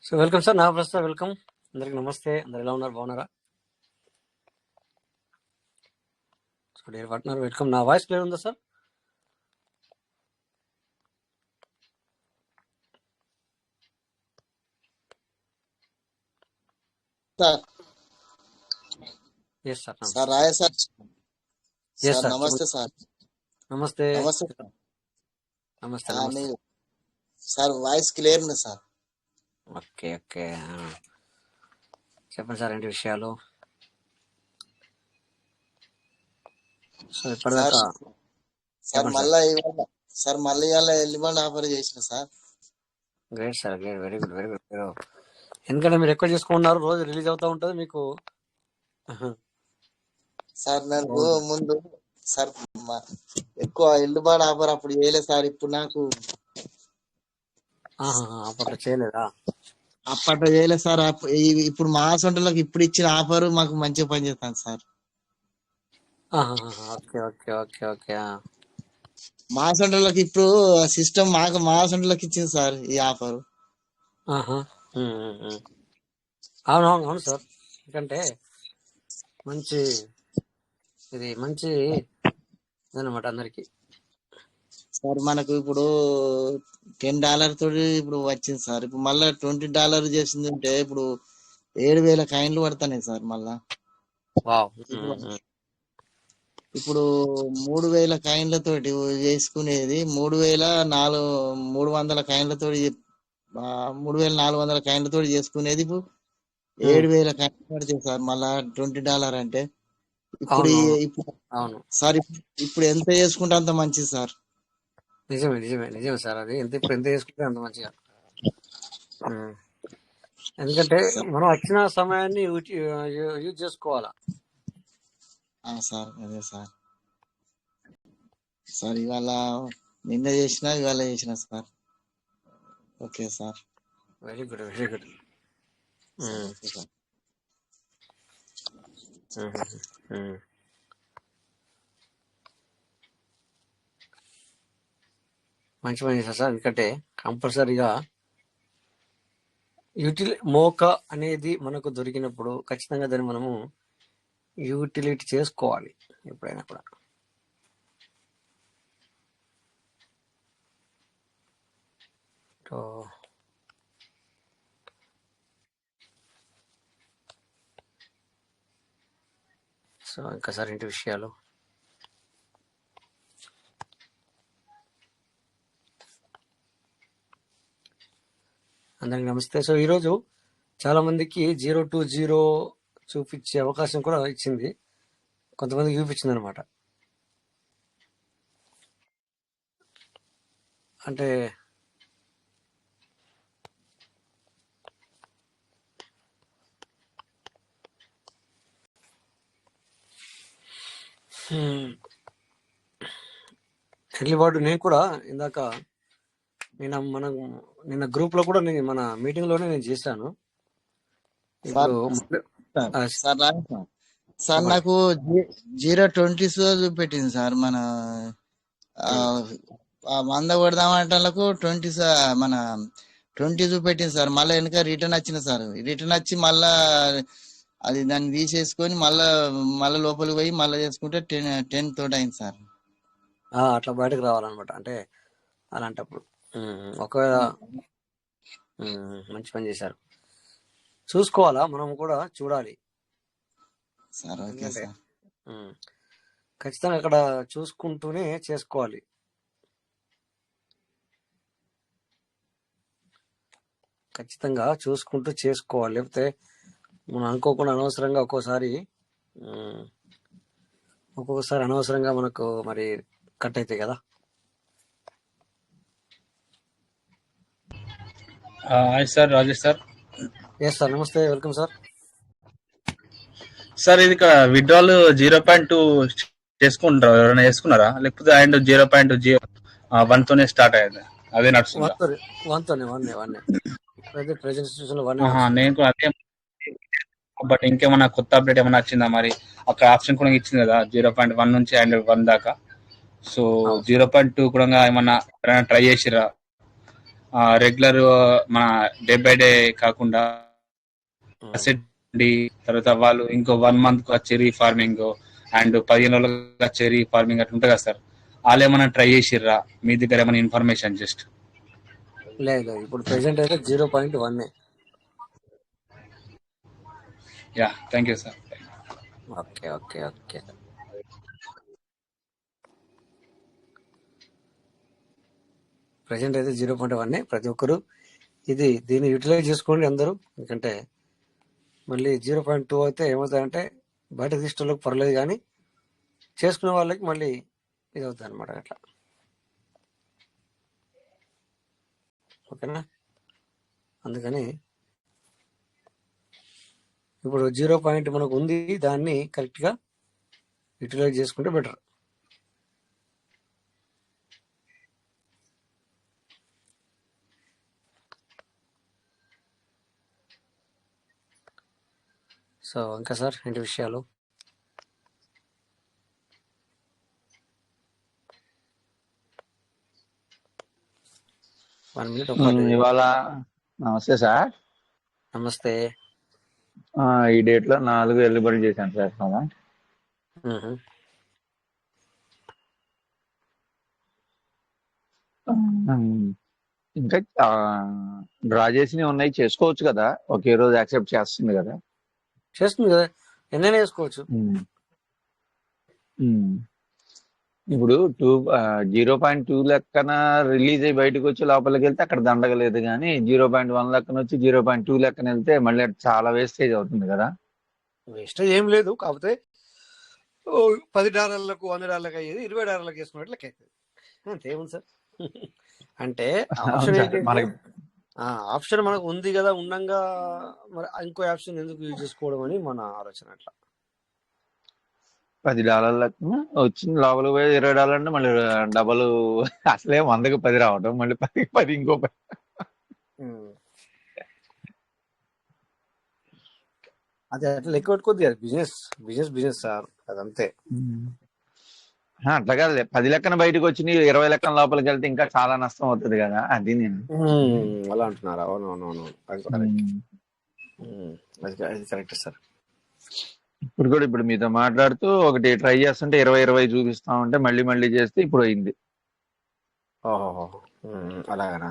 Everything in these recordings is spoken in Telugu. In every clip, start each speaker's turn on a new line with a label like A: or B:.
A: సో వెల్కమ్ సార్, నా ప్రస్తుతం వెల్కమ్. అందరికి నమస్తే. అందరు ఎలా ఉన్నారు? బాగున్నారా? So dear partner welcome. నా వాయిస్ క్లియర్ ఉందా sir?
B: Sir
A: yes sir.
B: Sir రాయ సార్
A: ఎస్
B: సార్
A: సార్.
B: నమస్తే సార్.
A: నమస్తే
B: నమస్తే సార్.
A: నమస్తే
B: ఆ,
A: నమస్తే.
B: మీ సార్ వాయిస్ క్లియర్ ఉంది సార్.
A: Okay okay. చెప్పండి సార్, ఏంటి విషయాలు? సో
B: సార్
A: ఇప్పటిదాకా
B: సార్
A: చెప్పండి సార్.
B: మళ్ళీ ఇవాళ ఎల్లిబండి ఆఫర్ చేసిన sir.
A: Great sir, great, very good very good. ఎందుకంటే మీరు ఎక్కువ చేసుకున్నారు, రోజు రిలీజ్ అవుతూ ఉంటుంది మీకు.
B: సార్ నాకు ముందు సార్ ఎక్కువ ఎల్లుబాటు ఆఫర్ అప్పుడు చేయలేదు సార్. ఇప్పుడు నాకు
A: అప్పట్లో చేయలేదా?
B: అప్పట్లో చేయలేదు సార్. ఇప్పుడు మా సొంతలకు ఇప్పుడు ఇచ్చిన ఆఫర్ మాకు మంచిగా పనిచేస్తాను sir.
A: Okay okay okay okay.
B: మా సొంతలకు ఇప్పుడు సిస్టమ్ మా సొంతలకు ఇచ్చింది సార్ ఈ ఆఫర్.
A: అవును అవును అవును సార్. ఎందుకంటే మంచి ఇది మంచి అన్నమాట అందరికి.
B: సార్ మనకు ఇప్పుడు $10 తోటి ఇప్పుడు వచ్చింది సార్. ఇప్పుడు మళ్ళా $20 చేసింది ఉంటే ఇప్పుడు 7,000 కాయిన్లు పడతాయి సార్. మళ్ళా
A: వావ్.
B: ఇప్పుడు 3,000 కాయిన్లతోటి చేసుకునేది 3,400 కాయిన్లతోటి 3,400 కాయిన్లతోటి చేసుకునేది ఇప్పుడు 7,000 కాయిన్లు పడతాయి సార్. మళ్ళా $20 అంటే ఇప్పుడు ఇప్పుడు
A: అవును
B: సార్ ఇప్పుడు ఎంత చేసుకుంటే అంత మంచిది సార్.
A: నిజమే నిజమే నిజమే సార్. అది ఇప్పుడు ఎంత చేసుకుంటే అంత మంచిగా. ఎందుకంటే మనం వచ్చిన సమయాన్ని యూజ్ చేసుకోవాలా.
B: సార్ అదే సార్. సార్ ఇవాళ నిన్న ఇవాళ చేసిన sir. Okay sir.
A: Very good very good. మంచి పని చేశారు సార్. ఎందుకంటే కంపల్సరీగా మోక అనేది మనకు దొరికినప్పుడు ఖచ్చితంగా దాన్ని మనము యూటిలిటీ చేసుకోవాలి ఎప్పుడైనా కూడా. సో ఇంకా సార్ ఏంటి విషయాలు? అందరికి నమస్తే. సో ఈరోజు చాలా మందికి 0 to 0 చూపించే అవకాశం కూడా ఇచ్చింది, కొంతమందికి చూపించింది అనమాట. అంటే ఎర్లీబార్డు నేను కూడా ఇందాక నిన్న గ్రూప్ లో కూడా మన మీటింగ్ లోనే నేను చేశాను. ఇప్పుడు
B: సార్ నాకు 0.20 చూపెట్టింది సార్. మన 100 కొడదామంటలకు 20 మన 20 చూపెట్టింది సార్. మళ్ళీ వెనక రిటర్న్ వచ్చిన సార్. రిటర్న్ వచ్చి మళ్ళా అది దాన్ని తీసేసుకొని మళ్ళా లోపలికి పోయి మళ్ళీ చేసుకుంటే 10 తోటి అయింది సార్.
A: అట్లా బయటకు రావాలన్నమాట. అంటే అలాంటప్పుడు ఒకవేళ మంచి పని చేశారు. చూసుకోవాలా, మనం కూడా చూడాలి
B: సార్. Okay sir.
A: ఖచ్చితంగా అక్కడ చూసుకుంటూనే చేసుకోవాలి. ఖచ్చితంగా చూసుకుంటూ చేసుకోవాలి, లేకపోతే మనం అనుకోకుండా అనవసరంగా ఒక్కొక్కసారి అనవసరంగా మనకు మరి కట్ అవుతాయి కదా.
C: Hi sir, Rajesh sir.
A: Yes sir, నమస్తే, వెల్కమ్ సార్.
C: సార్ ఇది విత్డ్రాల్ 0.2 చేసుకుంటారా? ఎవరైనా చేసుకున్నారా? లేకపోతే అండ్ 0.1 తోనే స్టార్ట్ అయ్యేది? అదే నడుస్తుందా? నేను కూడా అదే. బట్ ఇంకేమన్నా కొత్త అప్డేట్ ఏమైనా వచ్చిందా మరి? అక్కడ ఆప్షన్ కూడా ఇచ్చింది కదా 0.1 నుంచి అండ్ 1 దాకా. సో 0.2 కూడా ఏమన్నా ట్రై చేసిరా? రెగ్యులర్ మన డే బై డే కాకుండా అసెట్ తర్వాత వాళ్ళు ఇంకో 1 month కు వచ్చే రీఫార్మింగ్ అండ్ 15 రోజులకు వచ్చే రీఫార్మింగ్ అట్లా ఉంటుంది కదా సార్. వాళ్ళు ఏమైనా ట్రై చేసిర్రా మీ దగ్గర ఏమైనా ఇన్ఫర్మేషన్ జస్ట్?
A: లేదు లేదు, ఇప్పుడు ప్రెసెంట్ అయితే 0.1.
C: Yeah, thank you sir.
A: Okay okay okay. Present అయితే 0.1. ప్రతి ఒక్కరు దీన్ని యూటిలైజ్ చేసుకోండి అందరూ. ఎందుకంటే మళ్ళీ 0.2 అయితే ఏమవుతాయంటే బయట తీసుకోవడానికి పర్లేదు, కానీ చేసుకునే వాళ్ళకి మళ్ళీ ఇది అవుతుంది అనమాట అట్లా. ఓకేనా? అందుకని ఇప్పుడు 0 మనకు ఉంది, దాన్ని కరెక్ట్గా యూటిలైజ్ చేసుకుంటే బెటర్. సో ఇంకా సార్ ఏంటి విషయాలు? వన్ మినిట్
D: ఇవాళ నమస్తే సార్.
A: నమస్తే.
D: ఈ డేట్ లో 4 ఎల్లుబడి చేశాను సార్. ఇంకా డ్రా చేసినవి ఉన్నాయి, చేసుకోవచ్చు కదా, ఒకే రోజు యాక్సెప్ట్ చేస్తుంది కదా.
A: చేస్తుంది కదా, ఎన్నైనా వేసుకోవచ్చు.
D: ఇప్పుడు 0.2 లెక్కన రిలీజ్ అయ్యి బయటకు వచ్చి లోపలికి వెళ్తే అక్కడ దండగలేదు, కానీ 0.1 లెక్కన వచ్చి 0.2 లెక్కన వెళ్తే మళ్ళీ చాలా వేస్టేజ్ అవుతుంది కదా.
A: వేస్టేజ్ ఏం లేదు, కాకపోతే $10 $100 అయ్యేది $20 వేసుకున్నట్లు లెక్క అవుతుంది. అంతేముంది సార్. అంటే ఆప్షన్ మనకు ఉంది కదా, ఉండంగా మరి ఇంకో ఆప్షన్ ఎందుకు యూజ్ చేసుకోవడం అని మన ఆలోచన. అట్లా
D: $10 లెక్కన వచ్చింది, లోపలికి పోయి $20 అంటే మళ్ళీ డబల్, అసలే 100కి 10 రావడం, మళ్ళీ 10కి 10 ఇంకో 10.
A: అది అట్లా లెక్క పెట్టుకోద్ది. అది బిజినెస్ సార్, అదంతే.
D: అట్లా కాదు, 10 లెక్కన బయటకు వచ్చి 20 లెక్కన లోపలికి వెళ్తే ఇంకా చాలా నష్టం అవుతుంది కదా, అది నేను
A: అలా అంటున్నారు. అవునవునవును, అది కరెక్ట్ సార్.
D: ఇప్పుడు కూడా ఇప్పుడు మీతో మాట్లాడుతూ ఒకటి ట్రై చేస్తుంటే 20 చూపిస్తా ఉంటే మళ్ళీ చేస్తే ఇప్పుడు అయింది.
A: ఓహో, అలాగనా?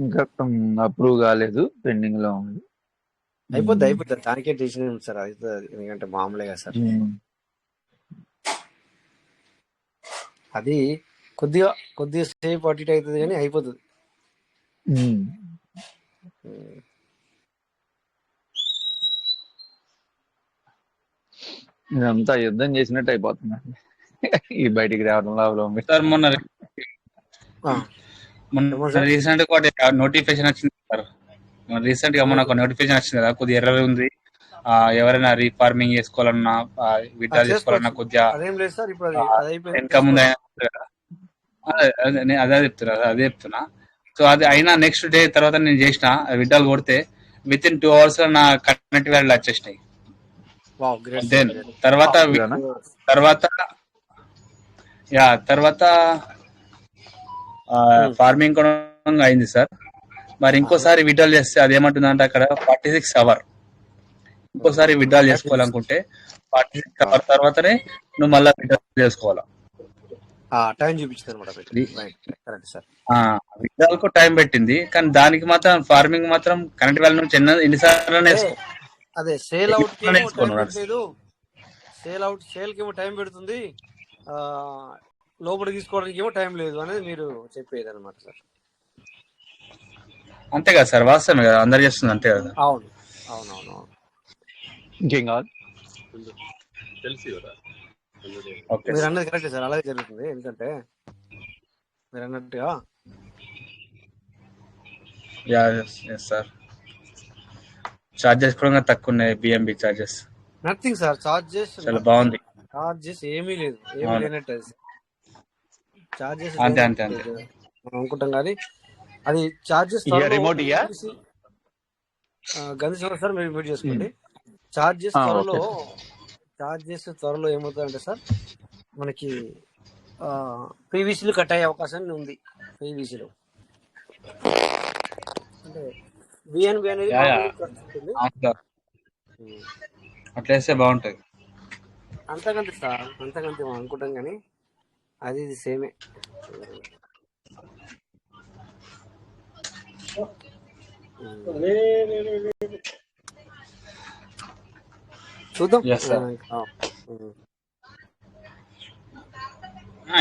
D: ఇంకా అప్రూవ్ కాలేదు, పెండింగ్ లో ఉంది.
A: అయిపోద్ది. దానికే టెన్షన్ ఉంది సార్. అవుతుంది, ఎందుకంటే మామూలుగా సార్ అది కొద్దిగా సేపు అటు ఇటు అవుతుంది, కానీ అయిపోతుంది.
D: ఇదంతా యుద్ధం చేసినట్టు అయిపోతుంది ఈ బయటికి రావడం లాభం.
C: సార్ మొన్న రీసెంట్ గా నోటిఫికేషన్ వచ్చింది సార్. రీసెంట్ గా మనకు నోటిఫికేషన్ వచ్చింది కదా, కొద్దిగా ఎర్రర్ ఉంది. ఎవరైనా రీఫార్మింగ్ చేసుకోవాలన్నా విత్డ్రా చేసుకోవాలన్నా కొద్దిగా ఇన్కమ్ ఉంది. అదే చెప్తున్నా. సో అది అయినా నెక్స్ట్ డే తర్వాత నేను చేసిన విత్డ్రాల్ కొడితే విత్ ఇన్ 2 hours లో నా కనెక్ట్ వాల్యూలు వచ్చేసినాయి. దెన్ తర్వాత ఫార్మింగ్ కూడా అయింది సార్. మరి ఇంకోసారి విత్డ్రాల్ చేస్తే అది ఏమంటుందంటే అక్కడ 46 hours ఇంకోసారి విత్డ్రాల్ చేసుకోవాలనుకుంటే 46 hours తర్వాతనే నువ్వు మళ్ళీ విత్డ్రాల్ చేసుకోవాలా.
A: టైం చూపించింది
C: విత్డ్రాల్ కు టైం పెట్టింది, కానీ దానికి మాత్రం ఫార్మింగ్ మాత్రం కరెంట్ వాల్యూ నుంచి ఎన్నిసార్లు
A: అదే సేల్ అవుట్ సేల్ కి ఏమో టైం పెడుతుంది, లోపల తీసుకోవడానికి ఏమో టైం లేదు అనేది మీరు చెప్పేది అనమాట సార్.
C: అంతే కదా సార్, వాస్తవమే కదా, అందరు చేస్తుంది అంతే కదా.
A: అవును.
D: ఇంకేం కావాలి
A: మీరు అన్నది కరెక్టే సార్, అలాగే జరుగుతుంది. ఎందుకంటే మీరు అన్నట్టుగా
C: సార్ చార్జెస్ కూడా తక్కువ ఉన్నాయి. బిఎంబి చార్జెస్
A: నథింగ్ సార్,
C: చాలా బాగుంది.
A: చార్జెస్ ఏమీ లేనట్టు చార్జెస్
C: అంతే
A: మనం అనుకుంటాం, కానీ అది చార్జెస్
D: రిమోట్
A: గంధి సార్ మీరు మ్యూట్ చేసుకోండి. చార్జెస్ త్వరలో ఏమవుతుందంటే సార్, మనకి పీవీసీలు కట్ అయ్యే అవకాశం ఉంది. పీవీసీలు అంటే విఎన్బి అనేది
C: యా యా
A: మామూలుగా ఖర్చు ఉంటుంది.
C: అవును సార్,
A: ఉమ్.
C: అట్లా వేస్తే బాగుంటది.
A: అంతకంతే సార్, అంతకంతే మనం అనుకుంటాం కానీ అది ఇది సేమే. చూద్దాం.
C: ఎస్ సార్,
A: ఇంకా, ఉమ్.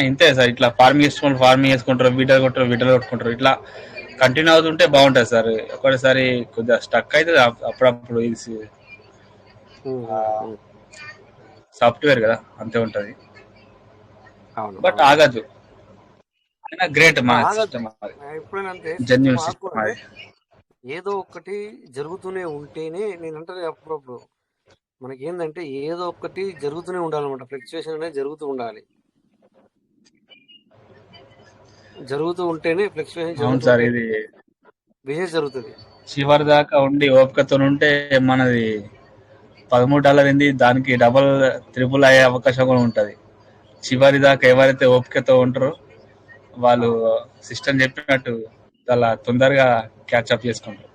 C: ఇంతే సార్. ఇట్లా ఫార్మింగ్ చేసుకుంటారు, వీటర్ కొట్టారు, వీటర్ కొట్టుకుంటారు, ఇట్లా కంటిన్యూ అవుతుంటే బాగుంటది సార్. ఒకటేసారి కొద్దిగా స్టక్ అయితే అప్పుడప్పుడు ఇది
A: ఉమ్, ఉమ్, ఉమ్.
C: సాఫ్ట్వేర్ కదా, అంతే ఉంటది.
A: అవును,
C: బట్
A: అవును.
C: ఆగదు. అయినా గ్రేట్ మన
A: ఆగద్దు.
C: సిస్టమ్, అది
A: ఎప్పుడైనా అంతే సిస్టమ్
C: జెన్యున్ సిస్టమ్
A: ఆగకూడదు.
C: అది.
A: ఏదో ఒకటి జరుగుతూనే ఉంటేనే, నేను అంటాను కదా అప్పుడప్పుడు, మనకి ఏంటంటే ఏదో ఒకటి జరుగుతూనే ఉండాలన్నమాట. ఫ్లక్చుయేషన్ అనేది జరుగుతూ ఉండాలి. జరుగుతూ ఉంటేనే ఫ్లక్చుయేషన్
C: అవును
A: జరుగుతూ
C: సార్,
A: ఉంటే
C: ఇది
A: బిజినెస్ జరుగుతుంది.
C: చివరి దాకా ఉండి ఓపికతో ఉంటే మనది $13 ఏంది, దానికి డబల్ త్రిపుల్ అయ్యే అవకాశం కూడా ఉంటది. చివరి దాకా ఎవరైతే ఓపికతో ఉంటారో వాళ్ళు
A: అవును,
C: సిస్టమ్ చెప్పినట్టు చాలా తొందరగా క్యాచ్అప్ చేసుకుంటారు,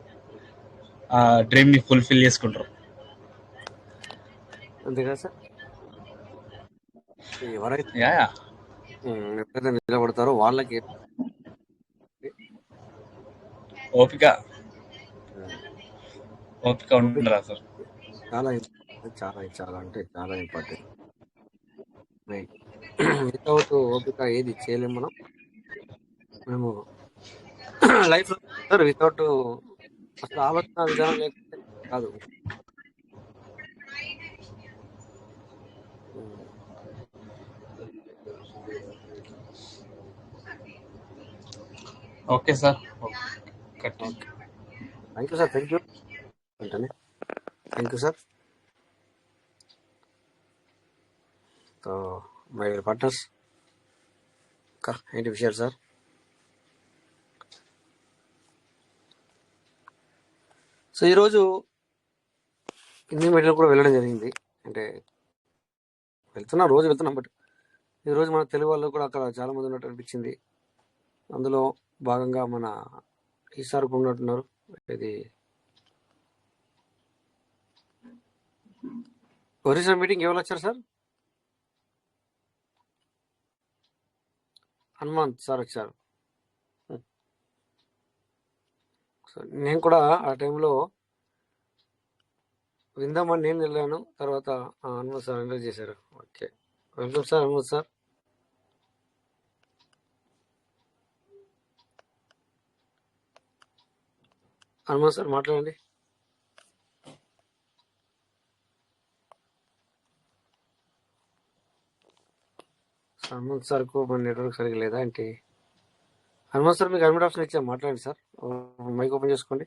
C: ఆ డ్రీమ్ ని ఫుల్ఫిల్ చేసుకుంటారు.
A: అంతే కదా సార్. ఎవరైతే
C: యా యా.
A: ఎవరైతే నిలబడతారో వాళ్ళకి
C: ఓపిక
A: ఉమ్,
C: ఓపిక
A: ఓపిక
C: ఉండరా సార్.
A: చాలా చాలా చాలా అంటే చాలా ఇంపార్టెంట్. వితౌట్ ఓపిక ఏది చేయలేము మనం. మేము లైఫ్ లో వితౌట్ అసలు ఆలోచన విధానం లేకపోతే కాదు. Um.
C: Okay sir, cut.
A: Okay, thank you sir, thank you. వెంటనే thank you sir. So my partners, ఇంకా ఏంటి విషయాలు సార్? సో ఈరోజు హిందీ మీడియాలో కూడా వెళ్ళడం జరిగింది. అంటే రోజు వెళ్తున్నాం, బట్ ఈరోజు మన తెలుగు వాళ్ళు కూడా అక్కడ చాలా మంది ఉన్నట్టు అనిపించింది. అందులో భాగంగా మన ఈసారి కూడా ఉన్నట్టున్నారు. ఇది ఒరిజినల్ మీటింగ్ ఎవరు వచ్చారు సార్? హనుమంత్ సార్ వచ్చారు. సో నేను కూడా ఆ టైంలో విందామని నేను వెళ్ళాను. తర్వాత హనుమంత్ సార్ ఎంటర్ చేశారు. Okay, welcome sir Hanumanth sir. Hanumanth sir మాట్లాడండి. హనుమంత్ సార్కు మన నెట్వర్క్ సరిగ్గా లేదా ఏంటి? హనుమంత్ సార్ మీకు అడ్మిట్ ఆప్షన్ ఇచ్చాను, మాట్లాడండి సార్. మైక్ ఓపెన్ చేసుకోండి.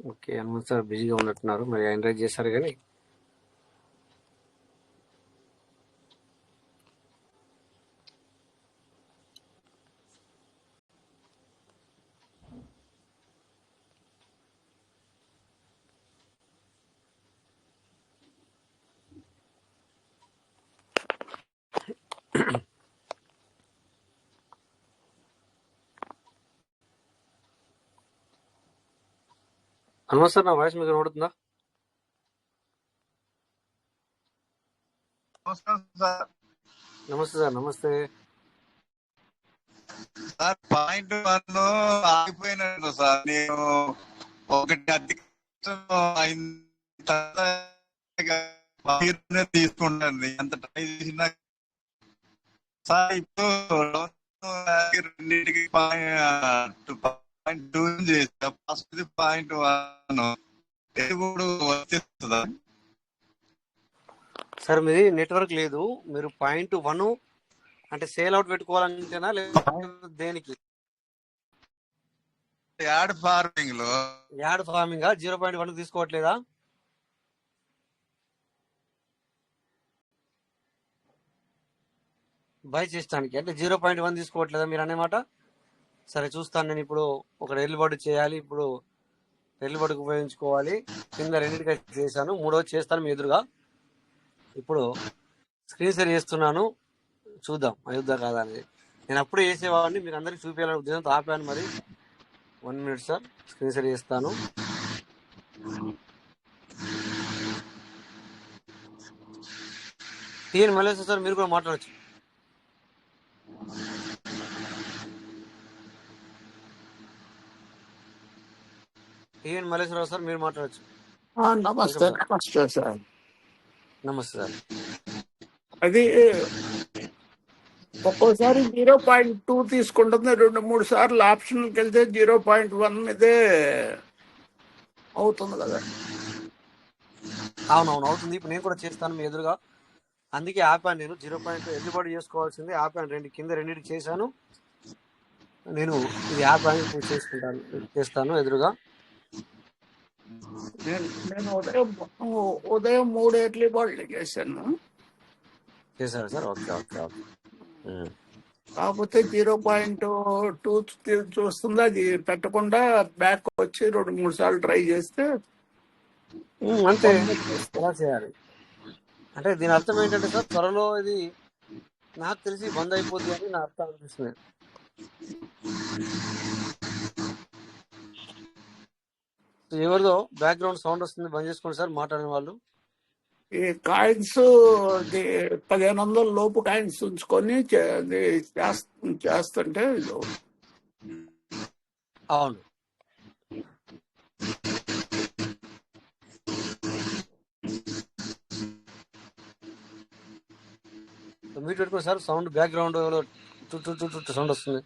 A: ఓకే, హనుమంత్ సార్ బిజీగా ఉన్నట్టున్నారు, మరి ఎంకరేజ్ చేశారు కానీ. హనుమంత్ సార్, నా వాయిస్ మీకు వినబడుతుందా?
E: నమస్కారం సార్.
A: నమస్తే సార్, నమస్తే.
E: సార్ పాయింట్ 1 ఆగిపోయినట్టు సార్. నేను ఒకటి అయిన తర్వాత తీసుకుంటాను, ఎంత ట్రై చేసినా. సార్ ఇప్పుడు రెండింటికి పాయింట్ 2 చేస్తా, ఫస్ట్ పాయింట్ 1 ఇప్పుడు వచ్చేస్తుందా
A: సార్ మీది నెట్వర్క్ లేదు. మీరు .1 అంటే సేల్ అవుట్ పెట్టుకోవాలంటేనా లేకపోతే దేనికి?
E: యాడ్ ఫార్మింగ్ లో?
A: Add farming 0.1 తీసుకోవట్లేదా? బై చేయడానికి అంటే 0.1 తీసుకోవట్లేదా మీరు అన్నమాట? సరే చూస్తాను నేను. ఇప్పుడు ఒక ఎల్లుబడి చేయాలి, ఇప్పుడు ఎల్లుబడికి ఉపయోగించుకోవాలి. కింద రెండింటికి చేశాను, మూడోది చేస్తాను మీ ఎదురుగా. ఇప్పుడు స్క్రీన్ షేర్ చేస్తున్నాను, చూద్దాం అయోధ్య కాదా అనేది. నేను అప్పుడే చేసేవాడిని, మీకు అందరికి చూపించాలని ఉద్దేశంతో ఆపాను. మరి 1 మినిట్ సార్, స్క్రీన్ షేర్ చేస్తాను. టీఎన్ మల్లేశ్వర్ సార్ మీరు కూడా మాట్లాడచ్చు. టీఎన్ మల్లేశ్వరరావు సార్ మీరు మాట్లాడచ్చు.
F: నమస్తే నమస్తే సార్.
A: నమస్తే సార్.
F: అది ఒక్కోసారి 0.2 తీసుకుంటుంది, 2-3 సార్లు ఆప్షన్కి వెళ్తే 0.1 మీదే అవుతుంది కదా.
A: అవునవును అవుతుంది. ఇప్పుడు నేను కూడా చేస్తాను మీ ఎదురుగా, అందుకే ఆపాను నేను. 0.2 ఎల్లుబడి చేసుకోవాల్సింది ఆపాను, కింద రెండింటికి చేశాను నేను. ఇది ఆపాను, ఇప్పుడు చేస్తాను ఎదురుగా.
F: నేను ఉదయం 3 ఇడ్లీ బాల్లు చేశాను.
A: చేశారు సార్? Okay okay okay.
F: కాకపోతే 0.2 చూస్తుంది, అది పెట్టకుండా బ్యాక్ వచ్చి 2-3 సార్లు ట్రై చేస్తే
A: అంతే. ఎలా చేయాలి అంటే దీని అర్థం ఏంటంటే సార్, త్వరలో ఇది నాకు తెలిసి బంద్ అయిపోద్ది అని నా అర్థం అనిపిస్తుంది. ఎవరిదో బ్యాక్గ్రౌండ్ సౌండ్ వస్తుంది, బంద్ చేసుకోండి సార్ మాట్లాడిన వాళ్ళు.
F: ఈ కాయిన్స్ 1500 లోపు కాయిన్స్ ఉంచుకొని చేస్తుంటే
A: అవును. మీట్ పెట్టుకోండి సార్, సౌండ్ బ్యాక్గ్రౌండ్ సౌండ్ వస్తుంది.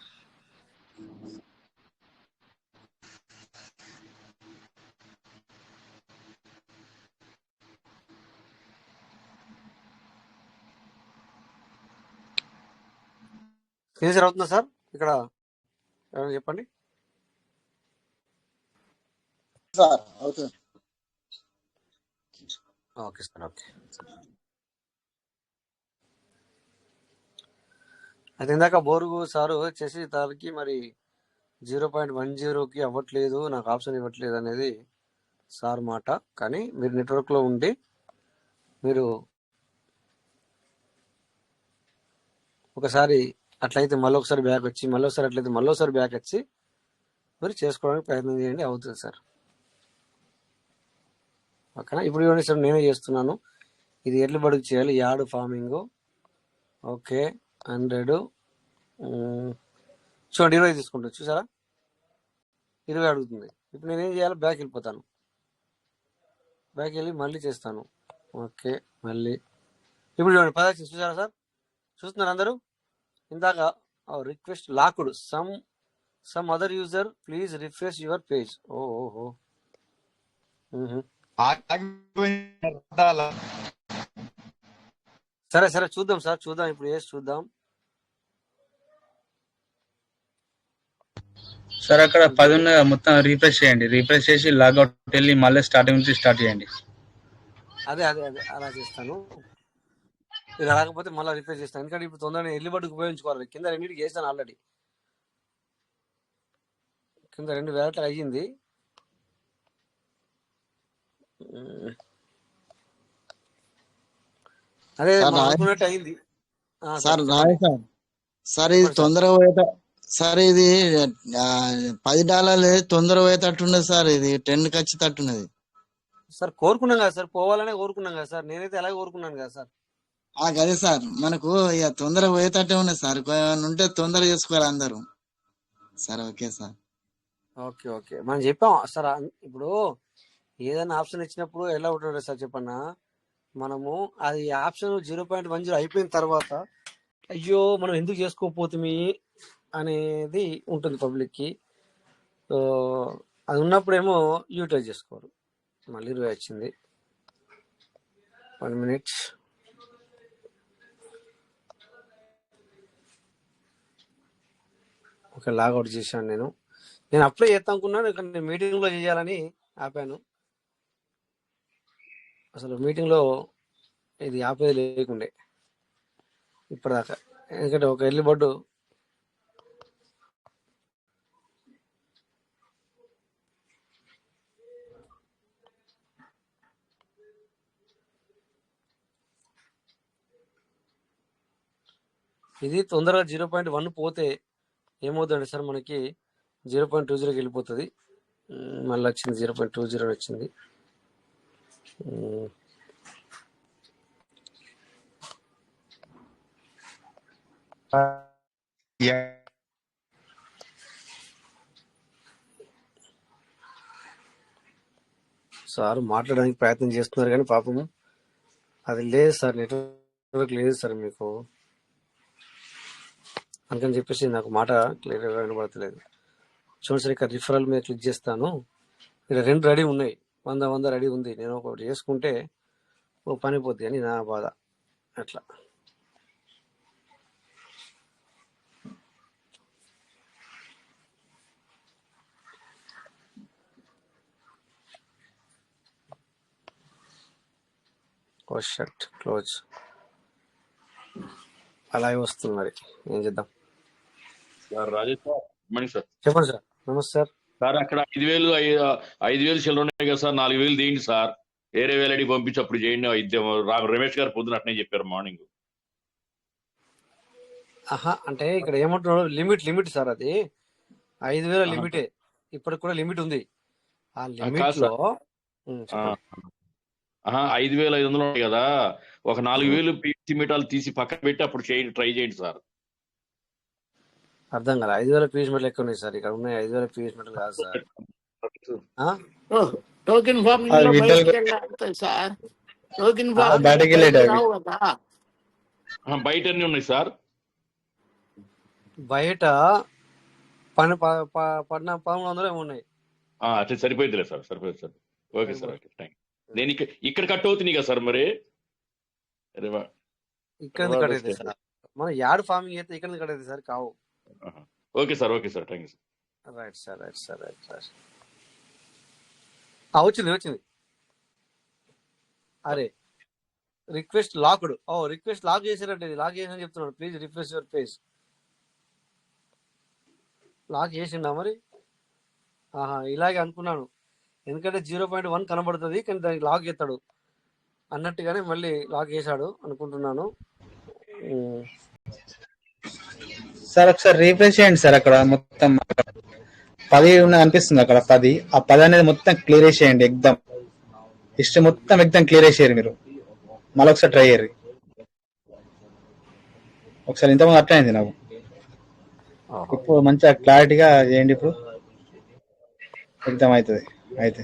A: క్లియర్ అవుతుందా సార్? ఇక్కడ ఎవరైనా చెప్పండి.
B: సార్ అవుతుంది.
A: Okay sir okay. అయితే ఇందాక బోరుగు సారు చేసి దానికి మరి 0.10కి అవ్వట్లేదు, నాకు ఆప్షన్ ఇవ్వట్లేదు అనేది సార్ మాట. కానీ మీరు నెట్వర్క్లో ఉండి మీరు ఒకసారి అట్లయితే మళ్ళొకసారి బ్యాక్ వచ్చి, మళ్ళొకసారి అట్లయితే మళ్ళొకసారి బ్యాక్ వచ్చి మీరు చేసుకోవడానికి ప్రయత్నం చేయండి, అవుతుంది సార్. ఓకేనా? ఇప్పుడు ఇవ్వండి సార్, నేనే చేస్తున్నాను. ఇది ఎడ్ల బడుగు చేయాలి, యాడ్ ఫార్మింగ్. ఓకే 100 చూడండి 20 తీసుకుంటాను, చూసారా 20 అడుగుతుంది. ఇప్పుడు నేనేం చేయాలి, బ్యాక్ వెళ్ళిపోతాను, బ్యాక్ వెళ్ళి మళ్ళీ చేస్తాను. ఓకే మళ్ళీ ఇప్పుడు చూడండి 10 చూసారా సార్? చూస్తున్నారు అందరూ? ఇందాక request locked, some other user please refresh your page. ఓహో సరే సరే చూద్దాం సార్, చూద్దాం ఇప్పుడు వేసి చూద్దాం
C: సార్. అక్కడ 10 ఉన్నది, మొత్తం రీఫ్రెష్ చేయండి. రీఫ్రెష్ చేసి లాగౌట్ వెళ్ళి మళ్ళీ స్టార్టింగ్ నుంచి స్టార్ట్ చేయండి.
A: అదే అదే అదే అలా చేస్తాను. ఇలా రాకపోతే మళ్ళీ రిఫ్రెష్ చేస్తాను, ఎందుకంటే ఇప్పుడు తొందరగా ఎల్లుబడికి ఉపయోగించుకోవాలి. కింద రెండింటికి చేస్తాను ఆల్రెడీ, కింద 2 వేల అయ్యింది. అదే మనం అనుకున్నట్టు అయింది
B: సార్. సార్ ఇది తొందరగా పోయేట సార్, ఇది $10 తొందరగా పోయేటట్టున్నది సార్. ఇది 10కి వచ్చేటట్టున్నది
A: సార్. కోరుకున్నాం కదా సార్, పోవాలనే కోరుకున్నాం కదా సార్, నేనైతే అలాగే కోరుకున్నాను కదా సార్.
B: అదే సార్, మనకు ఇక తొందరగా పోయేటట్టే ఉన్నది సార్. ఉంటే తొందరగా చేసుకోవాలి అందరూ sir. Okay sir.
A: Okay okay మనం చెప్పాం సార్. ఇప్పుడు ఏదైనా ఆప్షన్ ఇచ్చినప్పుడు ఎలా ఉంటుంది సార్ చెప్పన్నా, మనము అది ఆప్షన్ 0.10 అయిపోయిన తర్వాత అయ్యో మనం ఎందుకు చేసుకోకపోతుంది అనేది ఉంటుంది పబ్లిక్కి. సో అది ఉన్నప్పుడేమో యూటిలైజ్ చేసుకోరు. మళ్ళీ 20 వచ్చింది. 1 మినిట్. ఓకే లాగౌట్ చేశాను నేను అప్లై చేస్తా అనుకున్నాను, ఇక్కడ మీటింగ్లో చేయాలని ఆపాను. అసలు మీటింగ్లో ఇది ఆపేది లేకుండే ఇప్పటిదాకా. ఎందుకంటే ఒక ఎర్లీ బర్డ్ ఇది తొందరగా 0.1 పోతే ఏమవుతుందంటే సార్ మనకి 0.20కి వెళ్ళిపోతుంది. మళ్ళీ వచ్చింది 0.20 వచ్చింది. సార్ మాట్లాడడానికి ప్రయత్నం చేస్తున్నారు కానీ పాపము అది లేదు సార్, నెట్వర్క్ లేదు సార్ మీకు, అందుకని చెప్పేసి నాకు మాట క్లియర్గా వినబడతలేదు. చూడండి సార్, ఇక్కడ రిఫరల్ మీద క్లిక్ చేస్తాను. ఇక్కడ 2 రెడీ ఉన్నాయి, 100 రెడీ ఉంది. నేను ఒకటి చేసుకుంటే ఓ పని పోద్ది అని నా బాధ. అట్లా షర్ట్ క్లోజ్ అలాగే వస్తుంది. మరి ఏం చేద్దాం
G: సార్ రాజేష్ సార్, మణి సార్,
A: చెప్పండి సార్. నమస్తే సార్.
G: సార్ అక్కడ 5,000 చిల్లర ఉన్నాయి కదా సార్, 4,000 తీయండి సార్, వేరే వేలడి పంపించి అప్పుడు చేయండి. రమేష్ గారు పొద్దున అట్నే చెప్పారు మార్నింగ్.
A: ఆహా, అంటే ఇక్కడ ఏమంటున్నాడు, లిమిట్ సార్, అది 5,000 లిమిటే, ఇప్పటికి కూడా లిమిట్ ఉంది. ఆ లిమిట్ లో
G: 5,500 ఉన్నాయి కదా, ఒక 4,000 పీసీ మీటాలు తీసి పక్కన పెట్టి అప్పుడు చేయండి, ట్రై చేయండి సార్.
A: అర్థం కదా, 5,000 పీస్ మెటల్ ఎక్కువ ఉన్నాయి సార్. ఇక్కడ ఉన్నాయి 5,000 పీస్ మెటల్ కాదు సార్.
F: టోకెన్ ఫార్మింగ్ లో బయటికి వెళ్ళాలి సార్. టోకెన్ ఫార్మింగ్ రావు కదా,
G: బయట అన్ని ఉన్నాయి సార్.
A: బయట 1,200 ఏమో ఉన్నాయి.
G: అట్లా సరిపోయిందిలే సార్, సరిపోయింది sir. Okay sir, okay, thank you. నేను ఇక్కడ కట్ అవుతుంది కదా సార్, మరి
A: ఇక్కడ కట్ అవుతుంది సార్. మన యాడ్ ఫార్మింగ్ అయితే ఇక్కడ కట్ అవుతుంది సార్, కావు.
G: Okay sir, okay sir, thank you sir.
A: Right sir. వచ్చింది. అరే రిక్వెస్ట్ లాక్డ్. రిక్వెస్ట్ లాక్ చేశారంటే, లాక్ చేసిన చెప్తున్నాడు. Please refresh your page. Lock చేసిండా మరి? ఇలాగే అనుకున్నాను, ఎందుకంటే 0.1 కనబడుతుంది కానీ దానికి లాక్ చేస్తాడు అన్నట్టుగానే మళ్ళీ లాక్ చేశాడు అనుకుంటున్నాను.
H: సార్ ఒకసారి రీఫ్రెష్ చేయండి సార్. అక్కడ మొత్తం 10 అనిపిస్తుంది, అక్కడ 10. ఆ 10 అనేది మొత్తం క్లియర్ చేయండి, ఎగ్దమ్ హిస్టరీ మొత్తం ఎగ్దమ్ క్లియర్ చేసేయారు మీరు. మళ్ళీ ఒకసారి ట్రై చేయరు. ఒకసారి ఇంతకుముందు అట్లా అయింది నాకు, ఇప్పుడు మంచిగా క్లారిటీగా చేయండి. ఇప్పుడు ఎగ్దమ్ అవుతుంది అయితే.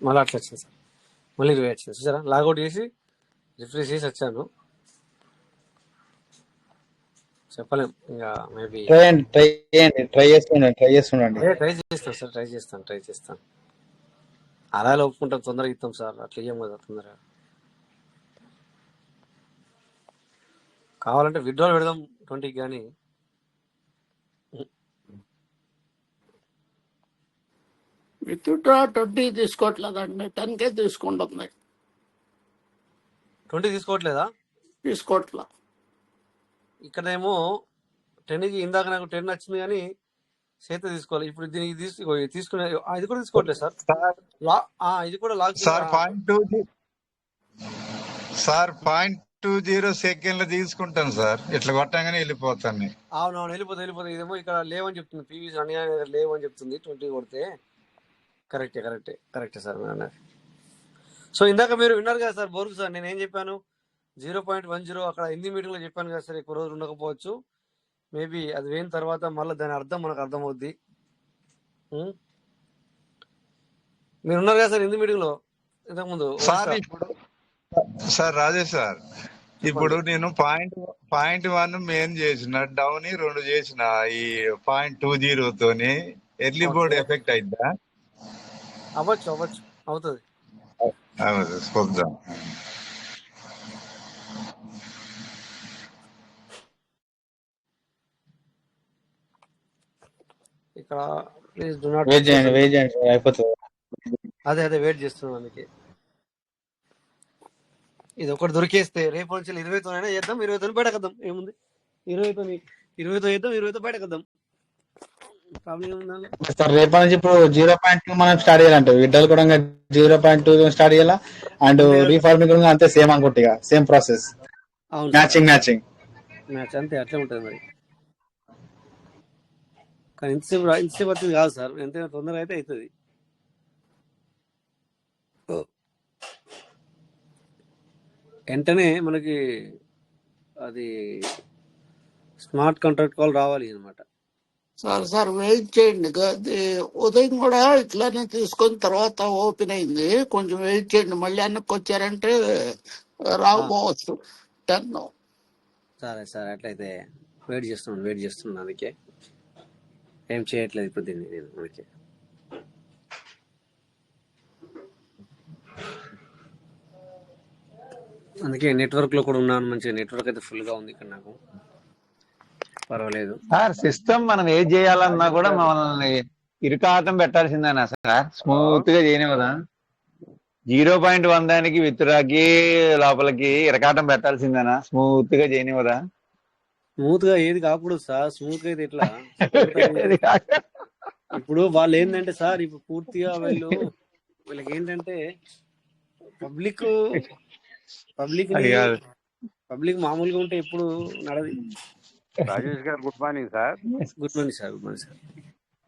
A: మళ్ళీ అట్లా వచ్చింది సార్, మళ్ళీ రివే వచ్చింది చూసారా. లాగౌట్ చేసి రిఫ్రెష్ చేసి వచ్చాను. చెప్పలేం ఇంకా, మేబీ
H: ట్రై చేస్తుండండి.
A: ట్రై చేస్తాను సార్, ట్రై చేస్తాను. అలా ఒప్పుకుంటాం, తొందరగా ఇస్తాం సార్, అట్లా ఇయ్యం కదా తొందరగా. కావాలంటే విత్డ్రాల్ పెడదాం 20కి, కానీ
F: విత్డ్రా 20 తీసుకోవట్లేదండి, 10K తీసుకుంటుంది.
A: 20 తీసుకోవట్లేదా?
F: తీసుకోవట్లా.
A: ఇక్కడేమో 10కి ఇందాక నాకు 10 వచ్చింది కానీ చేత తీసుకోవాలి. ఇప్పుడు దీనికి తీసుకునే ఇది కూడా తీసుకోవట్లేదు సార్. ఇది కూడా లాక్
E: సార్ 0.20 సెకండ్లు తీసుకుంటాను సార్, ఇట్లా కొట్టగానే వెళ్ళిపోతాను.
A: అవునవును, వెళ్ళిపోతుంది. ఇదేమో ఇక్కడ లేవని చెప్తుంది, పీవీసీ అన్ని లేవని చెప్తుంది. 20 కొడితే కరెక్టే సార్ మీరు అన్నది. సో ఇందాక మీరు విన్నారు కదా సార్, బోర్గు సార్, నేను ఏం చెప్పాను, 0.10 అక్కడ హిందీ మీటింగ్లో చెప్పాను కదా సార్. ఎక్కువ రోజులు ఉండకపోవచ్చు, మేబీ అది వేయిన తర్వాత మళ్ళీ దాని అర్థం మనకు అర్థమవుద్ది. ఉం? మీరు ఉన్నారు కదా సార్ హిందీ మీటింగ్ లో ఇంతకుముందు
E: సార్ ఇప్పుడు సార్ రాజేష్ సార్, ఇప్పుడు
A: చెప్పండి.
E: నేను పాయింట్ 1 మెయిన్ చేసిన, డౌన్ 2 చేసిన ఈ .20 తోని ఎర్లీ బోర్డ్
A: ఓకే,
E: ఎఫెక్ట్ అయిద్దా?
A: అవ్వచ్చు అవ్వచ్చు, అవుతుంది.
E: చూద్దాం.
A: ఇక్కడ please do not
H: wait
A: discuss.
H: చేయండి సార్, అయిపోతుంది.
A: అదే వెయిట్ చేస్తున్నాం అందుకే. ఇది ఒకటి దొరికేస్తే రేపు నుంచి 20తోనైనా చేద్దాం, 20తో బయటకద్దాం. ఏముంది, 20తో చేద్దాం, 20తో బయటకద్దాం. ప్రాబ్లం ఏముందండి?
H: సార్ రేపటి నుంచి ఇప్పుడు 0.2 మనం స్టార్ట్ చేయాలంటే విడ్డల్ కూడా 0.2 స్టార్ట్ చేయాలా, అండ్
A: అంతే కదా సార్.
H: రీఫార్మింగ్ కూడా అంతే సేమ్ అనుకుంటా, ఇక సేమ్ ప్రాసెస్,
A: అవును సార్,
H: మ్యాచింగ్.
A: మ్యాచ్ అంతే, అట్లే ఉంటుంది మరి. కానీ ఇంతసేపు వచ్చింది కాదు సార్, ఎంత తొందరగా అయితే అవుతుంది. వెంటనే మనకి అది స్మార్ట్ కాంట్రాక్ట్ కాల్ రావాలి అనమాట.
F: సార్ వెయిట్ చేయండి. అది ఉదయం కూడా ఇట్లానే తీసుకొని తర్వాత ఓపెన్ అయింది. కొంచెం వెయిట్ చేయండి, మళ్ళీ వెనక్కి వచ్చారంటే రాకపోవచ్చు 10.
A: సరే సార్, అట్లయితే వెయిట్ చేస్తున్నాను అందుకే ఏం చేయట్లేదు ఇప్పుడు దీన్ని నేను అందుకే. అందుకే నెట్వర్క్ లో కూడా ఉన్నాను, మంచిగా నెట్వర్క్ అయితే ఫుల్ గా ఉంది ఇక్కడ నాకు, పర్వాలేదు.
D: సార్ సిస్టమ్ మనం ఏది చేయాలన్నా కూడా మనల్ని ఇరుకాటం పెట్టాల్సిందేనా సార్? స్మూత్ గా చేయనివ్వదా? 0.1 దానికి విత్తురాకి లోపలికి ఇరకాటం పెట్టాల్సిందేనా? స్మూత్ గా చేయనివ్వదా?
A: స్మూత్ గా ఏది కాకూడదు సార్, స్మూత్ గా అయితే ఎట్లా స్మూత్ అనేది. ఇప్పుడు వాళ్ళు ఏంటంటే సార్, ఇప్పుడు పూర్తిగా వీళ్ళకి ఏంటంటే పబ్లిక్
D: అది కాదు.
A: పబ్లిక్ మామూలుగా ఉంటే ఎప్పుడు నడది.
I: రాజేష్ గారు good morning sir.
A: Good morning sir.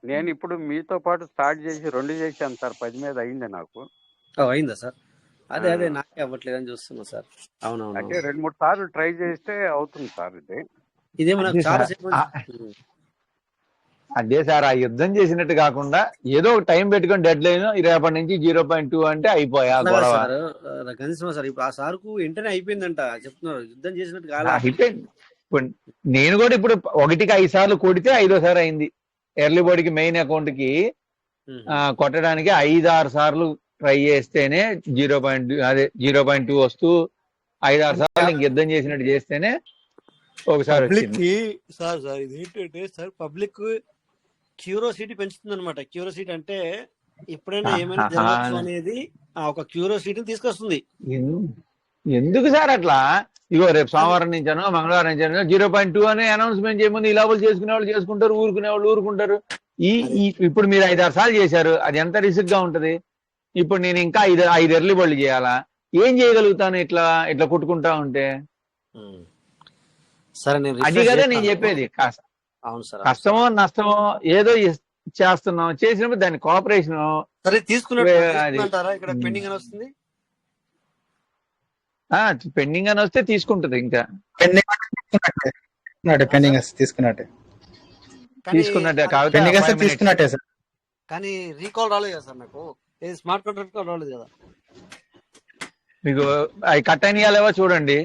I: నేను ఇప్పుడు మీతో పాటు స్టార్ట్ చేసి 2 చేశాను సార్, 10 మీద అయింది నాకు.
A: అయిందా సార్? అదే
I: ఆ,
A: నాకే అవ్వట్లేదని చూస్తున్నా సార్. అవునవును,
I: అంటే 2-3 సార్లు ట్రై చేస్తే అవుతుంది సార్ ఇది.
A: ఇదే మనకు
D: అదే
A: చాలా
D: సార్
A: సేపు
D: అదే సార్, ఆ యుద్ధం చేసినట్టు కాకుండా ఏదో ఒక టైం పెట్టుకొని డెడ్ లైన్ రేపటి నుంచి 0.2 అంటే అయిపోయా
A: అట్లా
D: గొడవ.
A: సార్. గణేశ్ సార్ ఇప్పుడు ఆ సార్కు వెంటనే అయిపోయిందంట చెప్తున్నారు, యుద్ధం చేసినట్టు కాలా.
D: అయిపోయింది. ఇప్పుడు నేను కూడా ఇప్పుడు 1కి 5 సార్లు కొడితే 5వ సారి అయింది. ఎర్లీ బోర్డ్కి మెయిన్ అకౌంట్ కి కొట్టడానికి 5-6 సార్లు ట్రై చేస్తేనే 0.2 వస్తూ 5-6 సార్లు ఇంక యుద్ధం చేసినట్టు చేస్తేనే ఒకసారి
A: పబ్లిక్
D: వచ్చింది.
A: కి సార్ ఇది ఏంటంటే సార్, పబ్లిక్ క్యూరోసిటీ పెంచుతుంది అనమాట. క్యూరోసిటీ అంటే ఎప్పుడైనా ఏమైనా జరగచ్చు అనేది ఒక క్యూరోసిటీని తీసుకొస్తుంది.
D: ఎందుకు సార్ అట్లా? ఇగో రేపు సోమవారం నుంచానో మంగళవారం నుంచానో 0.2 అని అనౌన్స్మెంట్ చేయముందు ఈ లోపల చేసుకునే వాళ్ళు చేసుకుంటారు, ఊరుకునే వాళ్ళు ఊరుకుంటారు. ఇప్పుడు మీరు 5-6 సార్లు చేశారు, అది ఎంత రిస్క్ గా ఉంటది. ఇప్పుడు నేను ఇంకా 5 ఎర్లీ బళ్ళు చేయాలా? ఏం చేయగలుగుతాను ఇట్లా కుట్టుకుంటా ఉంటే?
A: సరే,
D: అది కదా నేను చెప్పేది.
A: అవును సార్,
D: కష్టమో నష్టమో ఏదో చేస్తున్నాం, చేసినప్పుడు దాని కోఆపరేషన్.
A: సరే తీసుకున్నారా? ఇక్కడ పెండింగ్ అని వస్తుంది.
D: పెండింగ్ అని వస్తే తీసుకుంటది. ఇంకా
H: పెండింగ్ తీసుకున్నట్టే
D: కాకపోతే
H: తీసుకున్నట్టే సార్.
A: కానీ రీకాల్ రాలేదు కదా సార్ నాకు, స్మార్ట్ కాంట్రాక్ట్ కాల్ రాలేదు కదా
D: మీకు. అవి కట్ అయినాయాలేవో చూడండి.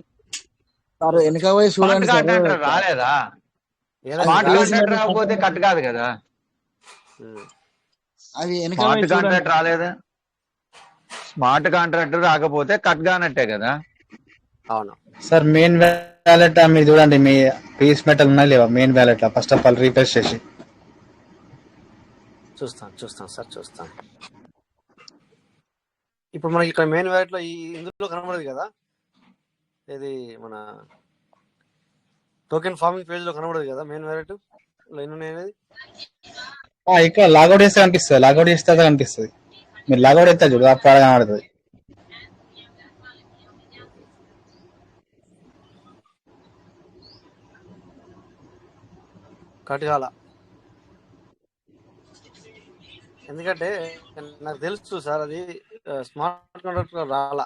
B: వెనక పోయి చూడండి సార్.
D: రాలేదా? స్మార్ట్ కాంట్రాక్ట్ రాకపోతే కట్ కాదు కదా.
B: అది
D: స్మార్ట్ కాంట్రాక్ట్ రాలేదా? స్మార్ట్ కాంట్రాక్ట్ రాకపోతే కట్ కానట్టే కదా.
A: అవును
H: సార్, మెయిన్ వ్యాలెట్ మీరు చూడండి, మీ పీస్ మెటల్ ఉన్నాయి లేవా main wallet? First of all refresh చేసి
A: చూస్తాను సార్, చూస్తాను. ఇప్పుడు మనకి ఇక్కడ మెయిన్ వ్యాలెట్ లో ఇందులో కనబడదు కదా, ఇది మన టోకెన్ ఫార్మింగ్ పేజ్ లో కనబడదు కదా మెయిన్ వ్యాలెట్ లో ఎన్ని ఉన్నాయి అనేది.
H: ఇక్కడ లాగౌట్ చేస్తే కనిపిస్తుంది, లాగౌట్ చేస్తే కనిపిస్తుంది. మీరు లాగౌట్ అయితే చూడు, అప్పుడు కనబడుతుంది.
A: కట్గాల, ఎందుకంటే నాకు తెలుసు సార్, అది స్మార్ట్ కాంట్రాక్ట్ రాలా.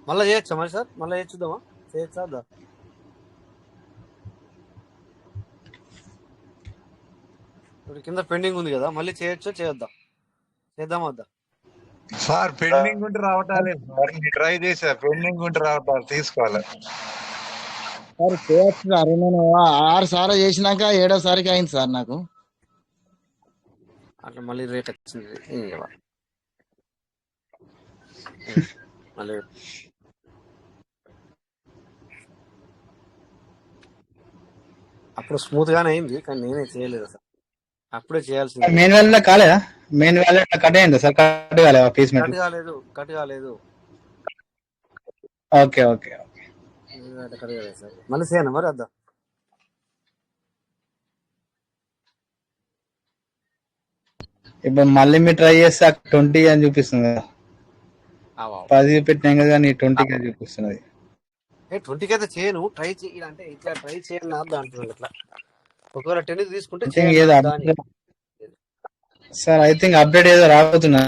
A: మళ్ళీ చేయొచ్చా మరి సార్? మళ్ళీ చూద్దామా? చేయొచ్చా వద్దా? ఇప్పుడు కింద పెండింగ్ ఉంది కదా, మళ్ళీ చేయొచ్చా చేయొద్దా? చేద్దామా వద్దా?
E: సార్ పెండింగ్ ఉంటే రావటాలి సార్, ట్రై చేశా, పెండింగ్ ఉంటే రావటాలి, తీసుకోవాలి.
B: సార్ చేయొచ్చు సార్. నేను 6 సార్లు చేసినాక 7వ సారికి అయింది సార్ నాకు.
A: అట్లా మళ్ళీ రేట్ వచ్చింది. మళ్ళీ అప్పుడు స్మూత్ గానే అయింది, కానీ నేనే చేయలేదు సార్. అప్పుడే చేయాల్సింది.
H: మెయిన్ వ్యాలెట్ కాలేదా? మెయిన్ వ్యాలెట్ కట్ అయిందా సార్? కట్ కాలేదా ఫీజ్
A: కట్ కాలేదు, కట్ కాలేదు.
H: Okay okay okay.
A: కట్ కాలేదు సార్. మళ్ళీ చేయనా మరి వద్దా?
H: ఇప్పుడు మళ్ళీ మీరు ట్రై చేస్తే 20 అని చూపిస్తుంది కదా. 10 చూపెట్టినాం కదా, నీ 20 అని చూపిస్తున్నది.
A: 20కి అయితే చేయను, ట్రై చేయాలి అంటే ఇట్లా ట్రై చేయాలి నా అంటున్నాను. ఇట్లా ఒకవేళ 10 తీసుకుంటే
H: సార్ ఐ థింక్ అప్డేట్ ఏదో రాబోతున్నా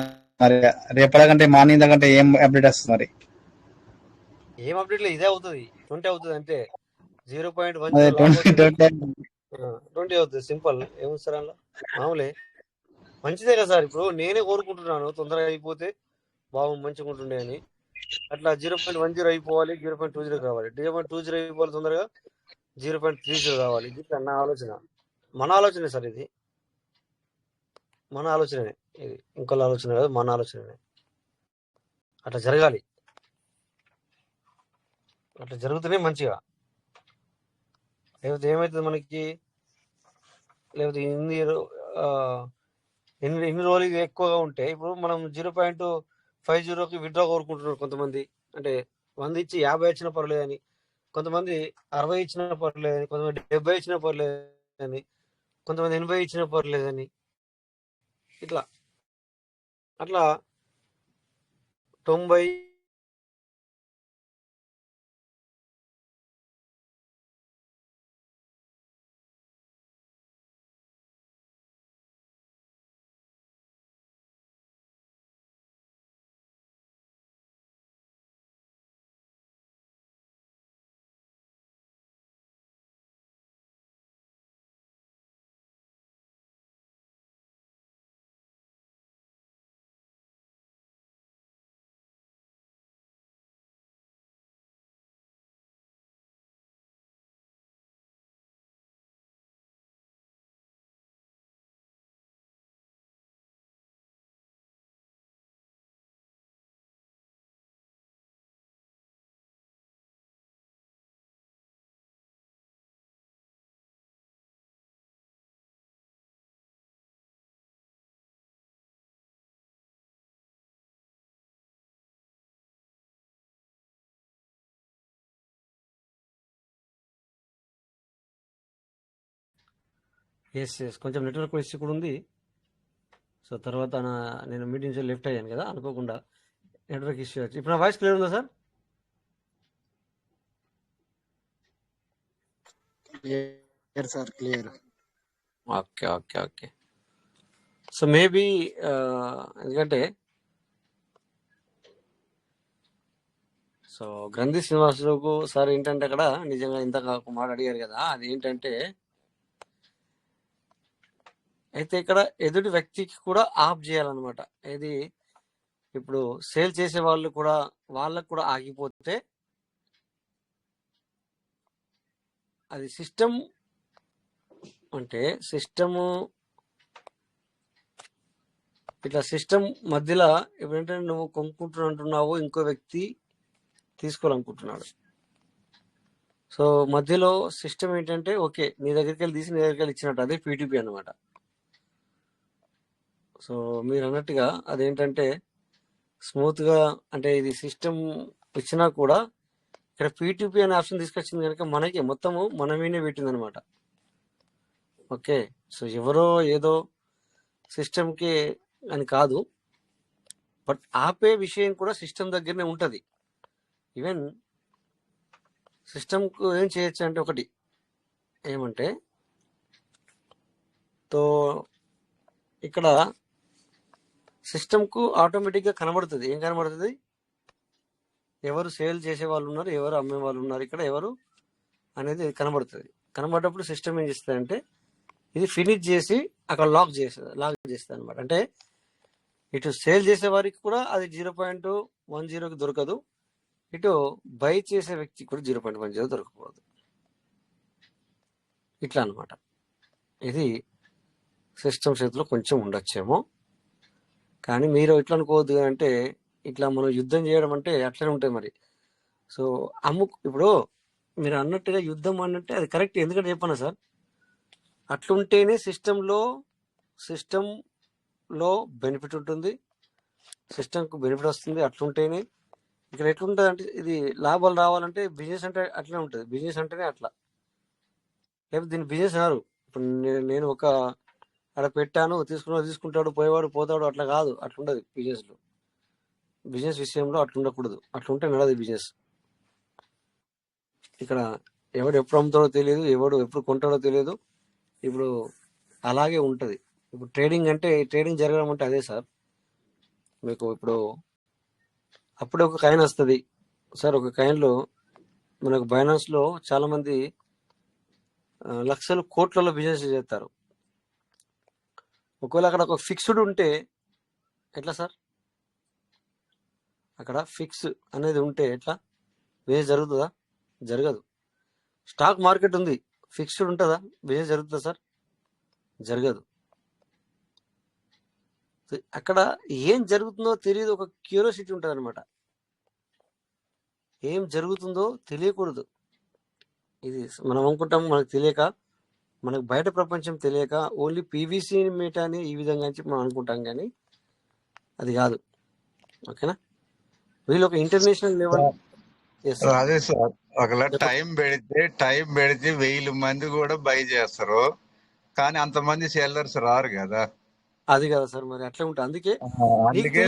H: మరి, రేపటికంటే మార్నింగ్ దాకంటే ఏం అప్డేట్ వస్తుంది మరి?
A: ఏం అప్డేట్ లేదు, ఇదే అవుతుంది. 20 అవుతుంది అంటే 0.1 20 అవుతుంది. సింపుల్. ఏముంది సార్ అందులో? మామూలే, మంచిదే కదా సార్. ఇప్పుడు నేనే కోరుకుంటున్నాను తొందరగా అయిపోతే మంచిగా ఉంటుండే అని. అట్లా 0.10 అయిపోవాలి, 0.20 కావాలి, 0.20 అయిపోవాలి తొందరగా, 0.30 కావాలి. ఇది నా ఆలోచన, మన ఆలోచనే సార్. ఇది మన ఆలోచనే, ఇది ఇంకోళ్ళ ఆలోచన కాదు, మన ఆలోచనే. అట్లా జరగాలి, అట్లా జరుగుతూనే మంచిగా. లేకపోతే ఏమవుతుంది మనకి, లేకపోతే ఎన్ని రోజులు ఎక్కువగా ఉంటే, ఇప్పుడు మనం 0.50కి విత్డ్రా కోరుకుంటున్నారు కొంతమంది. అంటే 100 ఇచ్చి 50 ఇచ్చినా పర్లేదని, కొంతమంది 60 ఇచ్చినా పర్లేదని, కొంతమంది 70 ఇచ్చినా పర్లేదని, కొంతమంది 80 ఇచ్చినా పర్లేదని. ఇట్లా అట్లా 90 ఎస్ కొంచెం నెట్వర్క్ ఇష్యూ కూడా ఉంది. సో తర్వాత నేను మీటింగ్ నుంచి లెఫ్ట్ అయ్యాను కదా, అనుకోకుండా నెట్వర్క్ ఇష్యూ వచ్చి. ఇప్పుడు నా వాయిస్ క్లియర్ ఉందా sir?
B: Sir clear.
A: Okay okay okay. So maybe ఎందుకంటే సో గ్రంథి శ్రీనివాసులకు సార్ ఏంటంటే అక్కడ నిజంగా ఇంతక ఒక మాట అడిగారు కదా, అది ఏంటంటే అయితే ఇక్కడ ఎదుటి వ్యక్తికి కూడా ఆఫ్ చేయాలన్నమాట. ఇది ఇప్పుడు సేల్ చేసే వాళ్ళు కూడా, వాళ్ళకు కూడా ఆగిపోతే అది సిస్టమ్ అంటే సిస్టము ఇట్లా సిస్టమ్ మధ్యలో ఏంటంటే నువ్వు కొనుక్కుంటున్నావు, ఇంకో వ్యక్తి తీసుకోవాలనుకుంటున్నాడు. సో మధ్యలో సిస్టమ్ ఏంటంటే ఓకే నీ దగ్గరికి వెళ్ళి తీసి నీ దగ్గరికి వెళ్ళి ఇచ్చినట్టు, అదే పీటీపీ అన్నమాట. సో మీరు అన్నట్టుగా అదేంటంటే స్మూత్గా, అంటే ఇది సిస్టమ్ ఇచ్చినా కూడా ఇక్కడ పీటీపీ అనే ఆప్షన్ తీసుకొచ్చింది కనుక మనకి మొత్తము మన మీదే పెట్టింది అనమాట. ఓకే, సో ఎవరో ఏదో సిస్టమ్కి అని కాదు, బట్ ఆపే విషయం కూడా సిస్టమ్ దగ్గరనే ఉంటుంది. ఈవెన్ సిస్టమ్కు ఏం చేయొచ్చు అంటే ఒకటి ఏమంటే, తో ఇక్కడ సిస్టమ్కు ఆటోమేటిక్గా కనబడుతుంది. ఏం కనబడుతుంది? ఎవరు సేల్ చేసే వాళ్ళు ఉన్నారు, ఎవరు అమ్మే వాళ్ళు ఉన్నారు, ఇక్కడ ఎవరు అనేది కనబడుతుంది. కనబడ్డప్పుడు సిస్టమ్ ఏం చేస్తుంది, ఇది ఫినిష్ చేసి అక్కడ లాక్ చేస్తుంది అనమాట. అంటే ఇటు సేల్ చేసే వారికి కూడా అది 0.10కి దొరకదు, ఇటు బై చేసే వ్యక్తికి కూడా 0.10 దొరకకూడదు. ఇట్లా అనమాట. ఇది సిస్టమ్ చేతిలో కొంచెం ఉండొచ్చేమో, కానీ మీరు ఇట్లా అనుకోవద్దు. అంటే ఇట్లా మనం యుద్ధం చేయడం అంటే అట్లనే ఉంటాయి మరి. సో ఇప్పుడు మీరు అన్నట్టుగా యుద్ధం అన్నట్టే అది కరెక్ట్. ఎందుకంటే చెప్పనా సార్, అట్లుంటేనే సిస్టంలో బెనిఫిట్ ఉంటుంది, సిస్టమ్కు బెనిఫిట్ వస్తుంది. అట్లుంటేనే ఇక్కడ ఎట్లుంటుంది అంటే, ఇది లాభాలు రావాలంటే బిజినెస్ అంటే అట్లనే ఉంటుంది. బిజినెస్ అంటేనే అట్లా, లేకపోతే దీన్ని బిజినెస్ అన్నారు. ఇప్పుడు నేను ఒక అక్కడ పెట్టాను, తీసుకుంటాడు, పోయేవాడు పోతాడు, అట్లా కాదు. అట్లుండదు బిజినెస్లో. బిజినెస్ విషయంలో అట్లుండకూడదు. అట్లుంటే నడదు బిజినెస్. ఇక్కడ ఎవడు ఎప్పుడు అమ్ముతాడో తెలియదు, ఎవడు ఎప్పుడు కొంటాడో తెలియదు. ఇప్పుడు అలాగే ఉంటుంది. ఇప్పుడు ట్రేడింగ్ జరగడం అంటే అదే సార్. మీకు ఇప్పుడు అప్పుడే ఒక కాయిన్ వస్తుంది సార్. ఒక కాయిన్లో మనకు బైనాన్స్లో చాలా మంది లక్షలు కోట్లలో బిజినెస్ చేస్తారు. ఒకవేళ అక్కడ ఒక ఫిక్స్డ్ ఉంటే ఎట్లా సార్? అక్కడ ఫిక్స్ అనేది ఉంటే ఎట్లా బిజినెస్ జరుగుతుందా? జరగదు. స్టాక్ మార్కెట్ ఉంది, ఫిక్స్డ్ ఉంటుందా? బిజినెస్ జరుగుతుందా సార్? జరగదు. అక్కడ ఏం జరుగుతుందో తెలియదు, ఒక క్యూరియాసిటీ ఉంటుంది అనమాట. ఏం జరుగుతుందో తెలియకూడదు. ఇది మనం అనుకుంటాం, మనకు తెలియక, మనకు బయట ప్రపంచం తెలియక ఓన్లీ పీవీసీ మీట్ అని ఈ విధంగా అని చెప్పి మనం అనుకుంటాం, కానీ అది కాదు. ఓకేనా? వీళ్ళు ఒక ఇంటర్నేషనల్ లెవెల్.
E: అదే సార్, ఒకవేళ టైం పెడితే 1000 మంది కూడా బై చేస్తారు, కానీ అంతమంది సెల్లర్స్ రారు కదా.
A: అది కదా సార్, మరి అట్లా ఉంటుంది. అందుకే
E: అందుకే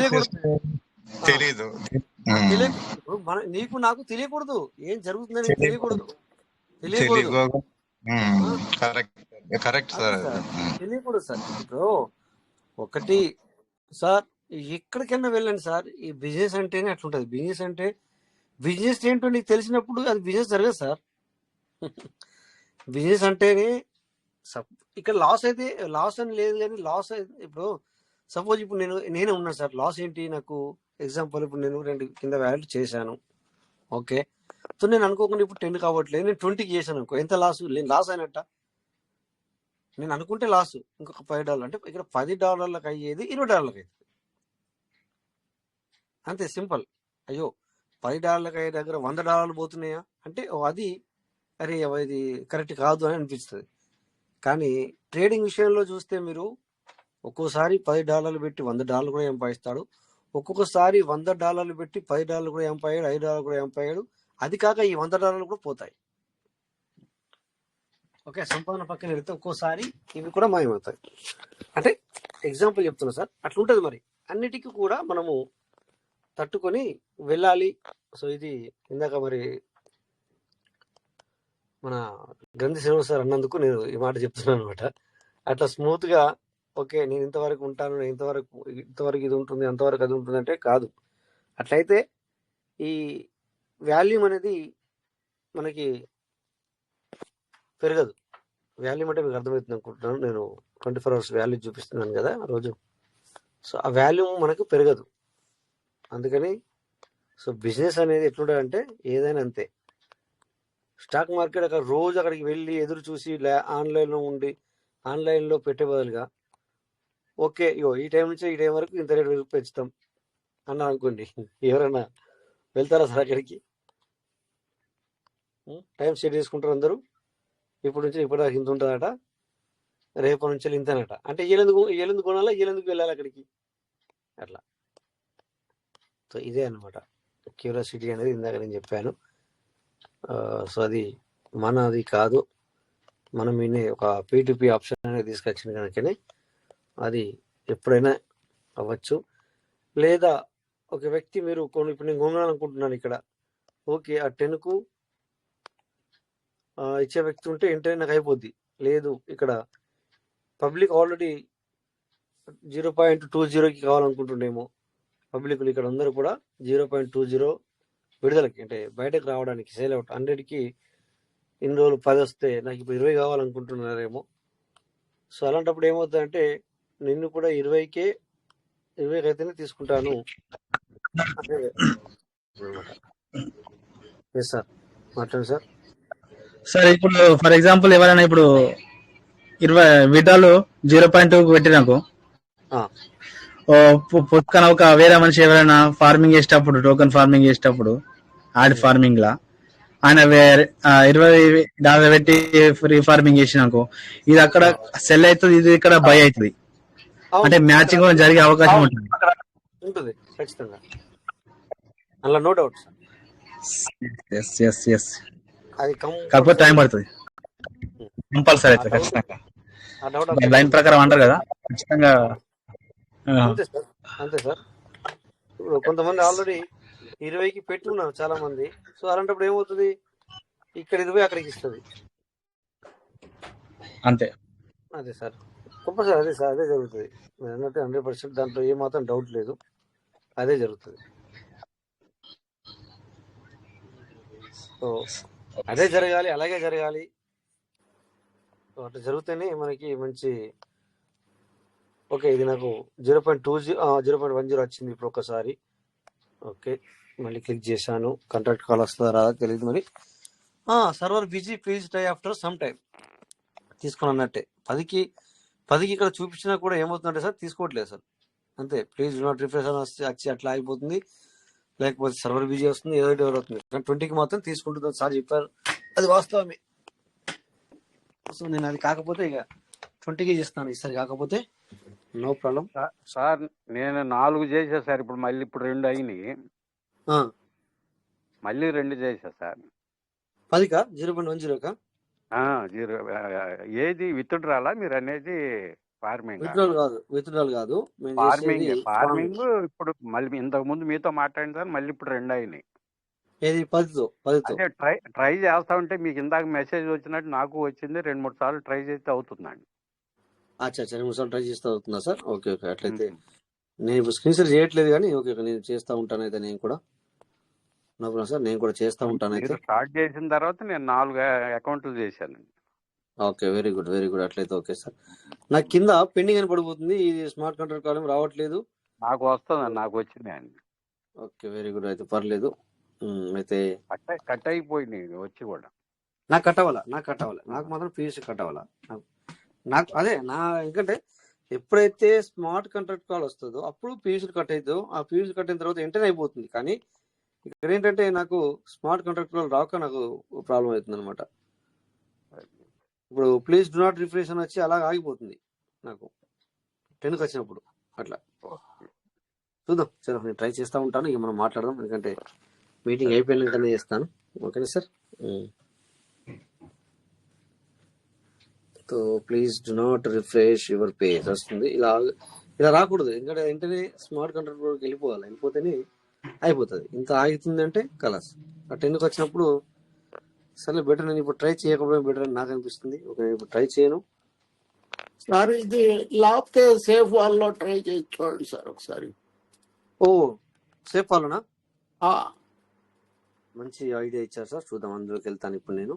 E: తెలీదు.
A: నీకు నాకు తెలియకూడదు, ఏం జరుగుతుందని తెలియకూడదు.
E: కరెక్ట్ సార్,
A: తెలియకూడదు సార్. ఇప్పుడు ఒకటి సార్, ఎక్కడికైనా వెళ్ళండి సార్, ఈ బిజినెస్ అంటేనే అట్లుంటది. బిజినెస్ ఏంటో నీకు తెలిసినప్పుడు అది బిజినెస్ జరగదు సార్. బిజినెస్ అంటేనే ఇక్కడ లాస్ అని లేదు, కానీ లాస్ ఇప్పుడు సపోజ్ ఇప్పుడు నేనే ఉన్నాను సార్. లాస్ ఏంటి నాకు? ఎగ్జాంపుల్, ఇప్పుడు నేను 2 కింద వాల్యూ చేశాను, ఓకే. సో నేను అనుకోకుండా ఇప్పుడు 10 కావట్లేదు, నేను 20కి చేశాను అనుకో, ఎంత లాస్ అయినట్ట? నేను అనుకుంటే లాస్ ఇంకొక $5. అంటే ఇక్కడ $10 అయ్యేది $20 అవుతుంది. అంతే సింపుల్. అయ్యో $10 అయ్యే దగ్గర $100 పోతున్నాయా అంటే అది అరే ఇది కరెక్ట్ కాదు అని అనిపిస్తుంది. కానీ ట్రేడింగ్ విషయంలో చూస్తే మీరు ఒక్కోసారి $10 పెట్టి $100 కూడా సంపాదిస్తాడు, ఒక్కొక్కసారి $100 పెట్టి $10 కూడా సంపాడాడు, $5 కూడా సంపాడాడు. అది కాక ఈ $100 కూడా పోతాయి. ఓకే, సంపాదన పక్కన పెడితే ఒక్కోసారి ఇవి కూడా మాయమవుతాయి. అంటే ఎగ్జాంపుల్ చెప్తున్నా సార్, అట్లుంటది. మరి అన్నిటికీ కూడా మనము తట్టుకొని వెళ్ళాలి. సో ఇది ఇందాక మరి మన గ్రంథి శ్రీనివాస్ సార్ అన్నందుకు నేను ఈ మాట చెప్తున్నాను అనమాట. అట్లా స్మూత్ గా ఓకే నేను ఇంతవరకు ఉంటాను, ఇంతవరకు ఇది ఉంటుంది, అంతవరకు అది ఉంటుంది అంటే కాదు. అట్లయితే ఈ వాల్యూమ్ అనేది మనకి పెరగదు. వాల్యూమ్ అంటే మీకు అర్థమవుతుంది అనుకుంటున్నాను. నేను 24 hours వాల్యూ చూపిస్తున్నాను కదా రోజు. సో ఆ వాల్యూమ్ మనకు పెరగదు. అందుకని సో బిజినెస్ అనేది ఎట్లుంటుందంటే ఏదైనా అంతే. స్టాక్ మార్కెట్ అక్కడ రోజు అక్కడికి వెళ్ళి ఎదురు చూసి ఆన్లైన్లో ఉండి ఆన్లైన్లో పెట్టే బదులుగా ఓకే ఈ టైం నుంచి ఈ టైం వరకు ఇంత రేటు పెంచుతాం అన్నా అనుకోండి, ఎవరైనా వెళ్తారా సార్ అక్కడికి? టైం సెట్ చేసుకుంటారు అందరూ. ఇప్పుడు నుంచి ఇప్పటిదాకా ఇంత ఉంటుందట, రేపటి నుంచి ఇంతనట. అంటే ఏళ్ళెందుకు కొనాలా, ఏళ్ళెందుకు వెళ్ళాలి అక్కడికి? అట్లా. సో ఇదే అనమాట క్యూరియాసిటీ అనేది. ఇందాక నేను చెప్పాను. సో అది మనది కాదు, మనం ఒక P2P ఆప్షన్ అనేది తీసుకొచ్చిన కనుకనే అది ఎప్పుడైనా అవ్వచ్చు. లేదా ఒక వ్యక్తి మీరు ఇప్పుడు నేను కొనాలనుకుంటున్నాను ఇక్కడ, ఓకే ఆ 10కు ఇచ్చే వ్యక్తి ఉంటే ఎంటర్ నాకు అయిపోద్ది. లేదు ఇక్కడ పబ్లిక్ ఆల్రెడీ 0.20కి కావాలనుకుంటుండేమో పబ్లిక్లు. ఇక్కడ అందరూ కూడా 0.20 విడుదలకి అంటే బయటకు రావడానికి సేల్ అవుట్ 100కి ఇన్ని రోజులు 10 వస్తే నాకు ఇప్పుడు 20 కావాలనుకుంటున్నారేమో. సో అలాంటప్పుడు ఏమవుతుందంటే నిన్ను కూడా 20కి అయితేనే తీసుకుంటాను అంటే అనమాట. ఎస్ సార్, మాట్లాడండి సార్.
H: సార్ ఇప్పుడు ఫర్ ఎగ్జాంపుల్ ఎవరైనా ఇప్పుడు 20 విడాలు 0.2 పెట్టినాకు
A: ఆ,
H: పొక్కన ఒక వేరే మనిషి ఎవరైనా ఫార్మింగ్ చేసేటప్పుడు టోకెన్ ఫార్మింగ్ చేసేటప్పుడు యాడ్ ఫార్మింగ్ లా ఆయన $20 పెట్టి ఫ్రీ ఫార్మింగ్ చేసినాకు ఇది అక్కడ సెల్ అవుతుంది, ఇది ఇక్కడ బై అవుతుంది.
A: అవును
H: అంటే
A: అక్కడ
H: మ్యాచింగ్ కూడా జరిగే అవకాశం ఉంటుంది.
A: ఉంటుంది ఖచ్చితంగా, అందులో no doubt sir.
H: Yes yes yes
A: అది
H: కాకపోతే టైం
A: కంపల్సరీ.
H: పడుతుంది. కంపల్సరీ
A: ఆ
H: అవుతుంది
A: డౌట్
H: ఖచ్చితంగా.
A: ఆ డౌట్ అందరికీ
H: లైన్
A: ఉంది.
H: ప్రకారం అంటారు కదా ఖచ్చితంగా.
A: అంతే సార్, అంతే సార్. ఇప్పుడు కొంతమంది ఆల్రెడీ 20కి పెట్టి ఉన్నారు చాలా మంది. సో అలాంటప్పుడు ఏమవుతుంది, ఇక్కడ 20 అక్కడికి ఇస్తుంది.
H: అంతే.
A: అదే సార్, కంపల్సరీ అదే సార్, అదే జరుగుతుంది. మీరు అన్నట్టు 100% దాంట్లో ఏమాత్రం డౌట్ లేదు, అదే జరుగుతుంది. సో అదే జరగాలి, అలాగే జరగాలి. సో అట్లా జరిగితేనే మనకి మంచి. ఓకే, ఇది నాకు 0.10 వచ్చింది ఇప్పుడు ఒకసారి. ఓకే, మళ్ళీ క్లిక్ చేశాను. కాంట్రాక్ట్ కాల్ వస్తుందా రాదా తెలియదు మరి. Server busy, please try after some time. తీసుకుని అన్నట్టే 10కి ఇక్కడ చూపించినా కూడా ఏమవుతుందంటే సార్ తీసుకోవట్లేదు సార్. అంతే, ప్లీజ్ నాట్ రిఫ్రెష్ అని వచ్చి అట్లా ఆగిపోతుంది, లేకపోతే సర్వర్ బిజీ వస్తుంది, ఏదో ఒకటి అవుతుంది. కానీ 20కి మాత్రం తీసుకుంటుందని సార్ చెప్పారు, అది వాస్తవమే. సో నేను అది కాకపోతే ఇక 20కి చేస్తాను ఈసారి, కాకపోతే నో ప్రాబ్లం.
I: సార్ నేను 4 చేసా సార్, ఇప్పుడు మళ్ళీ ఇప్పుడు 2 అయినాయి, మళ్ళీ 2 చేసా సార్.
A: 10కా 0.10కా?
I: 0 ఏది విత్డ్రాలా మీరు అనేది? ఫార్మింగ్
A: విత్డ్రాల్ కాదు మేము చేసేది
I: ఫార్మింగ్. ఇప్పుడు మళ్ళీ ఇంతకు ముందు మీతో మాట్లాడిన సార్, మళ్ళీ ఇప్పుడు 2 అయినాయి.
A: ఏది 10తో
I: అంటే ట్రై చేస్తా ఉంటే మీకు ఇందాక మెసేజ్ వచ్చినట్టు నాకు వచ్చింది, 2-3 సార్లు ట్రై చేస్తే అవుతుందండి.
A: అచ్చా 2-3 సార్లు ట్రై చేస్తూ అవుతుందా సార్? ఓకే ఓకే, అట్లయితే నేను ఇప్పుడు స్క్రీన్ షేర్ చేయట్లేదు కానీ ఓకే నేను చేస్తూ ఉంటాను అయితే. నేను కూడా నో ప్రాబ్లం సార్, నేను కూడా చేస్తూ ఉంటాను అయితే.
I: మీరు స్టార్ట్ చేసిన తర్వాత నేను 4 అకౌంట్లు చేశానండి.
A: Okay, very good very good. అట్లయితే ఓకే సార్. నాకు కింద పెండింగ్ అని పడిపోతుంది, ఇది స్మార్ట్ కంట్రోల్ కాలం రావట్లేదు.
I: నాకు వస్తుందండి, నాకు వచ్చినాయండి.
A: Okay, very good. అయితే పర్లేదు. అయితే
I: కట్ అయిపోయినాయి వచ్చి కూడా.
A: నాకు కట్టవాలా, నాకు మాత్రం పీయూసీ కట్టవాలా. నాకు అదే నా ఎందుకంటే ఎప్పుడైతే స్మార్ట్ కాంట్రాక్ట్ కాల్ వస్తుందో అప్పుడు పీయూసీ కట్ అవుతుందో, ఆ పీయూసీ కట్ అయిన తర్వాత వెంటనే అయిపోతుంది. కానీ ఇక్కడ ఏంటంటే నాకు స్మార్ట్ కాంట్రాక్ట్ కాల్ రాక నాకు ప్రాబ్లం అవుతుంది అనమాట. ఇప్పుడు ప్లీజ్ డు నాట్ రిఫ్రెష్ అని వచ్చి అలా ఆగిపోతుంది నాకు 10కి వచ్చినప్పుడు. అట్లా చూద్దాం సరే, నేను ట్రై చేస్తూ ఉంటాను. ఇక మనం మాట్లాడదాం, ఎందుకంటే మీటింగ్ అయిపోయినాకనే చేస్తాను. ఓకేనా sir? So please do not refresh your page వస్తుంది. ఇలా రాకూడదు, ఎందుకంటే వెంటనే స్మార్ట్ కంట్రోల్కి వెళ్ళిపోతేనే అయిపోతుంది. ఇంత ఆగుతుందంటే కలాస్. ఆ 10కి వచ్చినప్పుడు సరే బెటర్, నేను ఇప్పుడు ట్రై చేయకపోవడం బెటర్ అని నాకు అనిపిస్తుంది. ఓకే, నేను ఇప్పుడు ట్రై చేయను
F: సార్. ఇది లేకపోతే సేఫ్ వాళ్ళలో ట్రై చేసి చూడండి సార్ ఒకసారి.
A: ఓ సేఫ్ వాళ్ళనా?
F: ఆ,
A: మంచి ఐడియా ఇచ్చారు సార్, చూద్దాం, అందులోకి వెళ్తాను ఇప్పుడు నేను.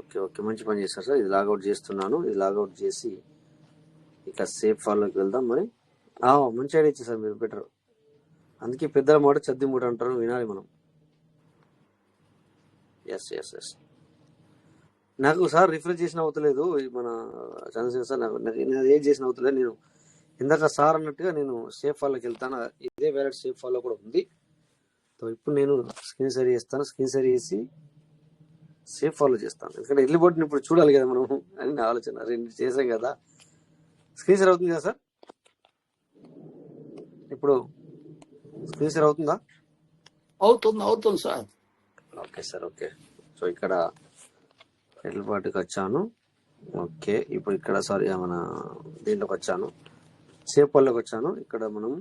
A: ఓకే ఓకే, మంచి పని చేస్తారు సార్. ఇది లాగౌట్ చేస్తున్నాను, ఇది లాగౌట్ చేసి ఇక సేఫ్ ఫాల్లోకి వెళ్దాం. మరి మంచి ఐడియా ఇచ్చారు సార్ మీరు, బెటర్. అందుకే పెద్దల మాట చద్ది మూట అంటారు, వినాలి మనం. Yes yes yes. నాకు సార్ రిఫ్రెష్ చేసిన అవుతలేదు మన చంద్రశేఖర్ సార్, నాకు ఏం చేసిన అవుతలేదు. నేను ఇందాక సార్ అన్నట్టుగా నేను సేఫ్ ఫాల్లోకి వెళ్తాను, ఇదే వ్యాలెట్ సేఫ్ ఫాల్లో కూడా ఉంది. సో ఇప్పుడు నేను స్క్రీన్ షేర్ చేస్తాను, స్క్రీన్ షేర్ చేసి సేఫ్ ఫాలో చేస్తాను. ఎందుకంటే ఎర్లీ బోర్డ్ని ఇప్పుడు చూడాలి కదా మనం అని నా ఆలోచన. 2 చేసాం కదా, స్క్రీన్ షేర్ అవుతుంది కదా సార్? ఇప్పుడు స్క్రీన్ షేర్ అవుతుందా?
F: అవుతుంది sir.
A: Okay sir, okay. So ఇక్కడ ఎర్లీ బోర్డ్కి వచ్చాను. ఓకే, ఇప్పుడు ఇక్కడ సారీ మన దీంట్లోకి వచ్చాను, సేఫ్ ఫాల్లోకి వచ్చాను. ఇక్కడ మనం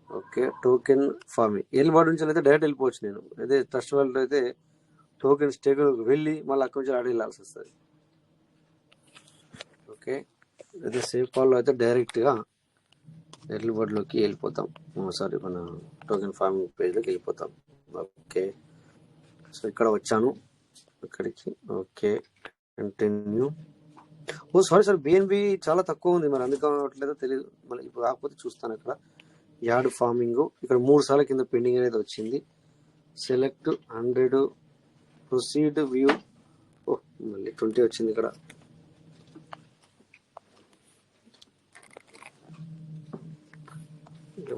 A: okay token farming early board నుంచి అయితే డైరెక్ట్ వెళ్ళిపోవచ్చు. నేను అదే ట్రస్ట్ వాలెట్ అయితే టోకెన్ స్టేక్లోకి వెళ్ళి మళ్ళీ అక్కడి నుంచి ఆడ వెళ్ళాల్సి వస్తుంది. ఓకే, అదే సేఫ్ ఫాల్లో అయితే డైరెక్ట్గా ఎర్లీ బోర్డ్లోకి వెళ్ళిపోతాం. సారీ మన టోకెన్ ఫార్మింగ్ పేజ్లోకి వెళ్ళిపోతాం. ఓకే. సో ఇక్కడ వచ్చాను ఇక్కడికి. Okay, continue. Oh sorry sir, BNB చాలా తక్కువ ఉంది, మరి అందుకు అవ్వట్లేదో తెలియదు. మళ్ళీ ఇప్పుడు కాకపోతే చూస్తాను. ఇక్కడ యాడ్ ఫార్మింగ్ ఇక్కడ 3 సార్లు కింద పెండింగ్ అనేది వచ్చింది. Select 100 proceed view. ఓ మళ్ళీ 20 వచ్చింది ఇక్కడ.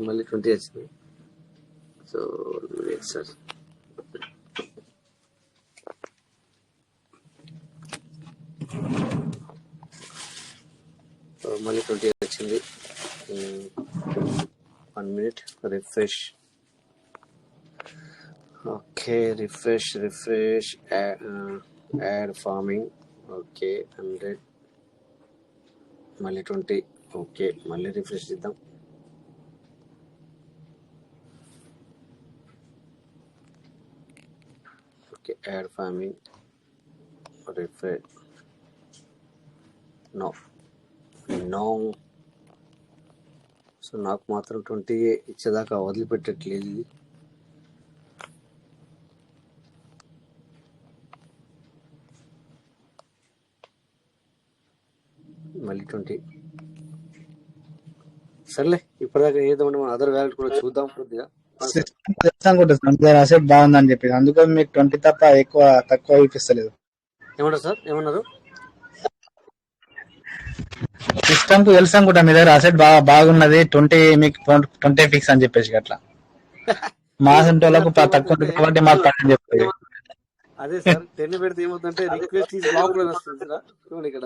A: మళ్ళీ 20 వచ్చింది. సో సార్ మళ్ళీ 20 వచ్చింది. 1 minute refresh. Okay, refresh add farming. Okay 100 మళ్ళీ 20. ఓకే మళ్ళీ రిఫ్రెష్ చేద్దాం. Okay add farming refresh. No. So నాకు మాత్రం 20 ఇచ్చేదాకా వదిలిపెట్టట్లేదు ఇది. మళ్ళీ 20. సర్లే, ఇప్పటిదాకా ఏదో మనం అదర్ వ్యాలెట్ కూడా చూద్దాం కొద్దిగా.
H: అసెట్ బాగుందని చెప్పి అందుకని మీకు 20 తప్ప తక్కువ చూపిస్తలేదు.
A: ఏమంటారు సార్, ఏమన్నారు?
H: సిస్టమ్ కు తెలుసు అనుకుంటా మీ దగ్గర అసెట్ బాగున్నది, 20 మీకు 20 ఫిక్స్ అని చెప్పేసి అట్లా మా సంటోళ్ళకు తక్కువ ఉంది కాబట్టి మాకు 10 చెప్పేది.
A: అదే సార్, 10 పెడితే ఏమవుతుందంటే రిక్వెస్ట్ ఈజ్ బ్లాక్ లో వస్తుంది సార్. చూడండి ఇక్కడ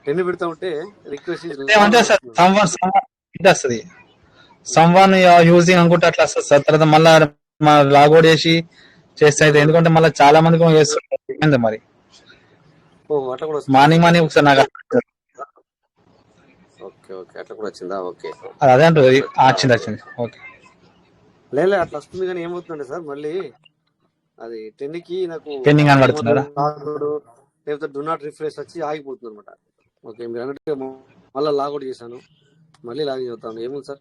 A: 10 పెడతా ఉంటే రిక్వెస్ట్ ఈజ్
H: వస్తుంది. సమ్వన్ యూజింగ్ అనుకుంటే అట్లా వస్తుంది సార్. తర్వాత మళ్ళా లాగౌట్ చేసి చేస్తే అయితే, ఎందుకంటే మళ్ళీ చాలా మందికి చేస్తుంది మరి.
A: అట్లా కూడా
H: మార్నింగ్ ఒకసారి నాకు
A: ఓకే ఓకే అట్లా కూడా వచ్చిందా? ఓకే
H: అదే అంటుంది వచ్చింది. ఓకే
A: లేదు అట్లా వస్తుంది, కానీ ఏమవుతుందంటే సార్ మళ్ళీ అది 10కి నాకు
H: పెండింగ్ కనబడుతున్నారా,
A: లేకపోతే డు నాట్ రిఫ్రెష్ వచ్చి ఆగిపోతుంది అనమాట. ఓకే, మీరు అన్నట్టు మళ్ళీ లాగౌట్ చేశాను, మళ్ళీ లాగిన్ అవుతాను. ఏముంది సార్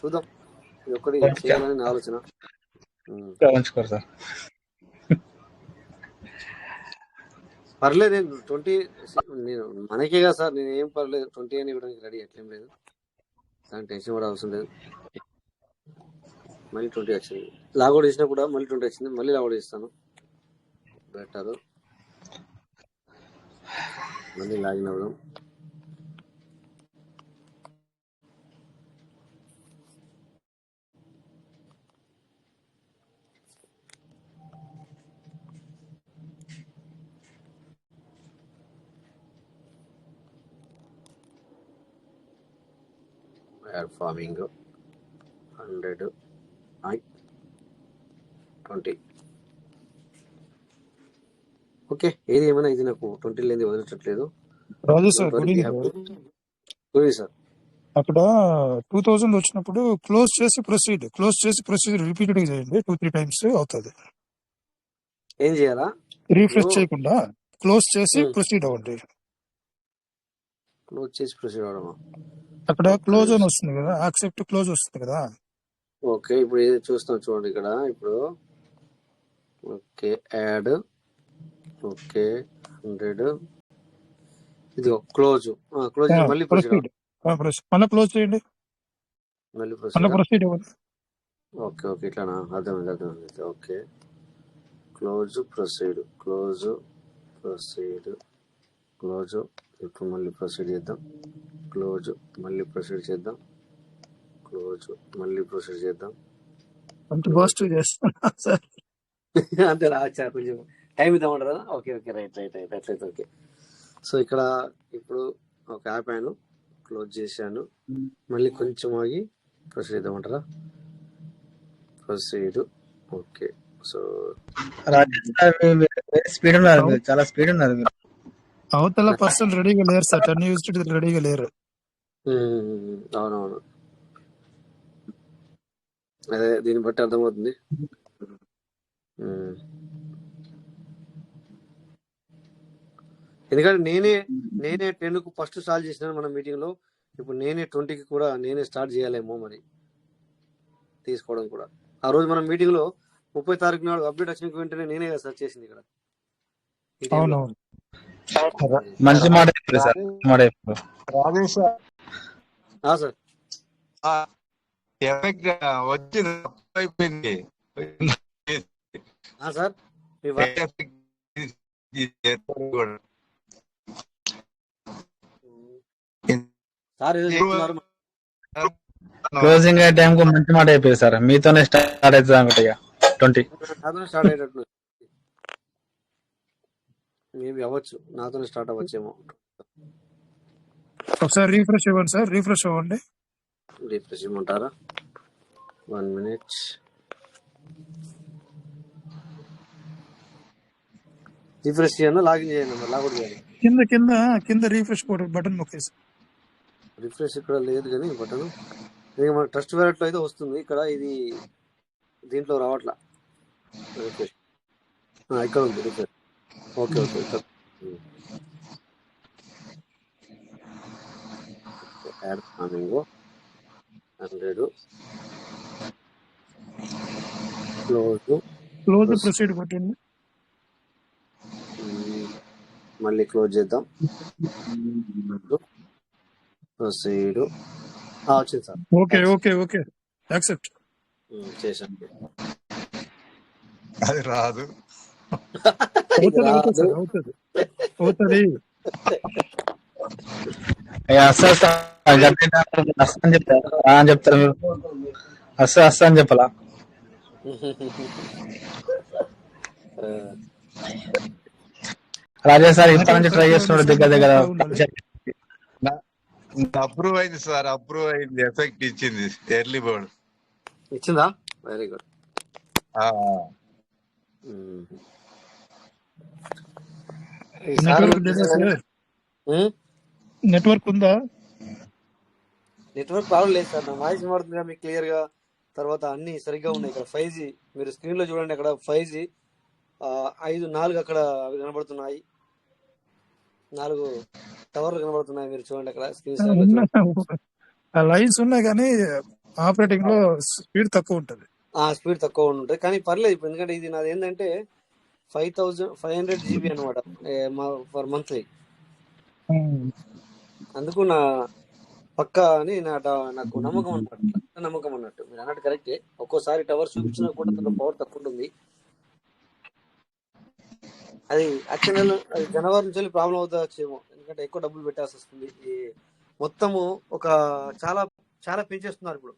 A: చూద్దాం, ఇది ఒక్కటి చేయాలని నా ఆలోచన.
H: ఉంచుకోరు సార్.
A: పర్లేదు, నేను 20 నేను మనకే కదా సార్, నేను ఏం పర్లేదు 20 అని ఇవ్వడానికి రెడీ, ఎట్లేం లేదు, దాని టెన్షన్ కూడా అవసరం లేదు. మళ్ళీ 20 వచ్చింది. లాగౌట్ చేసినా కూడా మళ్ళీ 20 వచ్చింది, మళ్ళీ లాగౌట్ చేస్తాను. బెటర్ మళ్ళీ లాగిన్ అవ్వడం. Add farming 100 20. ఓకే, ఏది ఏమైనా ఇది నాకు 20 లేని వదిలేటట్లేదు.
J: రాజు సార్, గుడ్ ఈవినింగ్.
A: సార్
J: అక్కడ 2000 వచ్చినప్పుడు క్లోజ్ చేసి ప్రొసీడ్ రిపీటెడ్ గా చేయండి, 2-3 టైమ్స్ అవుతుంది.
A: ఏం చేయాలా?
J: రీఫ్రెష్ చేయకుండా క్లోజ్ చేసి ప్రొసీడ్ అవ్వండి.
A: క్లోజ్ చేసి ప్రొసీడ్ అవడమా?
J: అక్కడ క్లోజ్ అని వస్తుంది కదా, యాక్సెప్ట్ క్లోజ్ వస్తుంది కదా.
A: ఓకే, ఇప్పుడు ఏది చూస్తాం చూడండి ఇక్కడ. ఇప్పుడు ఓకే యాడ్, ఓకే 100, ఇది క్లోజ్ మళ్ళీ
J: ప్రొసీడ్ మళ్ళీ క్లోజ్ చేయండి,
A: మళ్ళీ
J: ప్రొసీడ్ అవ్వండి.
A: ఓకే ఓకే ఇట్లానా, అర్థమైంది. ఓకే క్లోజ్ ప్రొసీడ్, క్లోజ్ ఇప్పుడు మళ్ళీ ప్రొసీడ్ చేద్దాం. క్లోజ్ మళ్ళీ ప్రొసీడ్ చేద్దాం. అంతే రాచా, కొంచెం టైం ఇద్దామంటారా? ఓకే రైట్ అట్లయితే ఓకే. సో ఇక్కడ ఇప్పుడు ఒక యాప్ అయినా క్లోజ్ చేశాను, మళ్ళీ కొంచెం ఆగి ప్రొసీడ్ చేద్దామంటారా? ప్రొసీడ్. ఓకే, సో
H: స్పీడ్ ఉన్నారు, చాలా స్పీడ్ ఉన్నారు.
J: అవతల పర్సన్ రెడీగా లేరు సార్, 10 యూజ్ రెడీగా లేరు.
A: అవునవును, అదే దీన్ని బట్టి అర్థమవుతుంది. ఎందుకంటే నేనే 10కు ఫస్ట్ సాల్వ్ చేసినాను మన మీటింగ్ లో. ఇప్పుడు నేనే 20కి కూడా నేనే స్టార్ట్ చేయాలేమో మరి తీసుకోవడం కూడా. ఆ రోజు మనం మీటింగ్ లో 30 తారీఖు నాడు అప్డేట్ వచ్చిన వెంటనే నేనే కదా సెర్చ్ చేసింది ఇక్కడ ఈ టైంలో.
J: అవునవును.
H: మంచి మాట చెప్పారు సార్, మంచి మాట చెప్పారు.
E: రాజేష్
A: సార్
E: ఎఫెక్ట్ వచ్చింది, అయిపోయింది.
A: సార్ మీ సార్ ఏదో చెప్తున్నారు.
H: క్లోజింగ్ అయ్యే టైం కు మంచి మాట అయిపోయింది సార్. మీతోనే స్టార్ట్ అవుతుంది అనుకుంటా ఇక 20.
A: నాతోనే స్టార్ట్ అయ్యేటట్టు మేబీ అవ్వచ్చు, నాతోనే స్టార్ట్ అవ్వచ్చేమో.
J: ఒకసారి రీఫ్రెష్ ఇవ్వండి సార్, రీఫ్రెష్ అవ్వండి.
A: రిఫ్రెష్ ఇవ్వమంటారా? 1 minute. రిఫ్రెష్ చేయండి, లాగిన్ చేయండి, మరి లాగౌట్ చేయాలి.
J: కింద కింద కింద రీఫ్రెష్ బటన్ నొక్కేసి.
A: రిఫ్రెష్ ఇక్కడ లేదు కానీ బటన్ ఇక మన ట్రస్ట్ వ్యాలెట్ లో అయితే వస్తుంది. ఇక్కడ ఇది దీంట్లో రావట్లా రిఫ్రెష్. ఇక్కడ ఉంది రిఫ్రెష్. ఓకే ఓకే ఇక్కడ యాడ్ ఫార్మింగ్ 100
J: క్లోజ్ ప్రొసీడ్ కొట్టండి.
A: మళ్ళీ క్లోజ్ చేద్దాం. ప్రొసీడ్ వచ్చింది sir.
J: Okay okay okay accept
A: చేశాను.
E: అది రాదు.
J: అవుతుంది సార్, అవుతుంది అవుతుంది.
H: అని చెప్తారు మీరు. అస్సలు అని చెప్పాలా? రాజా సార్ ఇప్పటి నుంచి ట్రై చేస్తున్నాడు దగ్గర
E: అప్రూవ్ అయింది సార్, అప్రూవ్ అయింది, ఎఫెక్ట్ ఇచ్చింది, ఎర్లీ బర్డ్
A: ఇచ్చిందా? Very good.
J: నెట్వర్క్ ఉందా?
A: నెట్వర్క్ ప్రాబ్లం లేదు సార్, నా వాయిస్ మారుతుంది మీకు క్లియర్ గా. తర్వాత అన్ని సరిగ్గా ఉన్నాయి. ఇక్కడ 5G మీరు స్క్రీన్ లో చూడండి, అక్కడ 5G 4 అక్కడ అవి కనబడుతున్నాయి. 4 టవర్లు కనబడుతున్నాయి, మీరు చూడండి అక్కడ స్క్రీన్.
J: లైన్స్ ఉన్నాయి కానీ ఆపరేటింగ్ లో స్పీడ్ తక్కువ ఉంటుంది.
A: స్పీడ్ తక్కువ ఉంటుంది కానీ పర్లేదు. ఇప్పుడు ఎందుకంటే ఇది నాది ఏంటంటే 5500 GB అనమాట ఫర్ మంత్లీ. అందుకు నా పక్క అని నాకు నమ్మకం అన్నట్టు. మీరు అన్నట్టు కరెక్టే. ఒక్కోసారి టవర్ చూపించినా కూడా పవర్ తక్కువ ఉంటుంది. అది యాక్చువల్ అది జనవరి నుంచి ప్రాబ్లం అవుతాయేమో, ఎందుకంటే ఎక్కువ డబ్బులు పెట్టాల్సి వస్తుంది. మొత్తము ఒక చాలా చాలా పెంచేస్తున్నారు ఇప్పుడు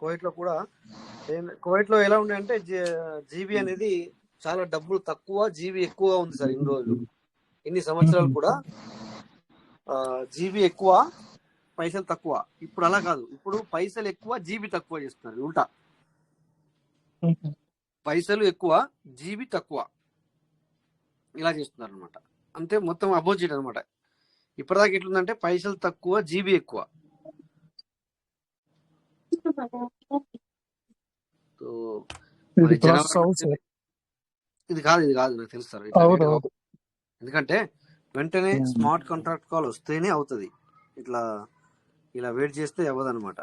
A: కువైట్ లో కూడా. కువైట్ లో ఎలా ఉండే అంటే జీబీ అనేది చాలా డబ్బులు తక్కువ, జీబీ ఎక్కువగా ఉంది సార్. ఇన్ని రోజులు ఇన్ని సంవత్సరాలు కూడా జీబీ ఎక్కువ పైసలు తక్కువ. ఇప్పుడు అలా కాదు, ఇప్పుడు పైసలు ఎక్కువ జీబీ తక్కువ చేస్తున్నారు. ఉల్టా పైసలు ఎక్కువ జీబీ తక్కువ ఇలా చేస్తున్నారు అనమాట. అంటే మొత్తం అపోజిట్ అనమాట. ఇప్పటిదాకా ఎట్లుందంటే పైసలు తక్కువ జీబీ ఎక్కువ. ఇది కాదు నాకు తెలుసు సార్. ఎందుకంటే వెంటనే స్మార్ట్ కాంట్రాక్ట్ కాల్ వస్తేనే అవుతుంది. ఇలా వెయిట్ చేస్తే అవ్వదు అనమాట.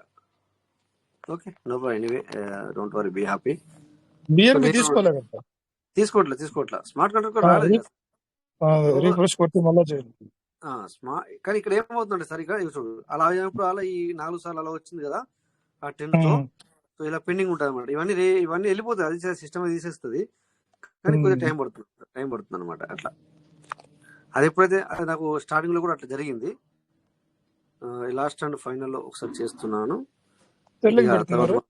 A: Okay, no problem. Anyway don't worry, be happy. తీసుకోవట్లే స్మార్ట్ కాంట్రాక్ట్ కాల్ రాలేదు. కానీ ఇక్కడ ఏమవుతుందంటే సార్, ఇక్కడ చూడు అలా అయినప్పుడు అలా ఈ 4 సార్లు అలా వచ్చింది కదా ఆ 10 తో. సో ఇలా పెండింగ్ ఉంటుంది అనమాట. ఇవన్నీ వెళ్ళిపోతాయి, అది సిస్టమ్ తీసేస్తుంది. కానీ కొద్దిగా టైం పడుతుంది అనమాట. అట్లా అది ఎప్పుడైతే అది నాకు స్టార్టింగ్ లో కూడా అట్లా జరిగింది. లాస్ట్ అండ్ ఫైనల్ లో ఒకసారి చేస్తున్నాను. తర్వాత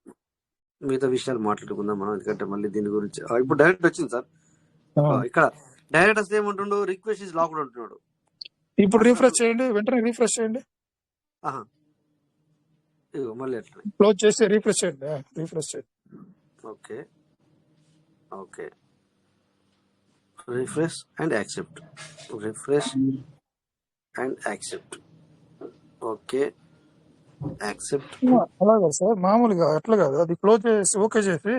A: మిగతా విషయాలు మాట్లాడుకుందాం మనం, ఎందుకంటే మళ్ళీ దీని గురించి. ఇప్పుడు డైరెక్ట్ వచ్చింది సార్. ఇక్కడ డైరెక్ట్ వస్తే ఏమంటుండో రిక్వెస్ట్ ఇస్ లాక్డ్ అంటున్నాడు.
J: ఇప్పుడు రీఫ్రెష్ చేయండి, వెంటనే రీఫ్రెష్ చేయండి.
A: మళ్ళీ అట్లా
J: క్లోజ్ చేసి రీఫ్రెష్ చేయండి. రీఫ్రెష్ చేయండి.
A: Okay refresh and accept. Okay accept.
J: అలాగా సార్, మామూలుగా అట్లా కాదు, అది క్లోజ్ చేసి ఓకే చేసి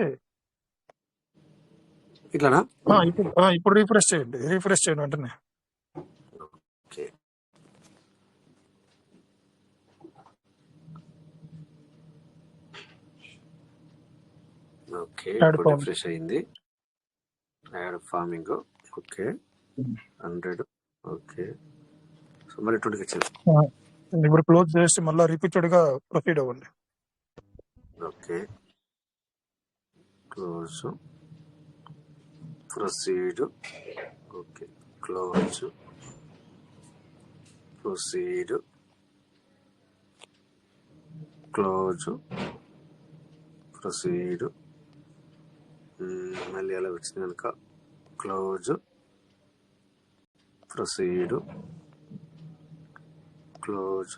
A: ఇట్లానా?
J: ఇప్పుడు రీఫ్రెష్ చేయండి వెంటనే.
A: ఓకే ఓకే,
J: యాడ్
A: ఇప్పుడు
J: ఫామ్.
A: రిఫ్రెష్ అయింది. Add farming. Okay, 100. Okay, so మళ్ళీ 20కి వచ్చింది.
J: ఇప్పుడు క్లోజ్ చేసి మళ్ళీ రిపీటెడ్ గా ప్రొసీడ్ అవ్వండి.
A: Okay, close, proceed. Okay, close, proceed, close, proceed. మళ్ళీ అలా వచ్చింది కనుక క్లోజ్, ప్రొసీడ్, క్లోజ్.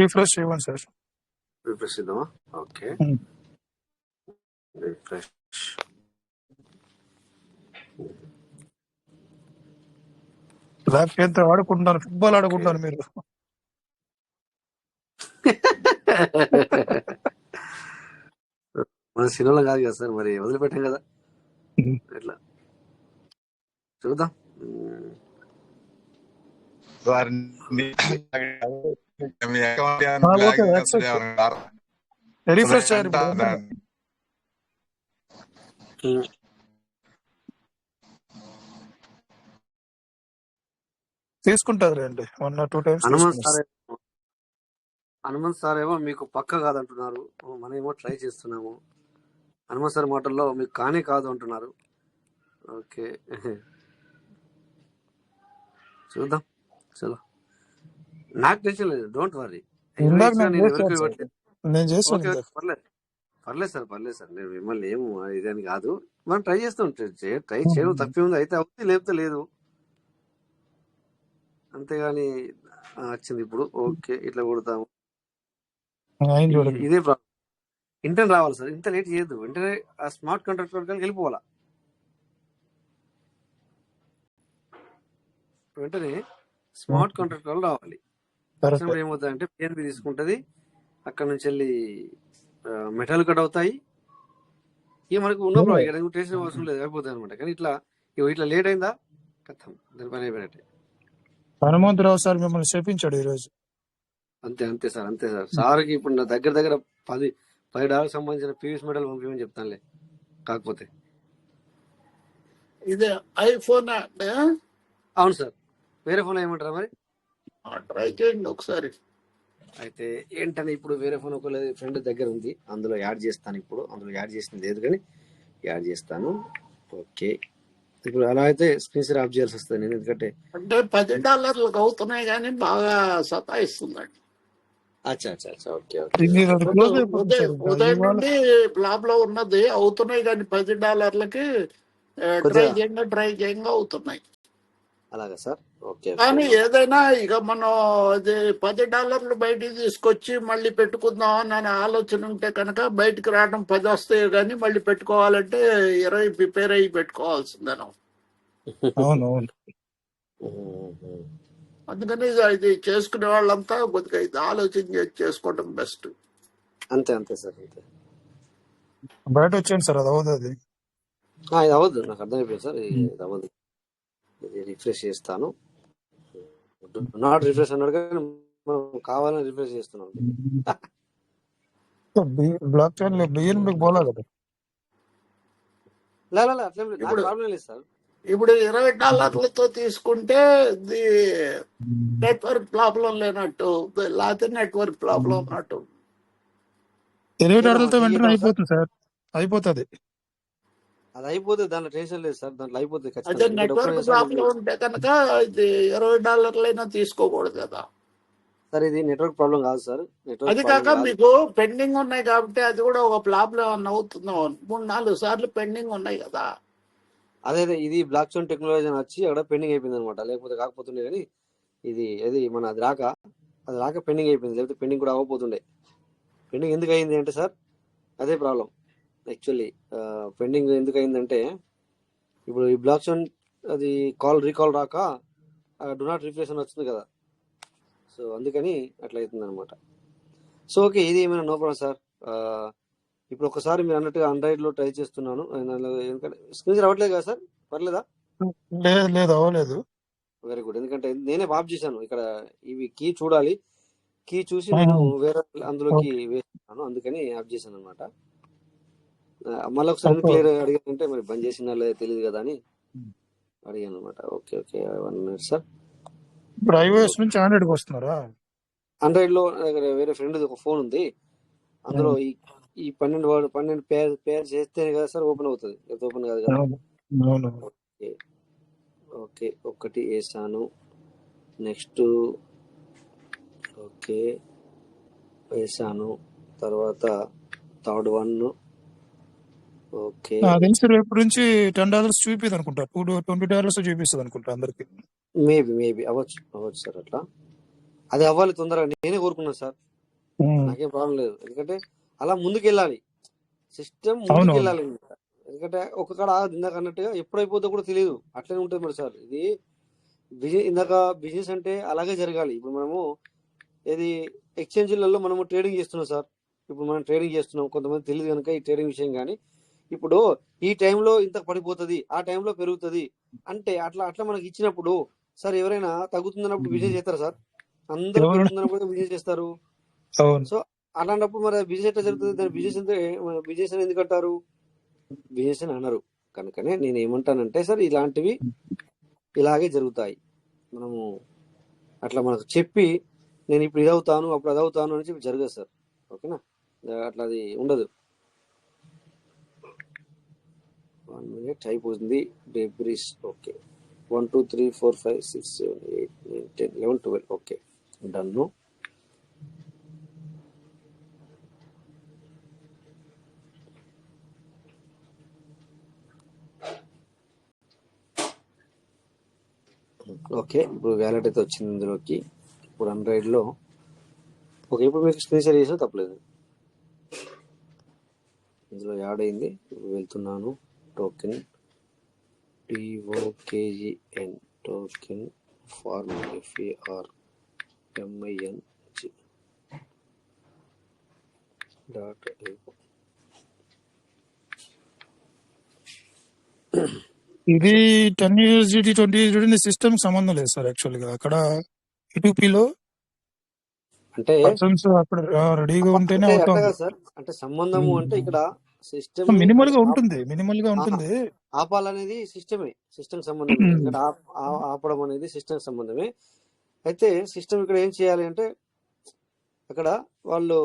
J: రిఫ్రెష్ ఇవ్వండి సార్.
A: రిఫ్రెష్ ఇద్దామా? Okay, refresh.
J: ల్యాప్టాప్ ఎంత ఆడుకుంటున్నారు, ఫుట్బాల్ ఆడుకుంటున్నారు మీరు.
A: మన సినిమాలో కాదు కదా సార్, మరి వదిలిపెట్టాం కదా, ఎట్లా చూద్దాం.
J: రిఫ్రెష్ చేయాలి. తీసుకుంటారు రండి, 1 or 2 times.
A: హనుమంత్ సార్ ఏమో మీకు పక్క కాదంటున్నారు, మనమేమో ట్రై చేస్తున్నాము. హనుమంత్ సార్ మాటల్లో మీకు కానే కాదు అంటున్నారు. ఓకే, చూద్దాం. చలో, నాకు టెన్షన్ లేదు, డోంట్ వరీ. పర్లేదు సార్, పర్లేదు సార్. నేను మిమ్మల్ని ఏమో ఇదని కాదు, మనం ట్రై చేస్తూ ట్రై చేయడం తప్పే ఉంది. అయితే అవుతుంది, లేకపోతే లేదు, అంతేగాని వచ్చింది ఇప్పుడు. ఓకే, ఇట్లా కొడతాము. ఇదే ప్రాబ్లం. ఇంటర్నెట్ రావాలి సార్, ఇంత లేట్ చేయొద్దు. వెంటనే ఆ స్మార్ట్ కాంట్రాక్ట్ వరకు వెళ్ళిపోవాలా, వెంటనే స్మార్ట్ కాంట్రాక్ట్ వల్ల రావాలి. వచ్చినప్పుడు ఏమవుతుందంటే పిఎన్బి తీసుకుంటది, అక్కడ నుంచి వెళ్ళి మెటల్ కట్ అవుతాయి. ఇక మనకు ఉన్న ప్రాబ్లం ఇక్కడ టెన్షన్ అవసరం లేదు, అయిపోతుంది అనమాట. కానీ ఇట్లా లేట్ అయిందా కథం, దాని పని అయిపోయినట్టే.
J: హనుమంతరావు సార్ మిమ్మల్ని శపించాడు ఈ రోజు.
A: అంతే అంతే సార్, అంతే సార్. సార్కి ఇప్పుడు నా దగ్గర $10 సంబంధించిన పీవీఎస్ మెడల్ పంపించమని చెప్తానులే. కాకపోతే
F: ఇదే ఐఫోన్ అంటే
A: అవును సార్, వేరే ఫోన్ ఏమంటారా మరి?
F: ట్రై చేయండి ఒకసారి.
A: అయితే ఏంటనే ఇప్పుడు వేరే ఫోన్ ఒక ఫ్రెండ్ దగ్గర ఉంది, అందులో యాడ్ చేస్తాను. ఇప్పుడు అందులో యాడ్ చేసింది లేదు కానీ యాడ్ చేస్తాను. ఓకే, ఇప్పుడు అలా అయితే స్క్రీన్ షేర్ ఆఫ్ చేయాల్సి వస్తుంది నేను, ఎందుకంటే
F: అంటే $10 అవుతున్నాయి కానీ బాగా సతాయిస్తుందండి.
A: అచ్చా అచ్చా అచ్చా, ఓకే
F: ఉదయం నుండి బ్లాబ్ లో ఉన్నది అవుతున్నాయి కానీ $10కి ట్రై చేయంగా అవుతున్నాయి.
A: అలాగా సార్, ఓకే.
F: కానీ ఏదైనా ఇక మనం అది $10 బయటికి తీసుకొచ్చి మళ్ళీ పెట్టుకుందాం అని ఆలోచన ఉంటే కనుక బయటికి రావడం 10 వస్తాయి కానీ మళ్ళీ పెట్టుకోవాలంటే 20 ప్రిపేర్ అయ్యి పెట్టుకోవాల్సిందేనా. అందుకని ఇది చేసుకునే వాళ్ళంతా కొద్దిగా ఇది ఆలోచన చేసుకోవడం బెస్ట్.
A: అంతే అంతే సార్, అంతే.
J: బయట వచ్చేయండి సార్, అది అవ్వదు. అది
A: అవ్వదు, నాకు అర్థమైపోయింది సార్, ఇది అవ్వదు. ఇది రిఫ్రెష్ చేస్తాను. నాట్ రిఫ్రెష్ అన్నాడు కానీ మనం కావాలని రిఫ్రెష్ చేస్తున్నాం.
J: బ్లాక్ చైన్ బిఎన్బి పోలా కదా.
A: అట్లేం లేదు, ప్రాబ్లం లేదు సార్.
F: ఇప్పుడు $20 తీసుకుంటే నెట్వర్క్ ప్రాబ్లం లేనట్టు, లేకపోతే నెట్వర్క్ ప్రాబ్లం ఉన్నట్టు.
J: $20 వెంటనే అయిపోతుంది సార్, అయిపోతుంది.
A: అది అయిపోతుంది, దాంట్లో టెన్షన్ లేదు సార్, దాంట్లో అయిపోతుంది.
F: అదే నెట్వర్క్ ప్రాబ్లం ఉంటే కనుక ఇది $20 తీసుకోకూడదు కదా
A: సార్. ఇది నెట్వర్క్ ప్రాబ్లం కాదు సార్,
F: అది కాక మీకు పెండింగ్ ఉన్నాయి కాబట్టి అది కూడా ఒక ప్రాబ్లం ఏమన్నా అవుతుందో. 3-4 సార్లు పెండింగ్ ఉన్నాయి కదా.
A: అదే ఇది బ్లాక్ చైన్ టెక్నాలజీ అని వచ్చి అక్కడ పెండింగ్ అయిపోయింది అనమాట. లేకపోతే కాకపోతుండే కానీ అది మన అది రాక పెండింగ్ అయిపోయింది. లేకపోతే పెండింగ్ కూడా అవ్వకపోతుండే. పెండింగ్ ఎందుకు అయింది అంటే సార్, అదే ప్రాబ్లం యాక్చువల్లీ. పెండింగ్ ఎందుకు అయిందంటే ఇప్పుడు ఈ బ్లాక్ చైన్ అది రీకాల్ రాక డు నాట్ రిఫ్రెష్ అని వచ్చింది కదా, సో అందుకని అట్లా అవుతుంది అనమాట. సో ఓకే, ఇది ఏమైనా నో ప్రాబ్లం సార్. ఇప్పుడు ఒకసారి మీరు అన్నట్టుగా ఆండ్రాయిడ్ లో ట్రై చేస్తున్నాను, ఎందుకంటే స్క్రీన్ రావట్లేదు కదా సార్, పర్లేదా?
J: లేదు అవ్వలేదు.
A: వెరీ గుడ్, ఎందుకంటే నేనే ఆఫ్ చేశాను. ఇక్కడ ఇవి కీ చూడాలి, కీ చూసి నేను వేరే అందులోకి వేస్తున్నాను, అందుకని ఆఫ్ చేశాను అనమాట. మళ్ళీ ఒకసారి
J: ఓకే.
A: క్లియర్ అడిగానంటే మరి బంద్ చేసిన లేదా తెలియదు కదా అని అడిగాను అనమాట. Okay okay 1 minute sir.
J: ఇప్పుడు iOS నుంచి ఆండ్రాయిడ్ కి వస్తున్నారా?
A: ఆండ్రాయిడ్ లో నా దగ్గర వేరే ఫ్రెండ్ ఒక ఫోన్ ఉంది. అందులో ఈ 12 పేర్ చేస్తేనే కదా సార్ ఓపెన్ అవుతుంది, లేకపోతే ఓపెన్ కాదు కదా.
J: అవును అవును.
A: ఓకే ఓకే, ఒకటి వేసాను. నెక్స్ట్ ఓకే వేసాను. తర్వాత థర్డ్ వన్. ఓకే
J: నాకు తెలిసి రేపు నుంచి $10 చూపిది అనుకుంటా, $20 చూపిస్తుంది అనుకుంటా అందరికి.
A: మేబీ అవ్వచ్చు సార్. అట్లా అది అవ్వాలి తొందరగా, నేనే కోరుకున్నాను సార్. నాకేం ప్రాబ్లం లేదు, ఎందుకంటే అలా ముందుకు వెళ్ళాలి, సిస్టమ్ ముందుకు
J: అవునవును.
A: వెళ్ళాలి. ఎందుకంటే ఒక కాడ ఆగదు. ఇందాక అన్నట్టుగా ఎప్పుడైపోతుందో కూడా తెలియదు, అట్లనే ఉంటుంది మరి సార్. ఇది ఇందాక బిజినెస్ అంటే అలాగే జరగాలి. ఇప్పుడు మనము ఏది ఎక్స్చేంజ్లలో మనము ట్రేడింగ్ చేస్తున్నాం సార్. ఇప్పుడు మనం ట్రేడింగ్ చేస్తున్నాం, కొంతమంది తెలియదు కనుక ఈ ట్రేడింగ్ విషయం. కానీ ఇప్పుడు ఈ టైంలో ఇంత పడిపోతుంది, ఆ టైంలో పెరుగుతుంది అంటే అట్లా మనకి ఇచ్చినప్పుడు సార్ ఎవరైనా తగ్గుతుందన్నప్పుడు బిజినెస్ చేస్తారు సార్. అందరూ
J: ఎవరు?
A: పెరుగుతున్నప్పుడు బిజినెస్ చేస్తారు.
J: అవును.
A: సో అలాంటప్పుడు మరి బిజినెస్ ఎట్లా జరుగుతుంది? దాని బిజినెస్ అని ఎందుకు అంటారు? బిజినెస్ అని అనరు. కనుకనే నేను ఏమంటానంటే సార్, ఇలాంటివి ఇలాగే జరుగుతాయి. మనము అట్లా మనకు చెప్పి నేను ఇప్పుడు ఇది అవుతాను అప్పుడు అది అవుతాను అని చెప్పి జరగదు సార్. ఓకేనా, అట్లా అది ఉండదు. 1 minute అయిపోతుంది. Debris okay 1 2 3 4 5 6 7 8 9 10 11 12 okay డన్ను. ఓకే, ఇప్పుడు వ్యాలెట్ అయితే వచ్చింది ఇందులోకి. ఇప్పుడు ఆండ్రాయిడ్లో ఓకే, ఇప్పుడు మీకు స్క్రీన్ షేర్ చేసినా తప్పలేదు, ఇందులో యాడ్ అయింది. ఇప్పుడు వెళ్తున్నాను. Token TOKEN token farm FARMING dot
J: ఇది 10 USDT 20 USDT సిస్టమ్ సంబంధం లేదు సార్. యాక్చువల్ గా అక్కడ E2P-లో
A: అంటే
J: పర్సన్స్ అక్కడ రెడీగా ఉంటేనే
A: అంటే
J: అవుతా
A: అట్లా
J: ఉంది.
A: కాదు సార్. అంటే సంబంధము అంటే ఇక్కడ సిస్టమ్
J: మినిమల్ గా ఉంటుంది.
A: ఆపాలనేది సిస్టమ్ సంబంధమే. ఎందుకంటే ఆపడం అనేది సిస్టమ్ సంబంధమే. అయితే సిస్టమ్ ఇక్కడ ఏం చేయాలి అంటే, అక్కడ వాళ్ళు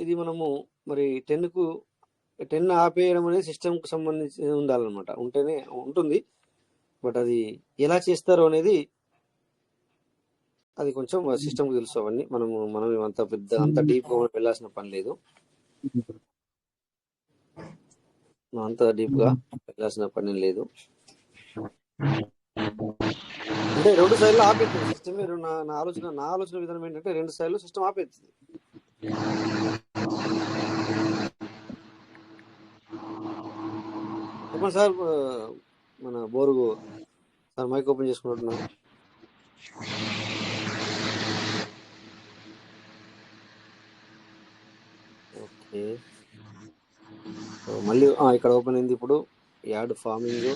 A: ఇది మనము మరి 10 ఆపేయడం అనేది సిస్టమ్ కు సంబంధించి ఉండాలన్నమాట, ఉంటేనే ఉంటుంది. బట్ అది ఎలా చేస్తారో అనేది అది కొంచెం సిస్టమ్కి తెలుసు. అవన్నీ మనం అంత డీప్ గా వెళ్ళాల్సిన పని లేదు. మనం అంత డీప్ గా వెళ్ళాల్సిన పని లేదు. అంటే 2 సైడ్లు ఆపేస్తుంది సిస్టమ్. నా ఆలోచన విధానం ఏంటంటే 2 సైడ్లు సిస్టమ్ ఆపేస్తుంది. చెప్పండి సార్. మన Borugu sir mic open చేసుకున్నట్టున్నారు. Okay, మళ్ళీ ఇక్కడ ఓపెన్ అయింది. ఇప్పుడు యాడ్ ఫార్మింగ్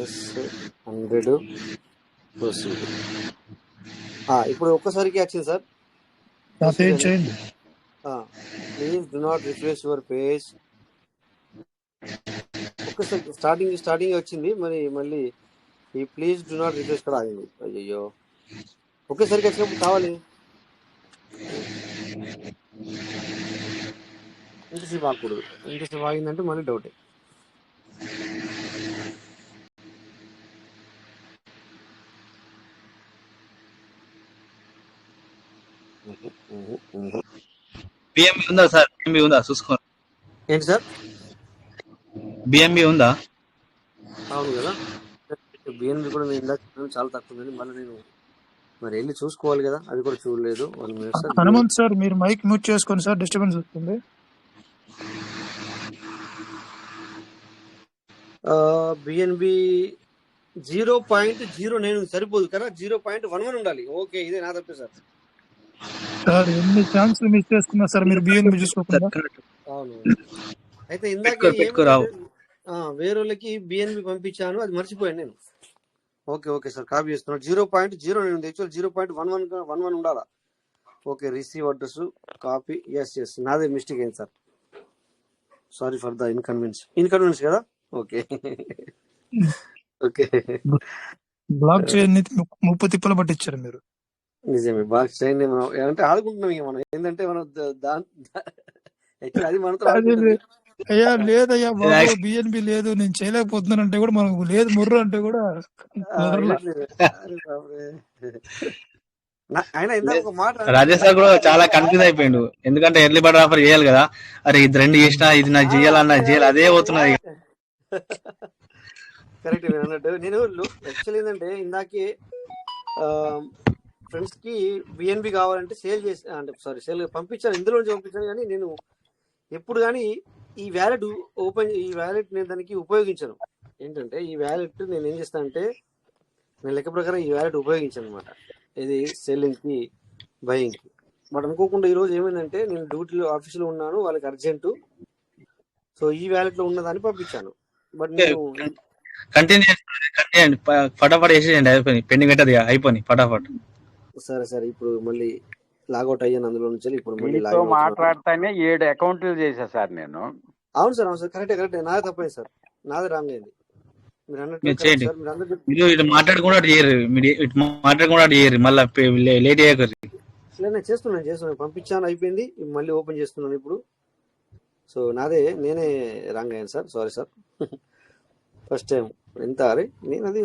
A: S100 ప్రొసీడ్. ఇప్పుడు ఒక్కసారికి వచ్చింది sir. Please do not refresh your page. ఒక్కసారి స్టార్టింగ్ వచ్చింది, మరి మళ్ళీ ఈ ప్లీజ్ డు నాట్ రిఫ్రెష్ కూడా ఆగింది. అయ్యో, ఒకేసారికి వచ్చినప్పుడు కావాలి. ఇంతసేపు ఆగకూడదు. ఇంతసేపు ఆగిందంటే మళ్ళీ డౌటే.
C: బిఎంబి ఉందా సార్? బిఎంబి ఉందా చూసుకోండి.
A: ఏంటి సార్?
C: బిఎంబి ఉందా?
A: అవును కదా, బిఎన్బి కూడా నేను ఇందాక చాలా తక్కువ ఉంది. మళ్ళీ నేను మరి వెళ్ళి చూసుకోవాలి కదా, అది కూడా చూడలేదు. 1 minute సార్.
J: హనుమంత్ సార్ మీరు మైక్ మ్యూట్ చేసుకోండి సార్, డిస్టర్బెన్స్ వస్తుంది.
A: బిఎన్బి 0.09 సరిపోదు కదా, 0.11 ఉండాలి. ఓకే, ఇదే నా తప్పే సార్.
J: సార్ ఎన్ని ఛాన్సులు మిస్ చేసుకున్నా సార్ మీరు బిఎన్బి చూసుకోకుండా.
A: అవును, అయితే ఇందాక వేరే వాళ్ళకి బిఎన్బి పంపించాను, అది మర్చిపోయాను నేను. ఓకే సార్, కాపీ చేస్తున్నాను. 0.09 ఉంది, యాక్చువల్ 0.11 ఉండాలా. Okay, receive address copy. Yes నాదే మిస్టేక్ అయింది sir. Sorry for the inconvenience కదా. Okay okay.
J: బ్లాక్ చేయని ముప్పు తిప్పలు పట్టించారు మీరు.
A: నిజమే, బాగా చేయండి. మనం అంటే ఆడుకుంటున్నాం ఇక మనం ఏంటంటే మనం యాక్చువల్లీ అది మనతో
J: అది
A: ఆడుకుంటుంది.
J: అయ్యా లేదయ్యా బాబు బిఎన్బి లేదు నేను చేయలేకపోతున్నానంటే కూడా మనకు లేదు ముర్రు అంటే కూడా కుదరలా.
A: వినట్లేదు. అరే బాబురే. ఆయన ఇందాక ఒక మాట
C: రాజేష్ సార్ కూడా చాలా కన్ఫ్యూజ్ అయిపోయిండు, ఎందుకంటే ఎర్లీ బర్డ్ ఆఫర్ చేయాలి కదా. అరే ఇది 2 చేసినా ఇది నాకు చేయాలన్నా చేయాలి, అదే పోతున్నది.
A: కరెక్ట్ మీరు అన్నట్టు. నేను యాక్చువల్లీ ఏంటంటే ఇందాకే ఫ్రెండ్స్ కి బిఎన్బి కావాలంటే సేల్ చేసి అంటే సేల్ పంపించాను, ఇందులో నుంచి పంపించాను. కానీ నేను ఎప్పుడు కానీ ఈ వ్యాలెట్ ఈ వ్యాలెట్ నేను దానికి ఉపయోగించాను. ఏంటంటే ఈ వ్యాలెట్ నేను ఏం చేస్తానంటే నేను లెక్క ప్రకారం ఈ వ్యాలెట్ ఉపయోగించాను అనమాట, ఇది సెల్లింగ్ కి బయింగ్ కి. బట్ అనుకోకుండా ఈ రోజు ఏమైందంటే నేను డ్యూటీలో ఆఫీస్లో ఉన్నాను, వాళ్ళకి అర్జెంటు, సో ఈ వ్యాలెట్ లో ఉన్నదాన్ని పంపించాను. బట్ నేను
C: కంటిన్యూ ఫటాఫట్ చేసేయండి, అయిపోయింది. పెండింగ్ పెట్టది అయిపోయింది ఫటాఫట్.
A: సరే ఇప్పుడు మళ్ళీ లాగౌట్ అయ్యాను అందులో నుంచి. ఇప్పుడు మళ్ళీ
I: మీతో మాట్లాడితేనే 7 అకౌంట్లు చేశా సార్ నేను.
A: అవును సార్ కరెక్టే. నాదే తప్పైంది సార్, నాదే రాంగ్ అయింది. మీరు అన్నట్టు
C: చేయండి.
A: సార్, మీరు అందరూ
C: మీరు ఇటు మాట్లాడకుండా చేయరు, మీరు ఇటు మాట్లాడకుండా చేయరు, మళ్ళీ లేట్ అయ్యారు.
A: నేను చేస్తున్నాను పంపించాను, అయిపోయింది. మళ్ళీ ఓపెన్ చేస్తున్నాను ఇప్పుడు. సో నేనే రాంగ్ అయ్యాను sir, sorry sir. First time ఎంత అరే నేను అది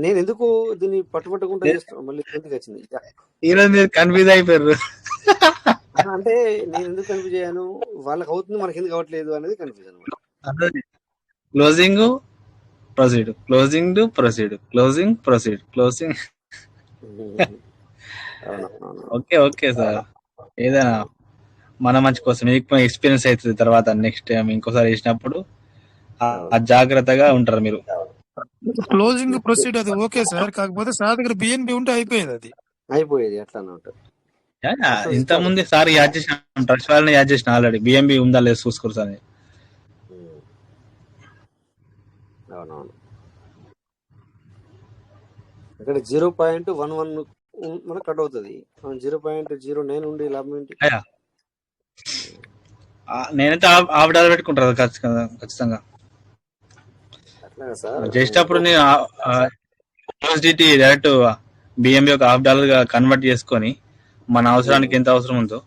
A: నేను ఎందుకు దీన్ని పట్టుకుంటా చేస్తాను, మళ్ళీ ఎందుకు వచ్చింది
C: ఈరోజు మీరు కన్ఫ్యూజ్ అయిపోయారు.
A: అంటే నేను ఎందుకు కన్ఫ్యూజ్ అయ్యాను, వాళ్ళకి అవుతుంది మనకి ఎందుకు అవ్వట్లేదు అనేది కన్ఫ్యూజ్ అనమాట.
C: Closing proceed, closing to proceed, closing. Okay sir, ఏదైనా మన మంచి కోసం మీకు ఎక్స్పీరియన్స్ అవుతుంది. తర్వాత నెక్స్ట్ టైం ఇంకోసారి చేసినప్పుడు జాగ్రత్తగా ఉంటారు మీరు.
J: క్లోజింగ్ ప్రొసీడ్ అది ఓకే సార్, కాకపోతే సార్ దగ్గర బిఎన్బి ఉంటే అయిపోయేది అట్లా
A: అన్నమాట.
C: ఇంత ముందు సార్ యాడ్ చేసిన, ట్రస్ట్ వాళ్ళని యాడ్ చేసిన ఆల్రెడీ. బిఎంబి ఉందా లేదు చూసుకోరు సార్.
A: అవునవును, ఇక్కడ 0.11 మనకు కట్ అవుతుంది. 0.09 ఉండి లాభం ఏంటి?
C: నేనైతే $1 పెట్టుకుంటాను ఖచ్చితంగా. జస్ట్ అప్పుడు నేను యూఎస్డిటీ డైరెక్ట్ బిఎంబి ఒక $1 గా కన్వర్ట్ చేసుకొని మన అవసరానికి ఎంత అవసరం ఉందో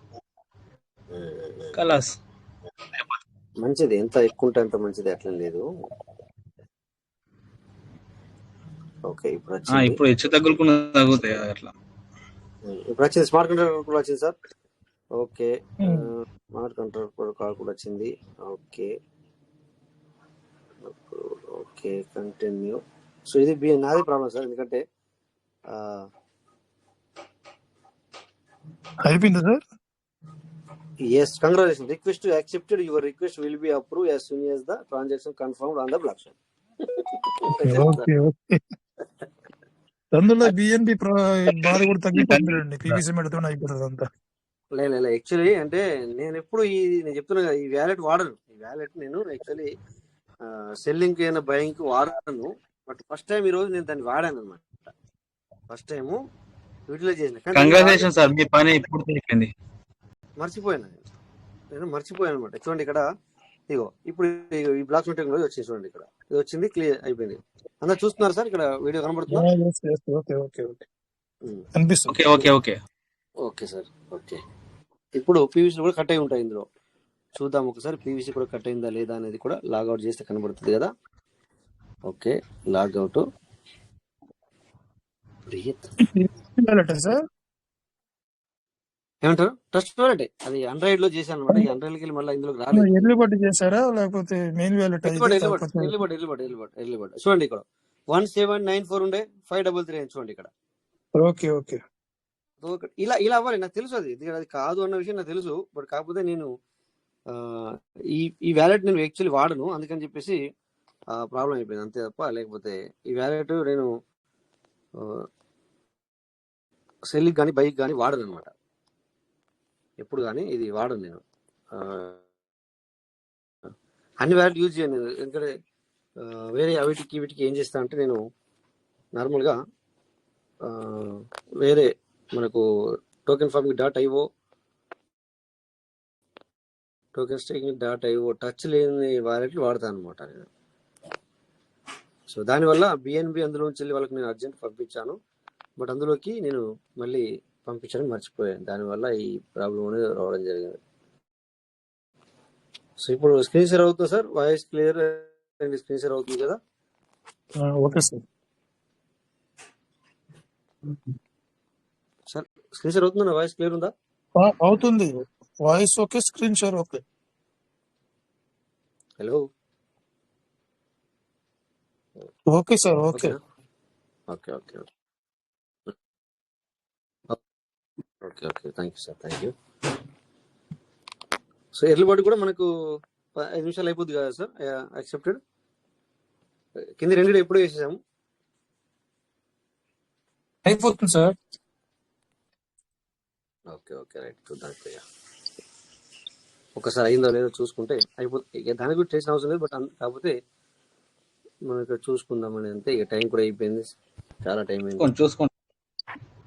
C: కలాస్
A: మంచిది. ఎంత ఎక్కువ ఉంటే అంత మంచిది, అట్లా లేదు. ఓకే
C: ఇప్పుడు హెచ్చు తగ్గుతాయి అట్లా.
A: ఇప్పుడు వచ్చింది స్మార్ట్ కంట్రోల్ కూడా వచ్చింది sir. Okay, smart control call కూడా వచ్చింది. Okay continue. సో ఇది నాదే ప్రాబ్లం సార్, ఎందుకంటే
J: అయిపోయిందా sir?
A: Yes, congratulations. Request to accepted. Your request will be approved as soon as the transaction confirmed on the blockchain.
J: Okay అందులో బిఎన్బి బాధ కూడా తగ్గిపోతుందండి, పీవీసీ మెడతో అయిపోతుంది అంతా.
A: లేదు యాక్చువల్లీ అంటే నేను ఎప్పుడు నేను చెప్తున్నా కదా, ఈ వ్యాలెట్ వాడను. ఈ వ్యాలెట్ నేను యాక్చువల్లీ సెల్లింగ్ అయినా బయింగ్ వాడను. బట్ ఫస్ట్ టైం ఈ రోజు నేను దాన్ని వాడాను అనమాట. ఫస్ట్ టైం యూటిలైజ్ చేసిన.
C: కంగ్రాచులేషన్ సార్, మీ పని ఇప్పుడు అయిపోయింది.
A: నేను మర్చిపోయాను అనమాట. చూడండి ఇక్కడ, ఇగో ఇప్పుడు ఈ బ్లాక్ టెక్నాలజీ వచ్చింది. చూడండి ఇక్కడ ఇది వచ్చింది, క్లియర్ అయిపోయింది. అందరు చూస్తున్నారు సార్, ఇక్కడ వీడియో కనబడుతుందా? Okay sir. ఓకే, ఇప్పుడు పీవీసీ కూడా కట్ అయి ఉంటాయి ఇందులో. చూద్దాం ఒకసారి పీవీసీ కూడా కట్ అయిందా లేదా అనేది కూడా లాగౌట్ చేస్తే కనబడుతుంది కదా. ఓకే, లాగౌట్ ఏమంటారు? ట్రస్ట్ వాలెట్ అది ఆండ్రాయిడ్ లో చేశాను అనమాట. ఈ ఆండ్రాయిడ్ కి మళ్ళీ ఇందులో రాలేదు.
J: ఎర్లీ బర్డ్ చేశారా లేకపోతే మెయిన్ వాలెట్?
A: Early bird. చూడండి ఇక్కడ 1794 ఉండే 533 చూడండి ఇక్కడ.
J: ఓకే
A: ఇలా అవ్వాలి, నాకు తెలుసు. అది కాదు అన్న విషయం నాకు తెలుసు. బట్ కాకపోతే నేను ఈ వ్యాలెట్ నేను యాక్చువల్లీ వాడను, అందుకని చెప్పేసి ప్రాబ్లం అయిపోయింది అంతే తప్ప. లేకపోతే ఈ వ్యాలెట్ నేను సెల్లింగ్ కానీ బైక్ కానీ వాడను అనమాట. ఎప్పుడు కానీ ఇది వాడను నేను. అన్ని వ్యాలెట్ యూజ్ చేయను నేను, ఎందుకంటే వేరే వీటికి ఏం చేస్తా అంటే నేను నార్మల్గా వేరే మనకు token farming .io token staking dot IO touch లేని వాలెట్లు వాడతాను అనమాట నేను. సో దానివల్ల బిఎన్బి అందులో నుంచి వాళ్ళకి నేను అర్జెంట్ పంపించాను, బట్ అందులోకి నేను మళ్ళీ పంపించడం మర్చిపోయాను. దానివల్ల ఈ ప్రాబ్లం అనేది రావడం జరిగింది. సో ఇప్పుడు స్క్రీన్ షేర్ అవుతుంది sir, voice clear and screen share అవుతుంది కదా
J: okay sir.
A: Sir? Screen share అవుతుందా? వాయిస్ క్లియర్ ఉందా?
J: అవుతుంది, voice okay, screen share okay.
A: Hello,
J: okay sir, okay.
A: ఓకేనా? Okay okay okay okay thank you sir, thank you. So early bird కూడా మనకు 5 నిమిషాలు అయిపోద్ది కదా సార్? యాక్సెప్టెడ్. కింద రెండు ఎప్పుడు వేసేసాము?
J: అయిపోతుంది సార్.
A: ఓకే ఓకే రైట్, చూద్దాం ఇప్పుడు. ఒకసారి అయిందో లేదో చూసుకుంటే అయిపోతుంది. ఇక దాని గురించి చేసిన అవసరం లేదు, బట్ కాకపోతే మనం ఇక్కడ చూసుకుందామని అంతే. ఇక టైం కూడా అయిపోయింది, చాలా టైం అయింది
H: చూసుకోండి.